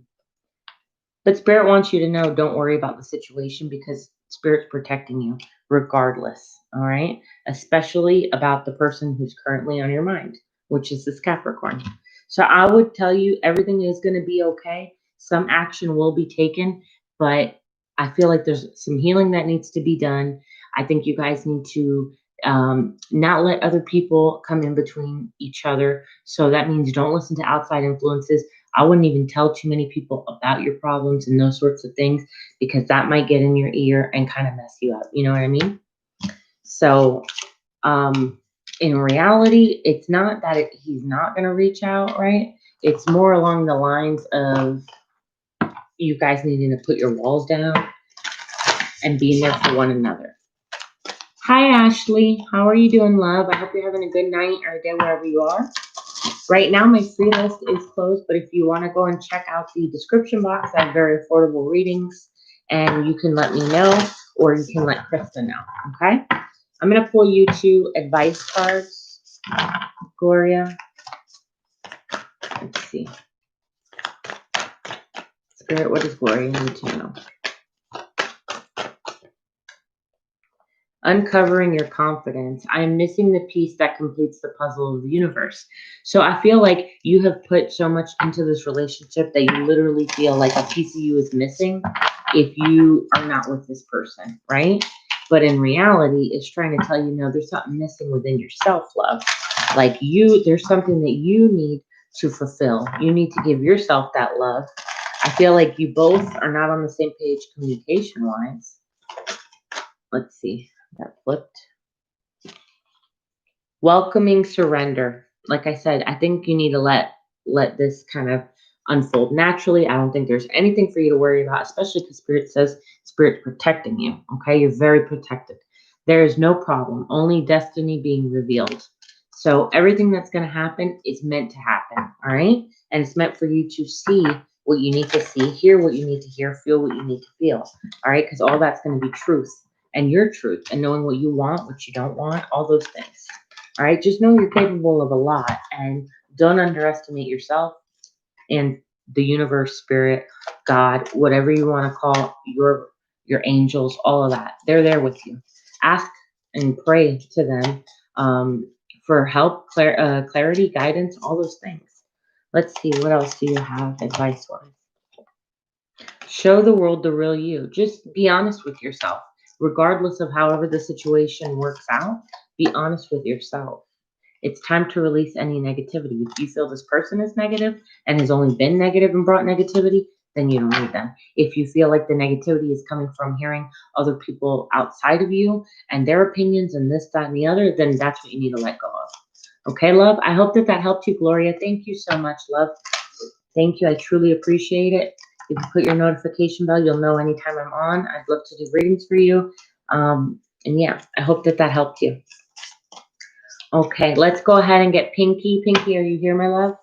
But Spirit wants you to know, don't worry about the situation because Spirit's protecting you regardless, all right? Especially about the person who's currently on your mind, which is this Capricorn. So I would tell you everything is going to be okay. Some action will be taken, but I feel like there's some healing that needs to be done. I think you guys need to not let other people come in between each other. So that means don't listen to outside influences. I wouldn't even tell too many people about your problems and those sorts of things because that might get in your ear and kind of mess you up. You know what I mean? So in reality, it's not that he's not going to reach out, right? It's more along the lines of you guys needing to put your walls down and being there for one another. Hi, Ashley. How are you doing, love? I hope you're having a good night or day wherever you are. Right now, my free list is closed, but if you want to go and check out the description box, I have very affordable readings, and you can let me know, or you can let Krista know, okay? I'm going to pull you 2 advice cards, Gloria. Let's see. Spirit, what does Gloria need to know? Uncovering your confidence. I am missing the piece that completes the puzzle of the universe. So I feel like you have put so much into this relationship that you literally feel like a piece of you is missing if you are not with this person, right? But in reality, it's trying to tell you, no, there's something missing within yourself, love. Like there's something that you need to fulfill. You need to give yourself that love. I feel like you both are not on the same page communication-wise. Let's see. That flipped. Welcoming surrender. Like I said, I think you need to let this kind of unfold naturally. I don't think there's anything for you to worry about, especially because Spirit says Spirit's protecting you. Okay, you're very protected. There is no problem, only destiny being revealed. So everything that's going to happen is meant to happen. All right, and it's meant for you to see what you need to see, hear what you need to hear, feel what you need to feel. All right, because all that's going to be truth and your truth, and knowing what you want, what you don't want, all those things. All right, just know you're capable of a lot, and don't underestimate yourself and the universe, spirit, God, whatever you want to call your angels, all of that. They're there with you. Ask and pray to them for help, clarity, guidance, all those things. Let's see, what else do you have advice-wise? Show the world the real you. Just be honest with yourself. Regardless of however the situation works out, be honest with yourself. It's time to release any negativity. If you feel this person is negative and has only been negative and brought negativity, then you don't need them. If you feel like the negativity is coming from hearing other people outside of you and their opinions and this, that, and the other, then that's what you need to let go of. Okay, love? I hope that helped you, Gloria. Thank you so much, love. Thank you. I truly appreciate it. If you put your notification bell, you'll know anytime I'm on. I'd love to do readings for you. And yeah, I hope that helped you. Okay, let's go ahead and get Pinky. Pinky, are you here, my love?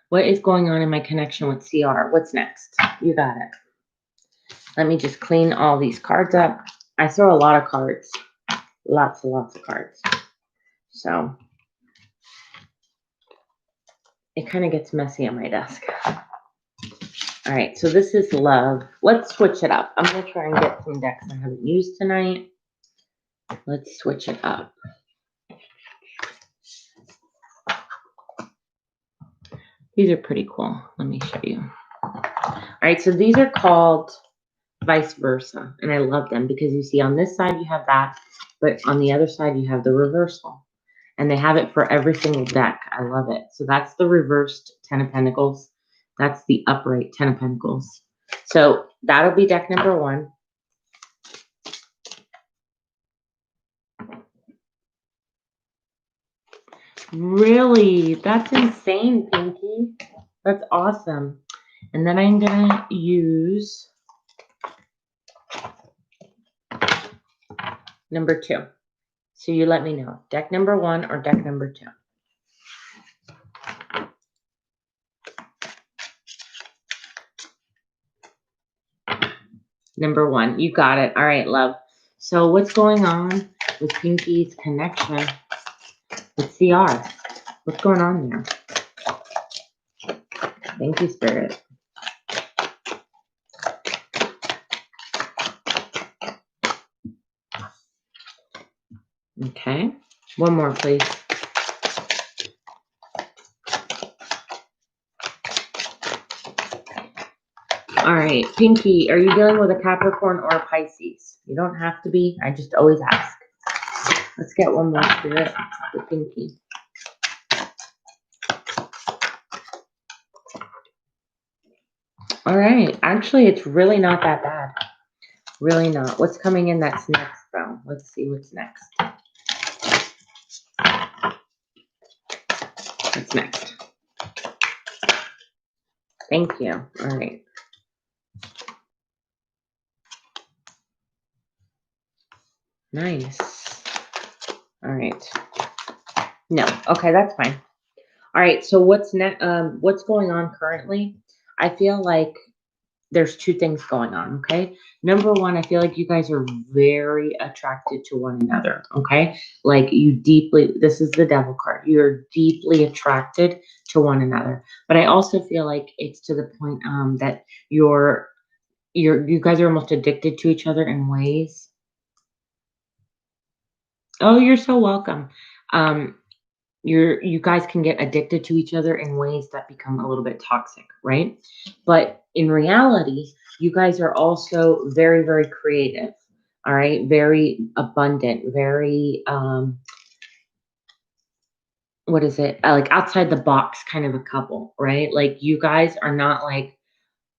What is going on in my connection with CR? What's next? You got it. Let me just clean all these cards up. I throw a lot of cards. Lots and lots of cards. So it kind of gets messy on my desk. All right, so this is love. Let's switch it up. I'm going to try and get some decks I haven't used tonight. Let's switch it up. These are pretty cool. Let me show you. All right, so these are called vice versa, and I love them because you see on this side you have that, but on the other side you have the reversal, and they have it for every single deck. I love it. So that's the reversed 10 of Pentacles. That's the upright 10 of Pentacles. So that'll be deck number 1. Really? That's insane, Pinky. That's awesome. And then I'm going to use number 2. So you let me know. Deck number 1 or deck number 2. Number 1. You got it. All right, love. So what's going on with Pinky's connection with CR? What's going on there? Thank you, Spirit. Okay. One more, please. All right, Pinky, are you dealing with a Capricorn or a Pisces? You don't have to be. I just always ask. Let's get one more, Spirit, for Pinky. All right. Actually, it's really not that bad. Really not. What's coming in that's next, though? Let's see what's next. What's next? Thank you. All right. Nice. All right. No. Okay, that's fine. All right. So what's going on currently? I feel like there's two things going on, okay? Number one, I feel like you guys are very attracted to one another, okay? Like this is the devil card. You're deeply attracted to one another. But I also feel like it's to the point that you guys are almost addicted to each other in ways. Oh, you're so welcome. Um, you guys can get addicted to each other in ways that become a little bit toxic, right? But in reality, you guys are also very, very creative, all right? Very abundant, very what is it? Like outside the box kind of a couple, right? Like you guys are not like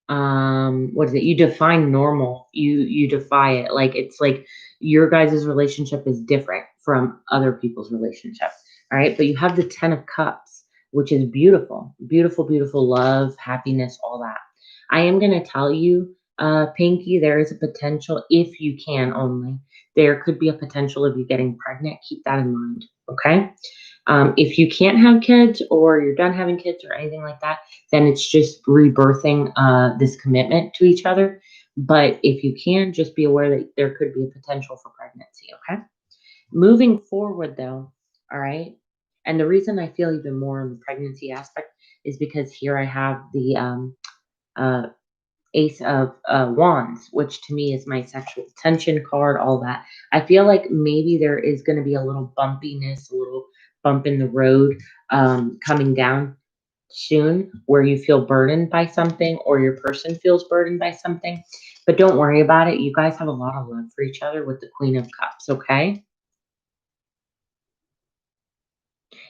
what is it, you define normal, you defy it. Like it's like your guys' relationship is different from other people's relationship, all right? But you have the 10 of cups, which is beautiful, beautiful, beautiful love, happiness, all that. I am going to tell you, Pinky, there is a potential, if you can only, there could be a potential of you getting pregnant. Keep that in mind, okay? If you can't have kids or you're done having kids or anything like that, then it's just rebirthing this commitment to each other. But if you can, just be aware that there could be a potential for pregnancy, okay? Moving forward, though, all right? And the reason I feel even more on the pregnancy aspect is because here I have the uh, Ace of Wands, which to me is my sexual tension card, all that. I feel like maybe there is going to be a little bumpiness, a little bump in the road coming down soon where you feel burdened by something or your person feels burdened by something. But don't worry about it. You guys have a lot of love for each other with the Queen of Cups, okay?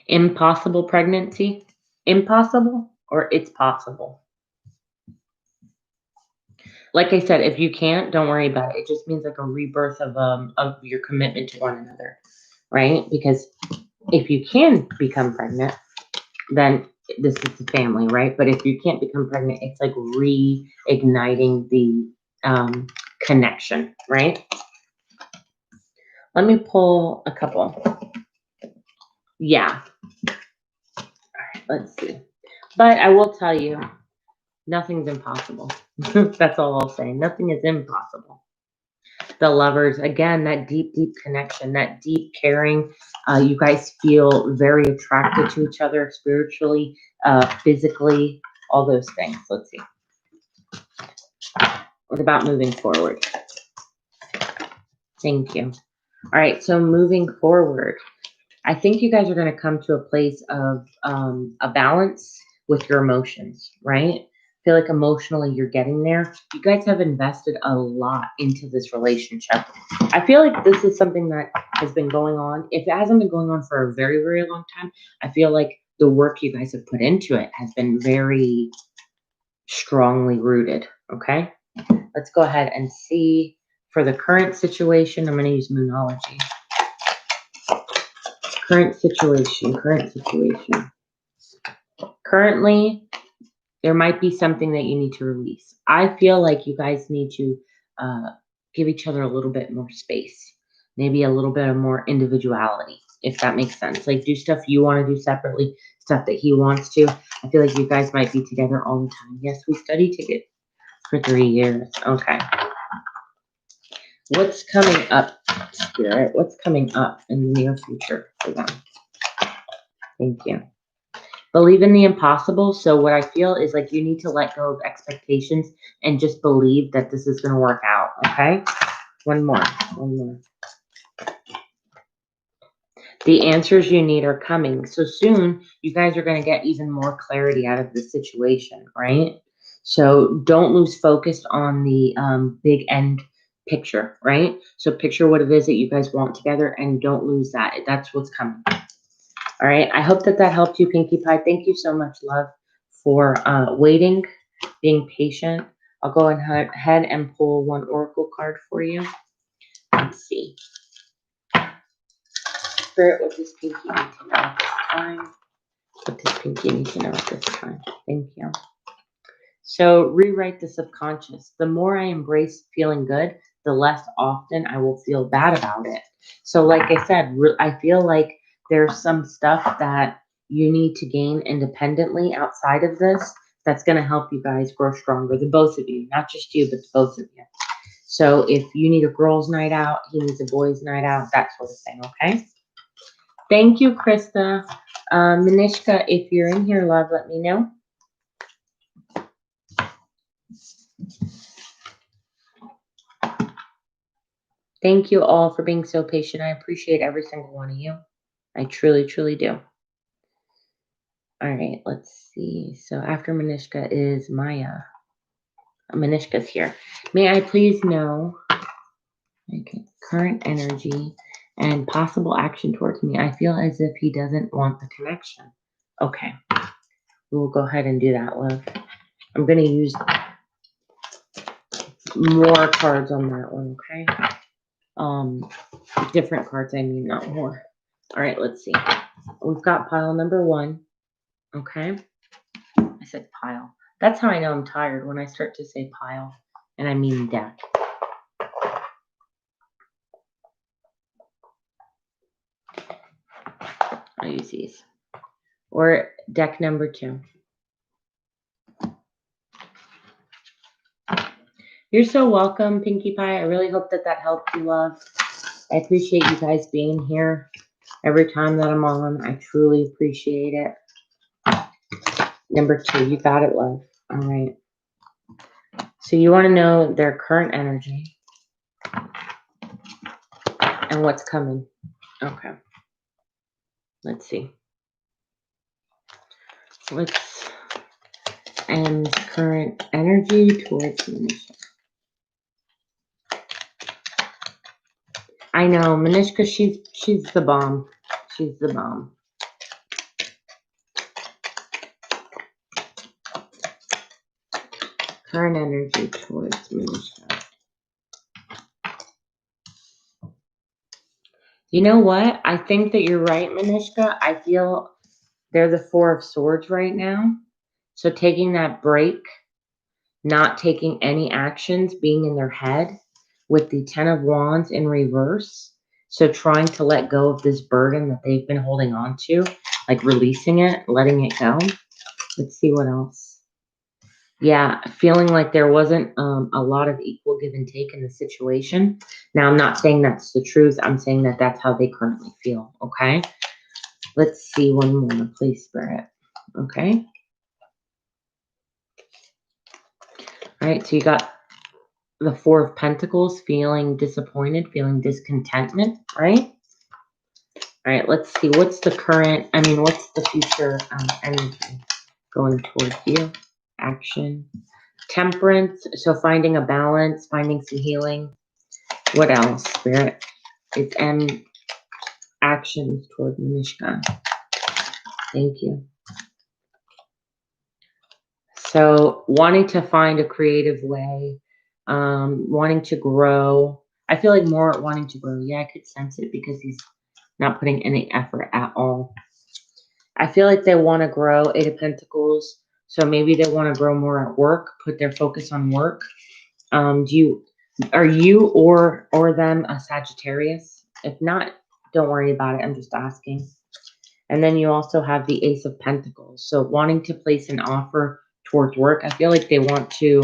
Impossible pregnancy? Impossible or it's possible? Like I said, if you can't, don't worry about it. It just means like a rebirth of your commitment to one another, right? Because if you can become pregnant, then this is the family, right? But if you can't become pregnant, it's like reigniting the connection, right? Let me pull a couple. Yeah. All right, let's see. But I will tell you, nothing's impossible. That's all I'll say. Nothing is impossible. The lovers, again, that deep, deep connection, that deep caring. You guys feel very attracted to each other spiritually, physically, all those things. Let's see. What about moving forward? Thank you. All right, so moving forward, I think you guys are going to come to a place of a balance with your emotions, right? I feel like emotionally you're getting there. You guys have invested a lot into this relationship. I feel like this is something that has been going on. If it hasn't been going on for a very, very long time, I feel like the work you guys have put into it has been very strongly rooted, okay? Let's go ahead and see for the current situation. I'm going to use Moonology. Current situation, current situation. Currently, there might be something that you need to release. I feel like you guys need to uh, give each other a little bit more space, maybe a little bit of more individuality, if that makes sense. Like do stuff you want to do separately, stuff that he wants to. I feel like you guys might be together all the time. Yes, we studied together for 3 years. Okay. What's coming up, Spirit? What's coming up in the near future for them? Thank you. Believe in the impossible. So what I feel is like you need to let go of expectations and just believe that this is going to work out. Okay. One more. The answers you need are coming. So soon you guys are going to get even more clarity out of the situation, right? So don't lose focus on the big end picture, right? So picture what it is that you guys want together and don't lose that. That's what's coming. All right. I hope that helped you, Pinkie Pie. Thank you so much, love, for waiting, being patient. I'll go ahead and pull one oracle card for you. Let's see. Spirit, what does Pinkie need to know at this time? What does Pinkie need to know at this time? Thank you. So rewrite the subconscious. The more I embrace feeling good, the less often I will feel bad about it. So like I said, I feel like there's some stuff that you need to gain independently outside of this that's going to help you guys grow stronger, the both of you, not just you, but the both of you. So if you need a girls' night out, he needs a boys' night out, that sort of thing, okay? Thank you, Krista. Manishka, if you're in here, love, let me know. Thank you all for being so patient. I appreciate every single one of you. I truly, truly do. All right, let's see. So after Manishka is Maya. Manishka's here. May I please know current energy and possible action towards me? I feel as if he doesn't want the connection. Okay. We'll go ahead and do that, love. I'm going to use more cards on that one, okay? Different cards, I mean, not more. All right, let's see. We've got pile number 1, okay? I said pile. That's how I know I'm tired, when I start to say pile, and I mean deck. I'll use these. Or deck number 2. You're so welcome, Pinkie Pie. I really hope that that helped you, love. I appreciate you guys being here every time that I'm on. I truly appreciate it. Number 2, you got it, love. All right. So you want to know their current energy and what's coming. Okay. Let's see. And current energy towards Manishka. I know, Manishka, she's the bomb. She's the bomb. Current energy towards Manishka. You know what? I think that you're right, Manishka. I feel they're the 4 of Swords right now. So taking that break, not taking any actions, being in their head with the 10 of Wands in reverse. So trying to let go of this burden that they've been holding on to, like releasing it, letting it go. Let's see what else. Yeah, feeling like there wasn't a lot of equal give and take in the situation. Now, I'm not saying that's the truth. I'm saying that that's how they currently feel, okay? Let's see one more, please, Spirit. Okay. All right, so you got the 4 of Pentacles, feeling disappointed, feeling discontentment, right? All right, let's see. What's the current, what's the future energy going towards you? Action. Temperance, so finding a balance, finding some healing. What else, Spirit? It's actions toward Manishka. Thank you. So wanting to find a creative way, wanting to grow. I feel like more wanting to grow. Yeah, I could sense it because he's not putting any effort at all. I feel like they want to grow. 8 of Pentacles. So maybe they want to grow more at work, put their focus on work. Are you or them a Sagittarius? If not, don't worry about it. I'm just asking. And then you also have the Ace of Pentacles. So wanting to place an offer towards work. I feel like they want to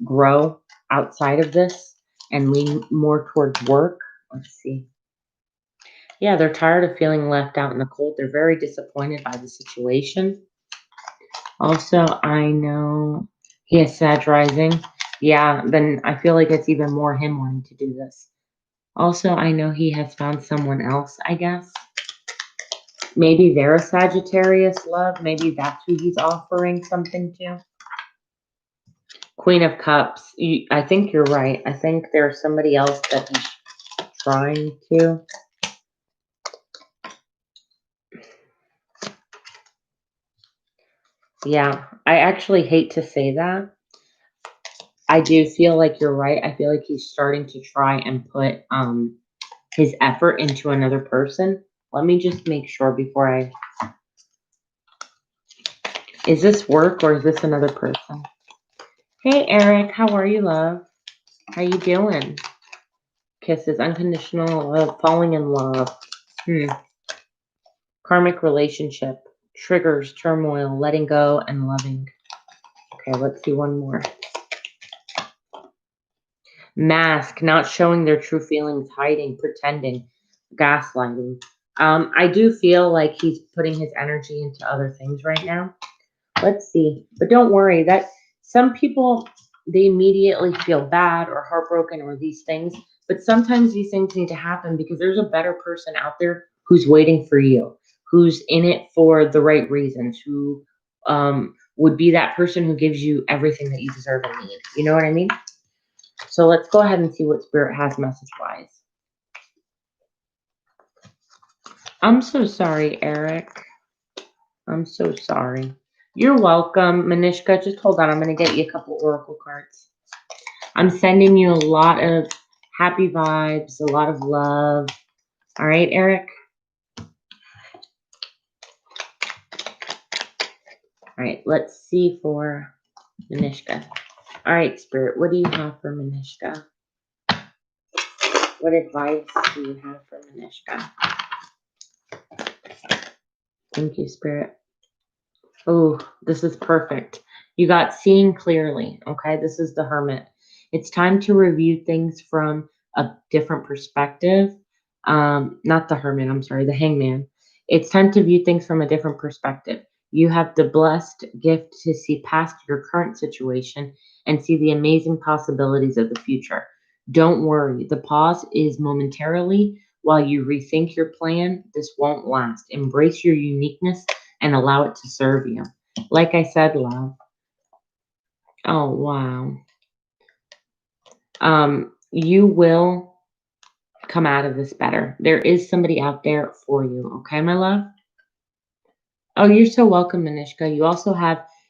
grow outside of this and lean more towards work. Let's see. Yeah, they're tired of feeling left out in the cold. They're very disappointed by the situation. Also, I know he has Sag rising. Yeah, then I feel like it's even more him wanting to do this. Also, I know he has found someone else, I guess. Maybe they're a Sagittarius, love. Maybe that's who he's offering something to. Queen of Cups. I think you're right. I think there's somebody else that he's trying to. Yeah, I actually hate to say that. I do feel like you're right. I feel like he's starting to try and put his effort into another person. Let me just make sure before I... Is this work or is this another person? Hey, Eric. How are you, love? How you doing? kisses, unconditional love, falling in love. Karmic relationship, triggers, turmoil, letting go, and loving. Okay, let's see one more. Mask, not showing their true feelings, hiding, pretending, gaslighting. I do feel like he's putting his energy into other things right now. Let's see. But don't worry, that some people, they immediately feel bad or heartbroken or these things. But sometimes these things need to happen because there's a better person out there who's waiting for you, who's in it for the right reasons, who would be that person who gives you everything that you deserve and need. You know what I mean? So let's go ahead and see what Spirit has message-wise. I'm so sorry, Eric. I'm so sorry. You're welcome, Manishka. Just hold on. I'm going to get you a couple oracle cards. I'm sending you a lot of happy vibes, a lot of love. All right, Eric? All right, let's see for Manishka. All right, Spirit, what do you have for Manishka? What advice do you have for Manishka? Thank you, Spirit. Oh, this is perfect. You got seeing clearly. Okay, this is the Hermit. It's time to review things from a different perspective. Not the Hermit, I'm sorry, the Hangman. It's time to view things from a different perspective. You have the blessed gift to see past your current situation and see the amazing possibilities of the future. Don't worry, the pause is momentarily while you rethink your plan. This won't last. Embrace your uniqueness and allow it to serve you. Like I said, love. Oh, wow. You will come out of this better. There is somebody out there for you. Okay, my love? Oh, you're so welcome, Manishka.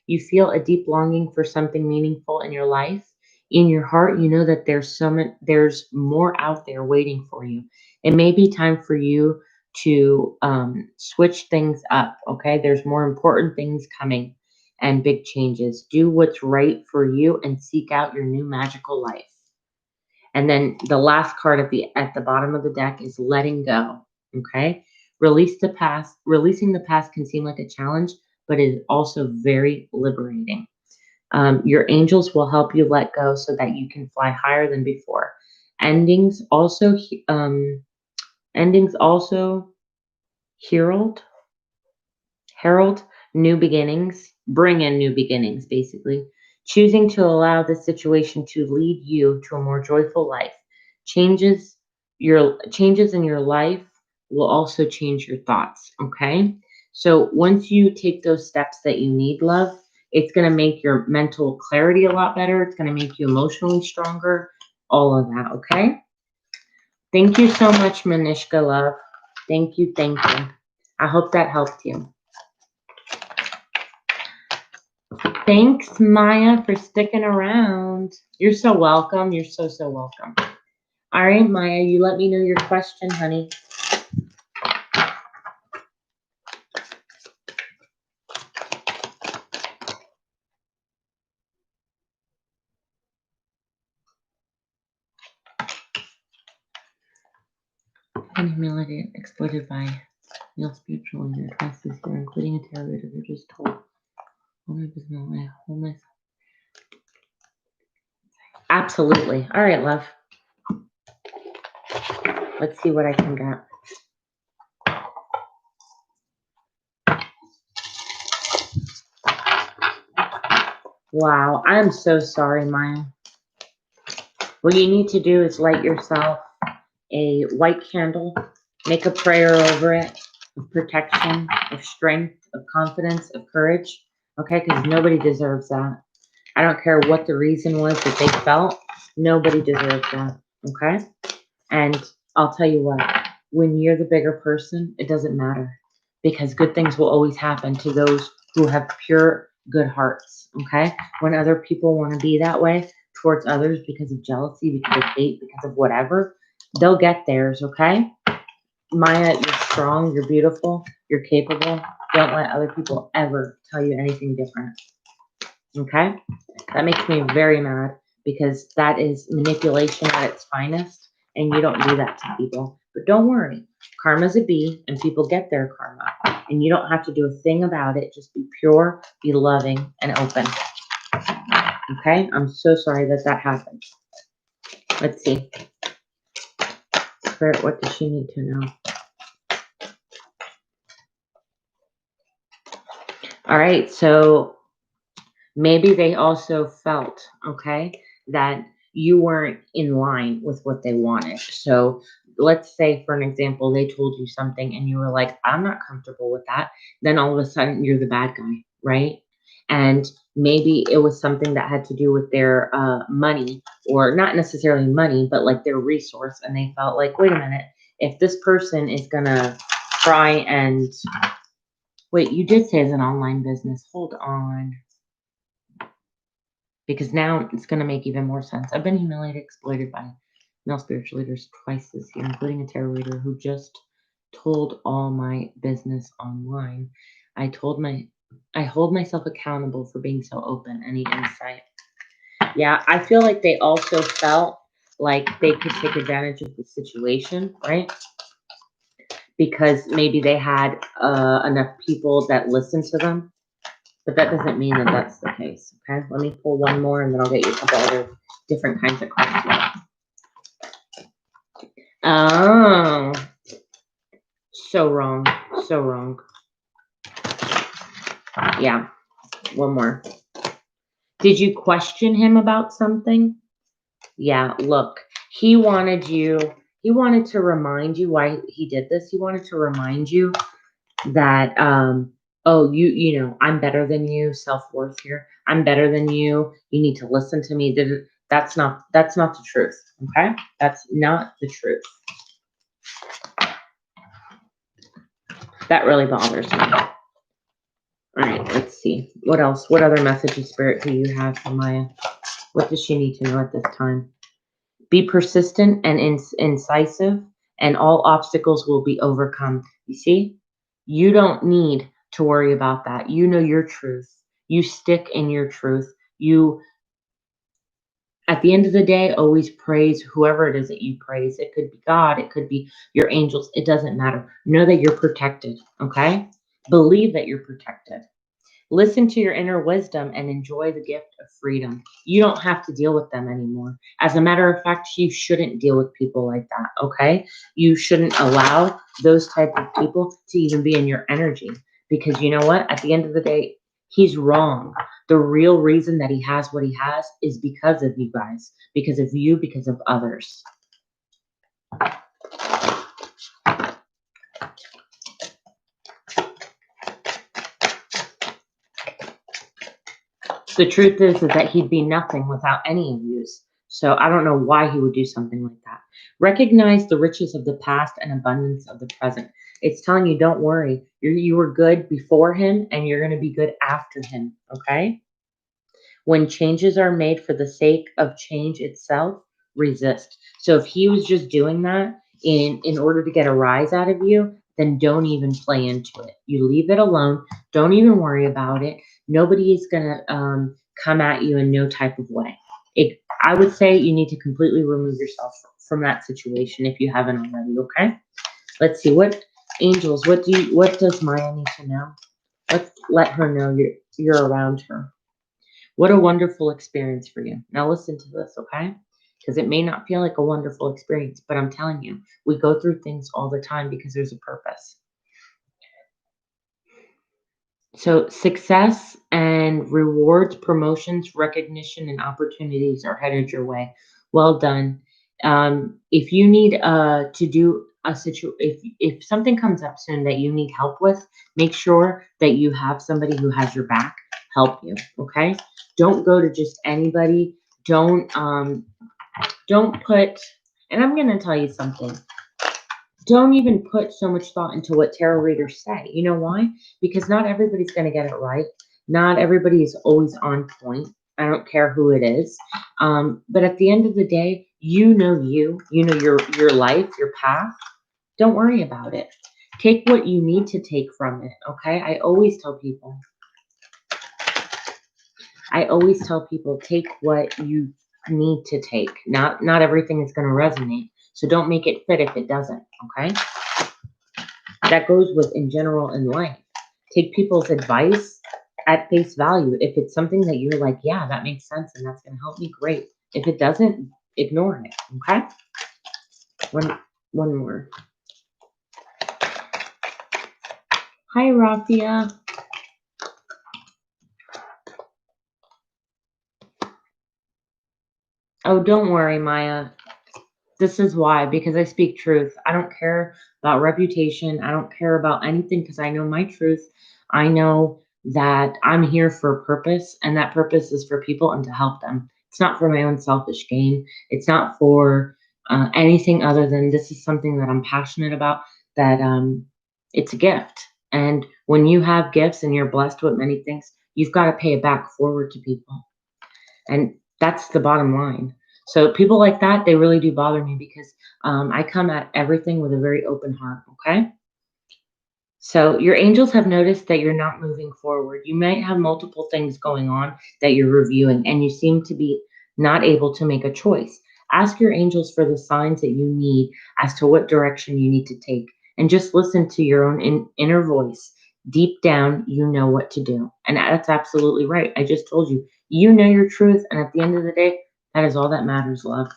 You feel a deep longing for something meaningful in your life. In your heart, you know that there's more out there waiting for you. It may be time for you to switch things up. Okay, there's more important things coming and big changes. Do what's right for you and seek out your new magical life. And then the last card at the bottom of the deck is letting go. Okay. Releasing the past can seem like a challenge, but it is also very liberating. Your angels will help you let go so that you can fly higher than before. Endings also herald herald new beginnings, bring in new beginnings, basically. Choosing to allow the situation to lead you to a more joyful life. Changes in your life will also change your thoughts, okay? So once you take those steps that you need, love, it's going to make your mental clarity a lot better. It's going to make you emotionally stronger, all of that, okay? Thank you so much, Manishka, love. Thank you, thank you. I hope that helped you. Thanks, Maya, for sticking around. You're so welcome. You're so, so welcome. All right, Maya, you let me know your question, honey. And humility exploited by real spiritual and your advices here, including a tarot reader who just told wholeness. Absolutely. All right, love. Let's see what I can get. Wow, I'm so sorry, Maya. What you need to do is light yourself a white candle, make a prayer over it of protection, of strength, of confidence, of courage, okay? Because nobody deserves that. I don't care what the reason was that they felt, nobody deserves that, okay? And I'll tell you what, when you're the bigger person, it doesn't matter because good things will always happen to those who have pure, good hearts, okay? When other people want to be that way towards others because of jealousy, because of hate, because of whatever, they'll get theirs, okay? Maya, you're strong, you're beautiful, you're capable. Don't let other people ever tell you anything different, okay? That makes me very mad because that is manipulation at its finest. and you don't do that to people. But don't worry, karma's a bee, and people get their karma, and you don't have to do a thing about it. Just be pure, be loving, and open. Okay? I'm so sorry that that happened. Let's see. Spirit, what does she need to know? All right, so maybe they also felt, okay, that you weren't in line with what they wanted. So let's say, for an example, they told you something and you were like, I'm not comfortable with that. Then all of a sudden you're the bad guy, right? And maybe it was something that had to do with their money, or not necessarily money, but like their resource. And they felt like, wait a minute, if this person is going to try and wait, you did say it's an online business. Hold on. Because now it's going to make even more sense. I've been humiliated, exploited by male spiritual leaders twice this year, including a tarot reader who just told all my business online. I hold myself accountable for being so open. Any insight? Yeah, I feel like they also felt like they could take advantage of the situation, right? Because maybe they had enough people that listened to them. But that doesn't mean that that's the case, okay? Let me pull one more, and then I'll get you a couple other different kinds of cards. Oh, so wrong. So wrong. Yeah, one more. Did you question him about something? Yeah, look, he wanted to remind you why he did this. He wanted to remind you that, oh, you know, I'm better than you, self-worth here. I'm better than you. You need to listen to me. That's not the truth. Okay? That's not the truth. That really bothers me. All right, let's see. What else? What other messages, Spirit, do you have for Maya? What does she need to know at this time? Be persistent and incisive, and all obstacles will be overcome. You see? You don't need to worry about that. You know your truth. You stick in your truth. You, at the end of the day, always praise whoever it is that you praise. It could be God. It could be your angels. It doesn't matter. Know that you're protected, okay? Believe that you're protected. Listen to your inner wisdom and enjoy the gift of freedom. You don't have to deal with them anymore. As a matter of fact, you shouldn't deal with people like that, okay? You shouldn't allow those type of people to even be in your energy, because you know what? At the end of the day, he's wrong. The real reason that he has what he has is because of you guys, because of you, because of others. The truth is that he'd be nothing without any of you. So I don't know why he would do something like that. Recognize the riches of the past and abundance of the present. It's telling you, don't worry. You were good before him, and you're going to be good after him, okay? When changes are made for the sake of change itself, resist. So if he was just doing that in order to get a rise out of you, then don't even play into it. You leave it alone. Don't even worry about it. Nobody is going to come at you in no type of way. I would say you need to completely remove yourself from that situation if you haven't already, okay? Let's see. What angels, what does Maya need to know? Let's let her know you're around her. What a wonderful experience for you. Now listen to this, okay? Because it may not feel like a wonderful experience, but I'm telling you, we go through things all the time because there's a purpose. So success and rewards, promotions, recognition, and opportunities are headed your way. Well done. If you need to do if something comes up soon that you need help with, make sure that you have somebody who has your back help you. Okay? Don't go to just anybody. Don't put. And I'm going to tell you something. Don't even put so much thought into what tarot readers say. You know why? Because not everybody's going to get it right. Not everybody is always on point. I don't care who it is. But at the end of the day, you know your life, your path. Don't worry about it. Take what you need to take from it, okay? I always tell people, take what you need to take. Not everything is going to resonate. So don't make it fit if it doesn't, okay? That goes with in general in life. Take people's advice at face value. If it's something that you're like, yeah, that makes sense and that's going to help me, great. If it doesn't, ignore it, okay? One more. Hi, Rafia. Oh, don't worry, Maya. This is why, because I speak truth. I don't care about reputation. I don't care about anything because I know my truth. I know that I'm here for a purpose, and that purpose is for people and to help them. It's not for my own selfish gain. It's not for anything other than this is something that I'm passionate about, that it's a gift. And when you have gifts and you're blessed with many things, you've got to pay it back forward to people. And that's the bottom line. So people like that, they really do bother me because I come at everything with a very open heart, okay? So your angels have noticed that you're not moving forward. You might have multiple things going on that you're reviewing, and you seem to be not able to make a choice. Ask your angels for the signs that you need as to what direction you need to take, and just listen to your own inner voice. Deep down, you know what to do. And that's absolutely right. I just told you, you know your truth, and at the end of the day, that is all that matters, love.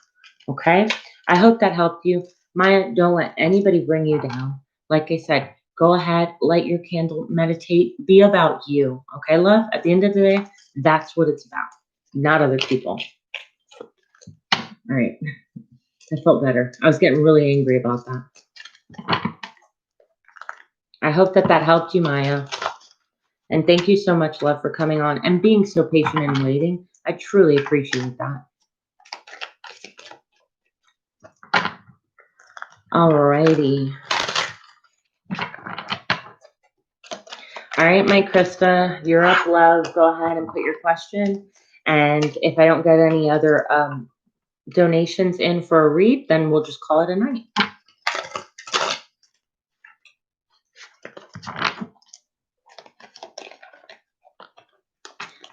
Okay? I hope that helped you. Maya, don't let anybody bring you down. Like I said, go ahead, light your candle, meditate, be about you. Okay, love? At the end of the day, that's what it's about, not other people. All right. I felt better. I was getting really angry about that. I hope that helped you, Maya. And thank you so much, love, for coming on and being so patient and waiting. I truly appreciate that. All righty. All right, my Krista, you're up, love. Go ahead and put your question. And if I don't get any other donations in for a read, then we'll just call it a night.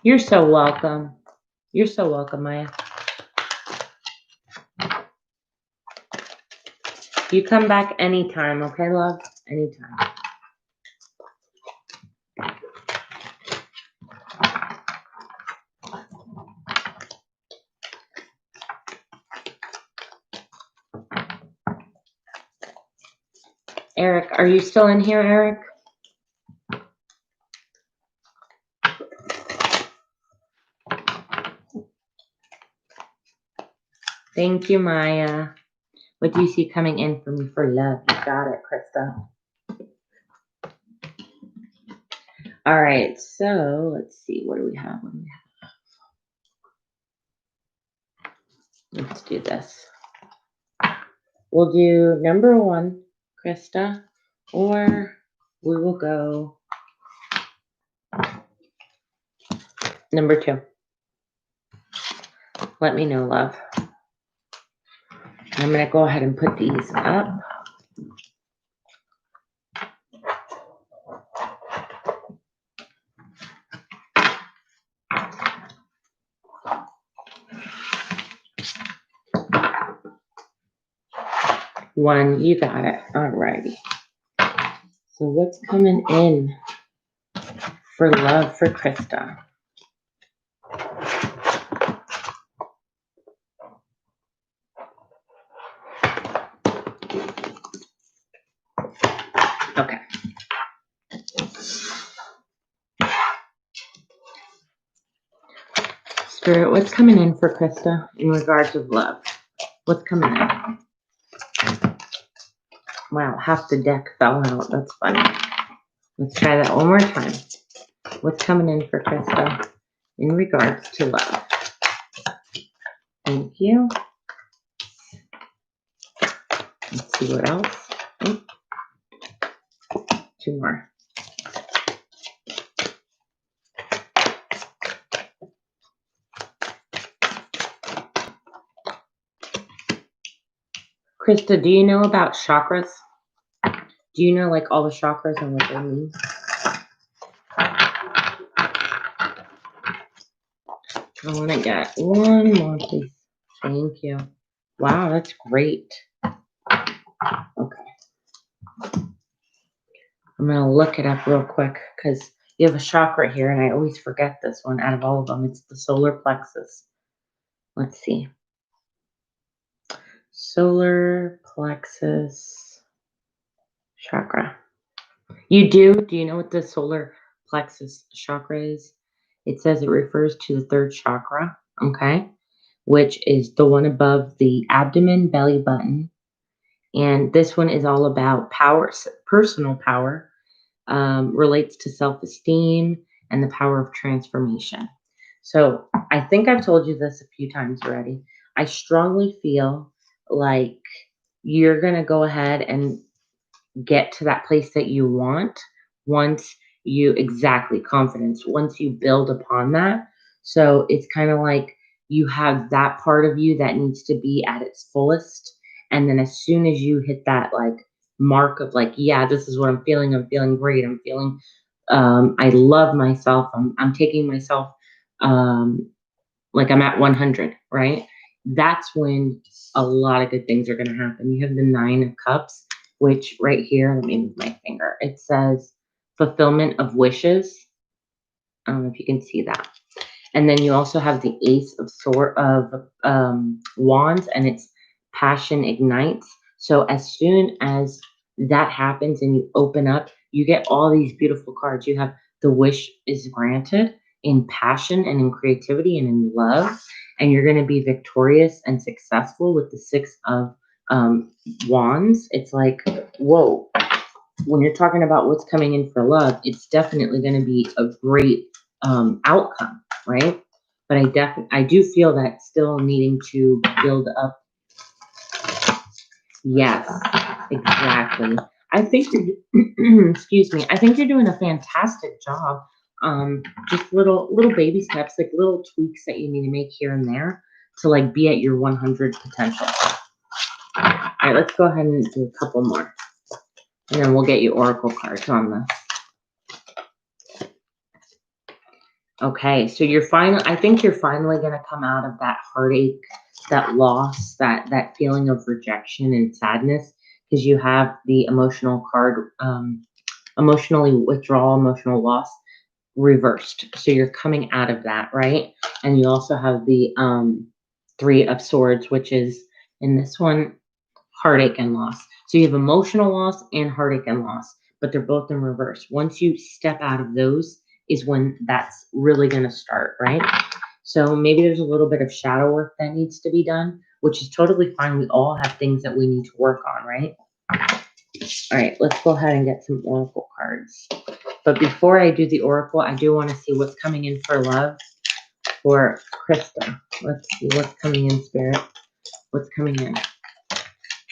You're so welcome. You're so welcome, Maya. You come back anytime, okay, love? Anytime. Eric, are you still in here, Eric? Thank you, Maya. What do you see coming in for me for love? You got it, Krista. All right, so let's see. What do we have? Let's do this. We'll do number 1, Krista, or we will go number 2. Let me know, love. I'm going to go ahead and put these up. One, you got it. All righty. So what's coming in for love for Krista? Okay. Spirit, what's coming in for Krista in regards of love? What's coming in? Wow, half the deck fell out. That's funny. Let's try that one more time. What's coming in for Krista in regards to love? Thank you. Let's see what else. Oh, 2 more. Krista, do you know about chakras? Do you know like all the chakras and what they mean? I want to get one more, please. Thank you. Wow, that's great. Okay. I'm going to look it up real quick because you have a chakra here, and I always forget this one out of all of them. It's the solar plexus. Let's see. Solar plexus chakra. You do? Do you know what the solar plexus chakra is? It says it refers to the third chakra, okay, which is the one above the abdomen, belly button. And this one is all about power, personal power, relates to self-esteem and the power of transformation. So I think I've told you this a few times already. I strongly feel like you're going to go ahead and get to that place that you want once you exactly confidence, once you build upon that. So it's kind of like you have that part of you that needs to be at its fullest. And then as soon as you hit that like mark of like, yeah, this is what I'm feeling great. I'm feeling I love myself. I'm taking myself um like I'm at 100, right? That's when a lot of good things are going to happen. You have the 9 of Cups, which right here, let me move my finger. It says fulfillment of wishes. I don't know if you can see that. And then you also have the Ace of Wands, and it's passion ignites. So as soon as that happens and you open up, you get all these beautiful cards. You have the wish is granted in passion and in creativity and in love, and you're going to be victorious and successful with the 6 of Wands. It's like, whoa. When you're talking about what's coming in for love, it's definitely going to be a great outcome, right? But I do feel that still needing to build up. Yes, exactly. I think you're, excuse me. I think you're doing a fantastic job. Just little baby steps, like little tweaks that you need to make here and there to like be at your 100 potential. All right, let's go ahead and do a couple more, and then we'll get you oracle cards on this. Okay, so I think you're finally going to come out of that heartache, that loss, that feeling of rejection and sadness, because you have the emotional card, emotionally withdrawal, emotional loss reversed. So you're coming out of that, right? And you also have the 3 of Swords, which is in this one, heartache and loss. So you have emotional loss and heartache and loss, but they're both in reverse. Once you step out of those is when that's really going to start, right? So maybe there's a little bit of shadow work that needs to be done, which is totally fine. We all have things that we need to work on, right? All right, let's go ahead and get some oracle cards. But before I do the oracle, I do want to see what's coming in for love for Krista. Let's see what's coming in, Spirit. What's coming in?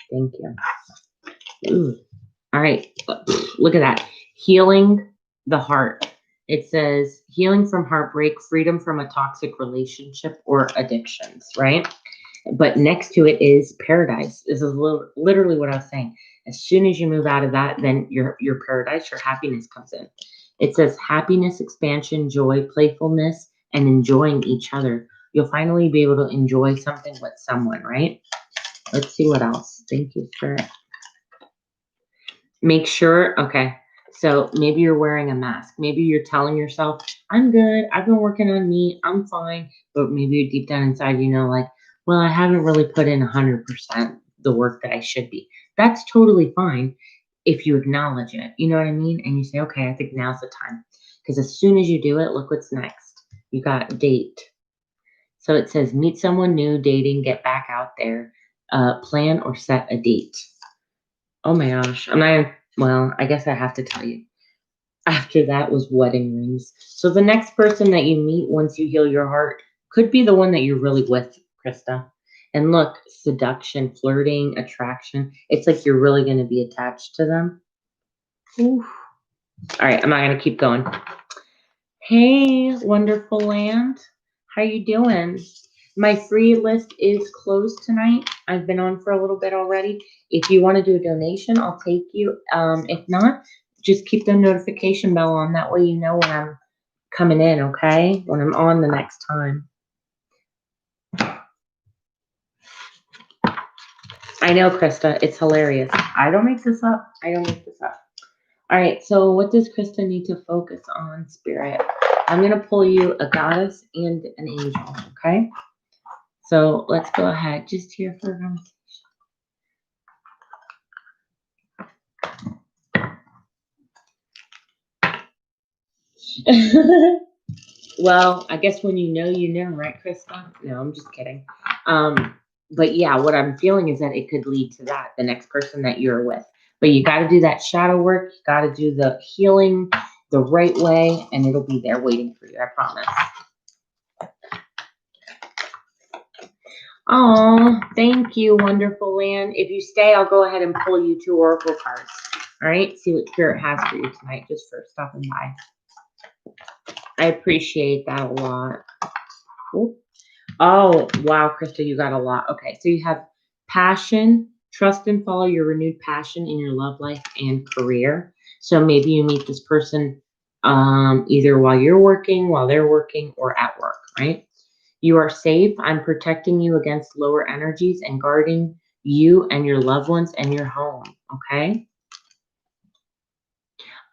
Thank you. Ooh. All right, look at that. Healing the heart. It says healing from heartbreak, freedom from a toxic relationship or addictions, right? But next to it is paradise. This is literally what I was saying. As soon as you move out of that, then your paradise, your happiness comes in. It says happiness, expansion, joy, playfulness, and enjoying each other. You'll finally be able to enjoy something with someone, right? Let's see what else. Thank you, Spirit. Make sure, okay, so maybe you're wearing a mask. Maybe you're telling yourself, I'm good. I've been working on me. I'm fine. But maybe deep down inside, you know, like, well, I haven't really put in 100% the work that I should be. That's totally fine if you acknowledge it. You know what I mean? And you say, okay, I think now's the time. Because as soon as you do it, look what's next. You got date. So it says, meet someone new, dating, get back out there, plan or set a date. Oh my gosh. Well, I guess I have to tell you. After that was wedding rings. So the next person that you meet once you heal your heart could be the one that you're really with, Krista. And look, seduction, flirting, attraction. It's like you're really going to be attached to them. Oof. All right, I'm not going to keep going. Hey, wonderful land. How you doing? My free list is closed tonight. I've been on for a little bit already. If you want to do a donation, I'll take you. If not, just keep the notification bell on. That way you know when I'm coming in, okay? When I'm on the next time. I know, Krista. It's hilarious. I don't make this up. I don't make this up. All right. So what does Krista need to focus on, Spirit? I'm going to pull you a goddess and an angel. Okay. So let's go ahead. Just here for a conversation. Well, I guess when you know, right, Krista? No, I'm just kidding. But yeah, what I'm feeling is that it could lead to that, the next person that you're with. But you got to do that shadow work. You got to do the healing the right way, and it'll be there waiting for you. I promise. Oh, thank you, wonderful land. If you stay, I'll go ahead and pull you 2 oracle cards. All right, see what Spirit has for you tonight, just for stopping by. I appreciate that a lot. Ooh. Oh, wow, Krista, you got a lot. Okay, so you have passion, trust and follow your renewed passion in your love life and career. So maybe you meet this person either while you're working, while they're working, or at work, right? You are safe. I'm protecting you against lower energies and guarding you and your loved ones and your home, okay?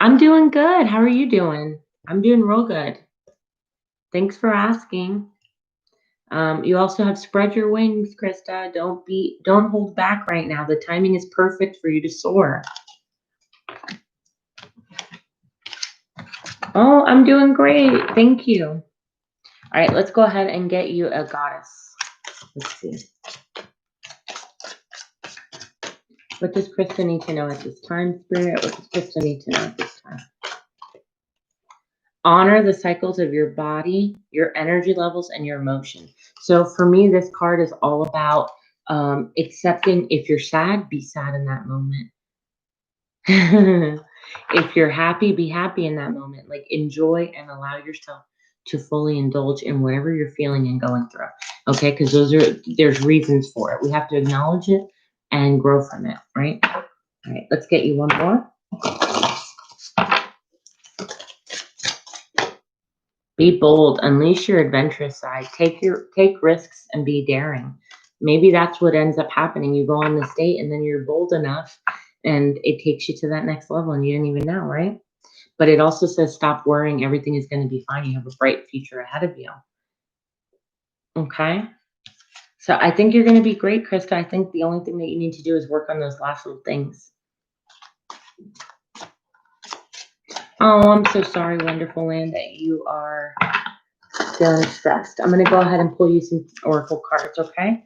I'm doing good. How are you doing? I'm doing real good. Thanks for asking. You also have spread your wings, Krista. Don't hold back right now. The timing is perfect for you to soar. Oh, I'm doing great. Thank you. All right, let's go ahead and get you a goddess. Let's see. What does Krista need to know at this time, Spirit? What does Krista need to know at this time? Honor the cycles of your body, your energy levels, and your emotion. So for me, this card is all about accepting. If you're sad, be sad in that moment. If you're happy, be happy in that moment. Like, enjoy and allow yourself to fully indulge in whatever you're feeling and going through. Okay, because there's reasons for it. We have to acknowledge it and grow from it, right? All right, let's get you one more. Be bold, unleash your adventurous side, take risks and be daring. Maybe that's what ends up happening. You go on this date and then you're bold enough and it takes you to that next level and you didn't even know, right? But it also says stop worrying, everything is going to be fine. You have a bright future ahead of you. Okay? So I think you're going to be great, Krista. I think the only thing that you need to do is work on those last little things. Oh, I'm so sorry, wonderful land, that you are feeling stressed. I'm going to go ahead and pull you some oracle cards, okay?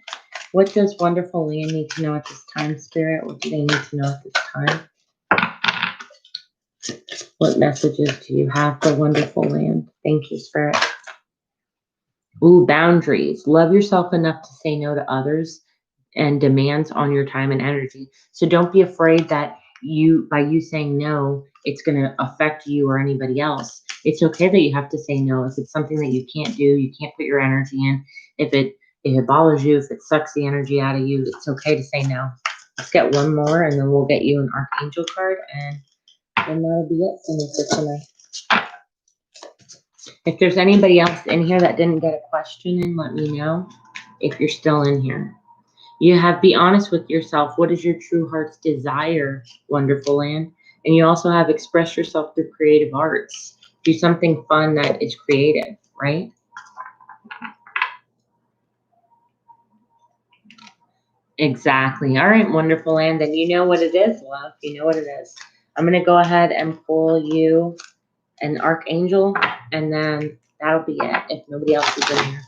What does wonderful land need to know at this time, Spirit? What do they need to know at this time? What messages do you have for wonderful land? Thank you, Spirit. Ooh, boundaries. Love yourself enough to say no to others and demands on your time and energy. So don't be afraid that by you saying no, it's going to affect you or anybody else. It's okay that you have to say no. If it's something that you can't do, you can't put your energy in. If it bothers you, if it sucks the energy out of you, it's okay to say no. Let's get one more and then we'll get you an archangel card and then that'll be it for me for tonight. If there's anybody else in here that didn't get a question in, let me know if you're still in here. You have be honest with yourself. What is your true heart's desire, wonderful land? And you also have express yourself through creative arts. Do something fun that is creative, right? Exactly. All right, wonderful land. Then you know what it is, love. You know what it is. I'm going to go ahead and pull you an archangel, and then that'll be it if nobody else is in here.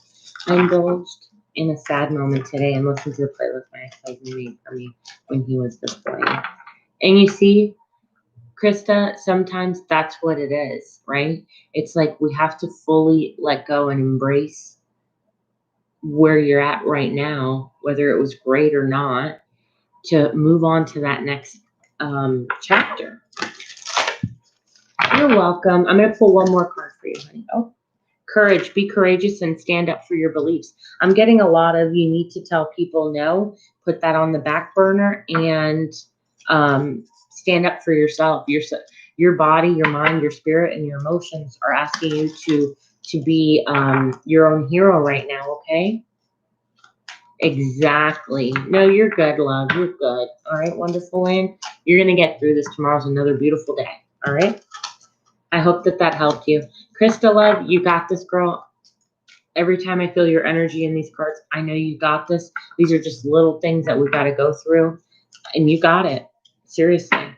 I indulged in a sad moment today and listened to the playlist my ex-husband made for me when he was deploying. And you see, Krista, sometimes that's what it is, right? It's like we have to fully let go and embrace where you're at right now, whether it was great or not, to move on to that next chapter. You're welcome. I'm going to pull one more card for you, honey. Oh, courage. Be courageous and stand up for your beliefs. I'm getting a lot of you need to tell people no, put that on the back burner, and stand up for yourself. Your body, your mind, your spirit, and your emotions are asking you to be your own hero right now, okay? Exactly. No, you're good, love. You're good. All right, wonderful Lynn. You're going to get through this. Tomorrow's another beautiful day. All right? I hope that that helped you. Krista, love, you got this, girl. Every time I feel your energy in these cards, I know you got this. These are just little things that we've got to go through, and you got it. Seriously.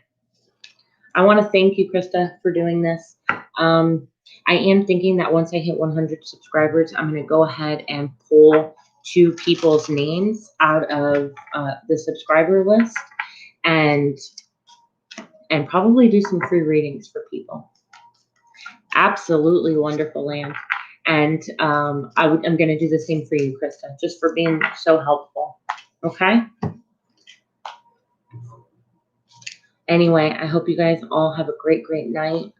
I want to thank you, Krista, for doing this. I am thinking that once I hit 100 subscribers, I'm going to go ahead and pull 2 people's names out of the subscriber list and probably do some free readings for people. Absolutely wonderful, Land. And I'm going to do the same for you, Krista, just for being so helpful. Okay? Anyway, I hope you guys all have a great, great night.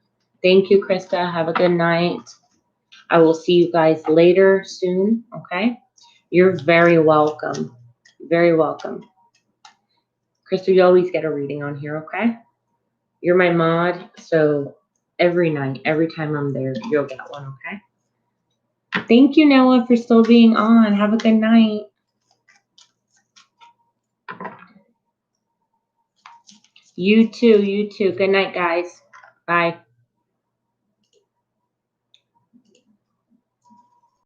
Thank you, Krista. Have a good night. I will see you guys later soon, okay? You're very welcome. Very welcome. Krista, you always get a reading on here, okay? You're my mod, so every night, every time I'm there, you'll get one, okay? Thank you, Noah, for still being on. Have a good night. You too, you too. Good night, guys. Bye.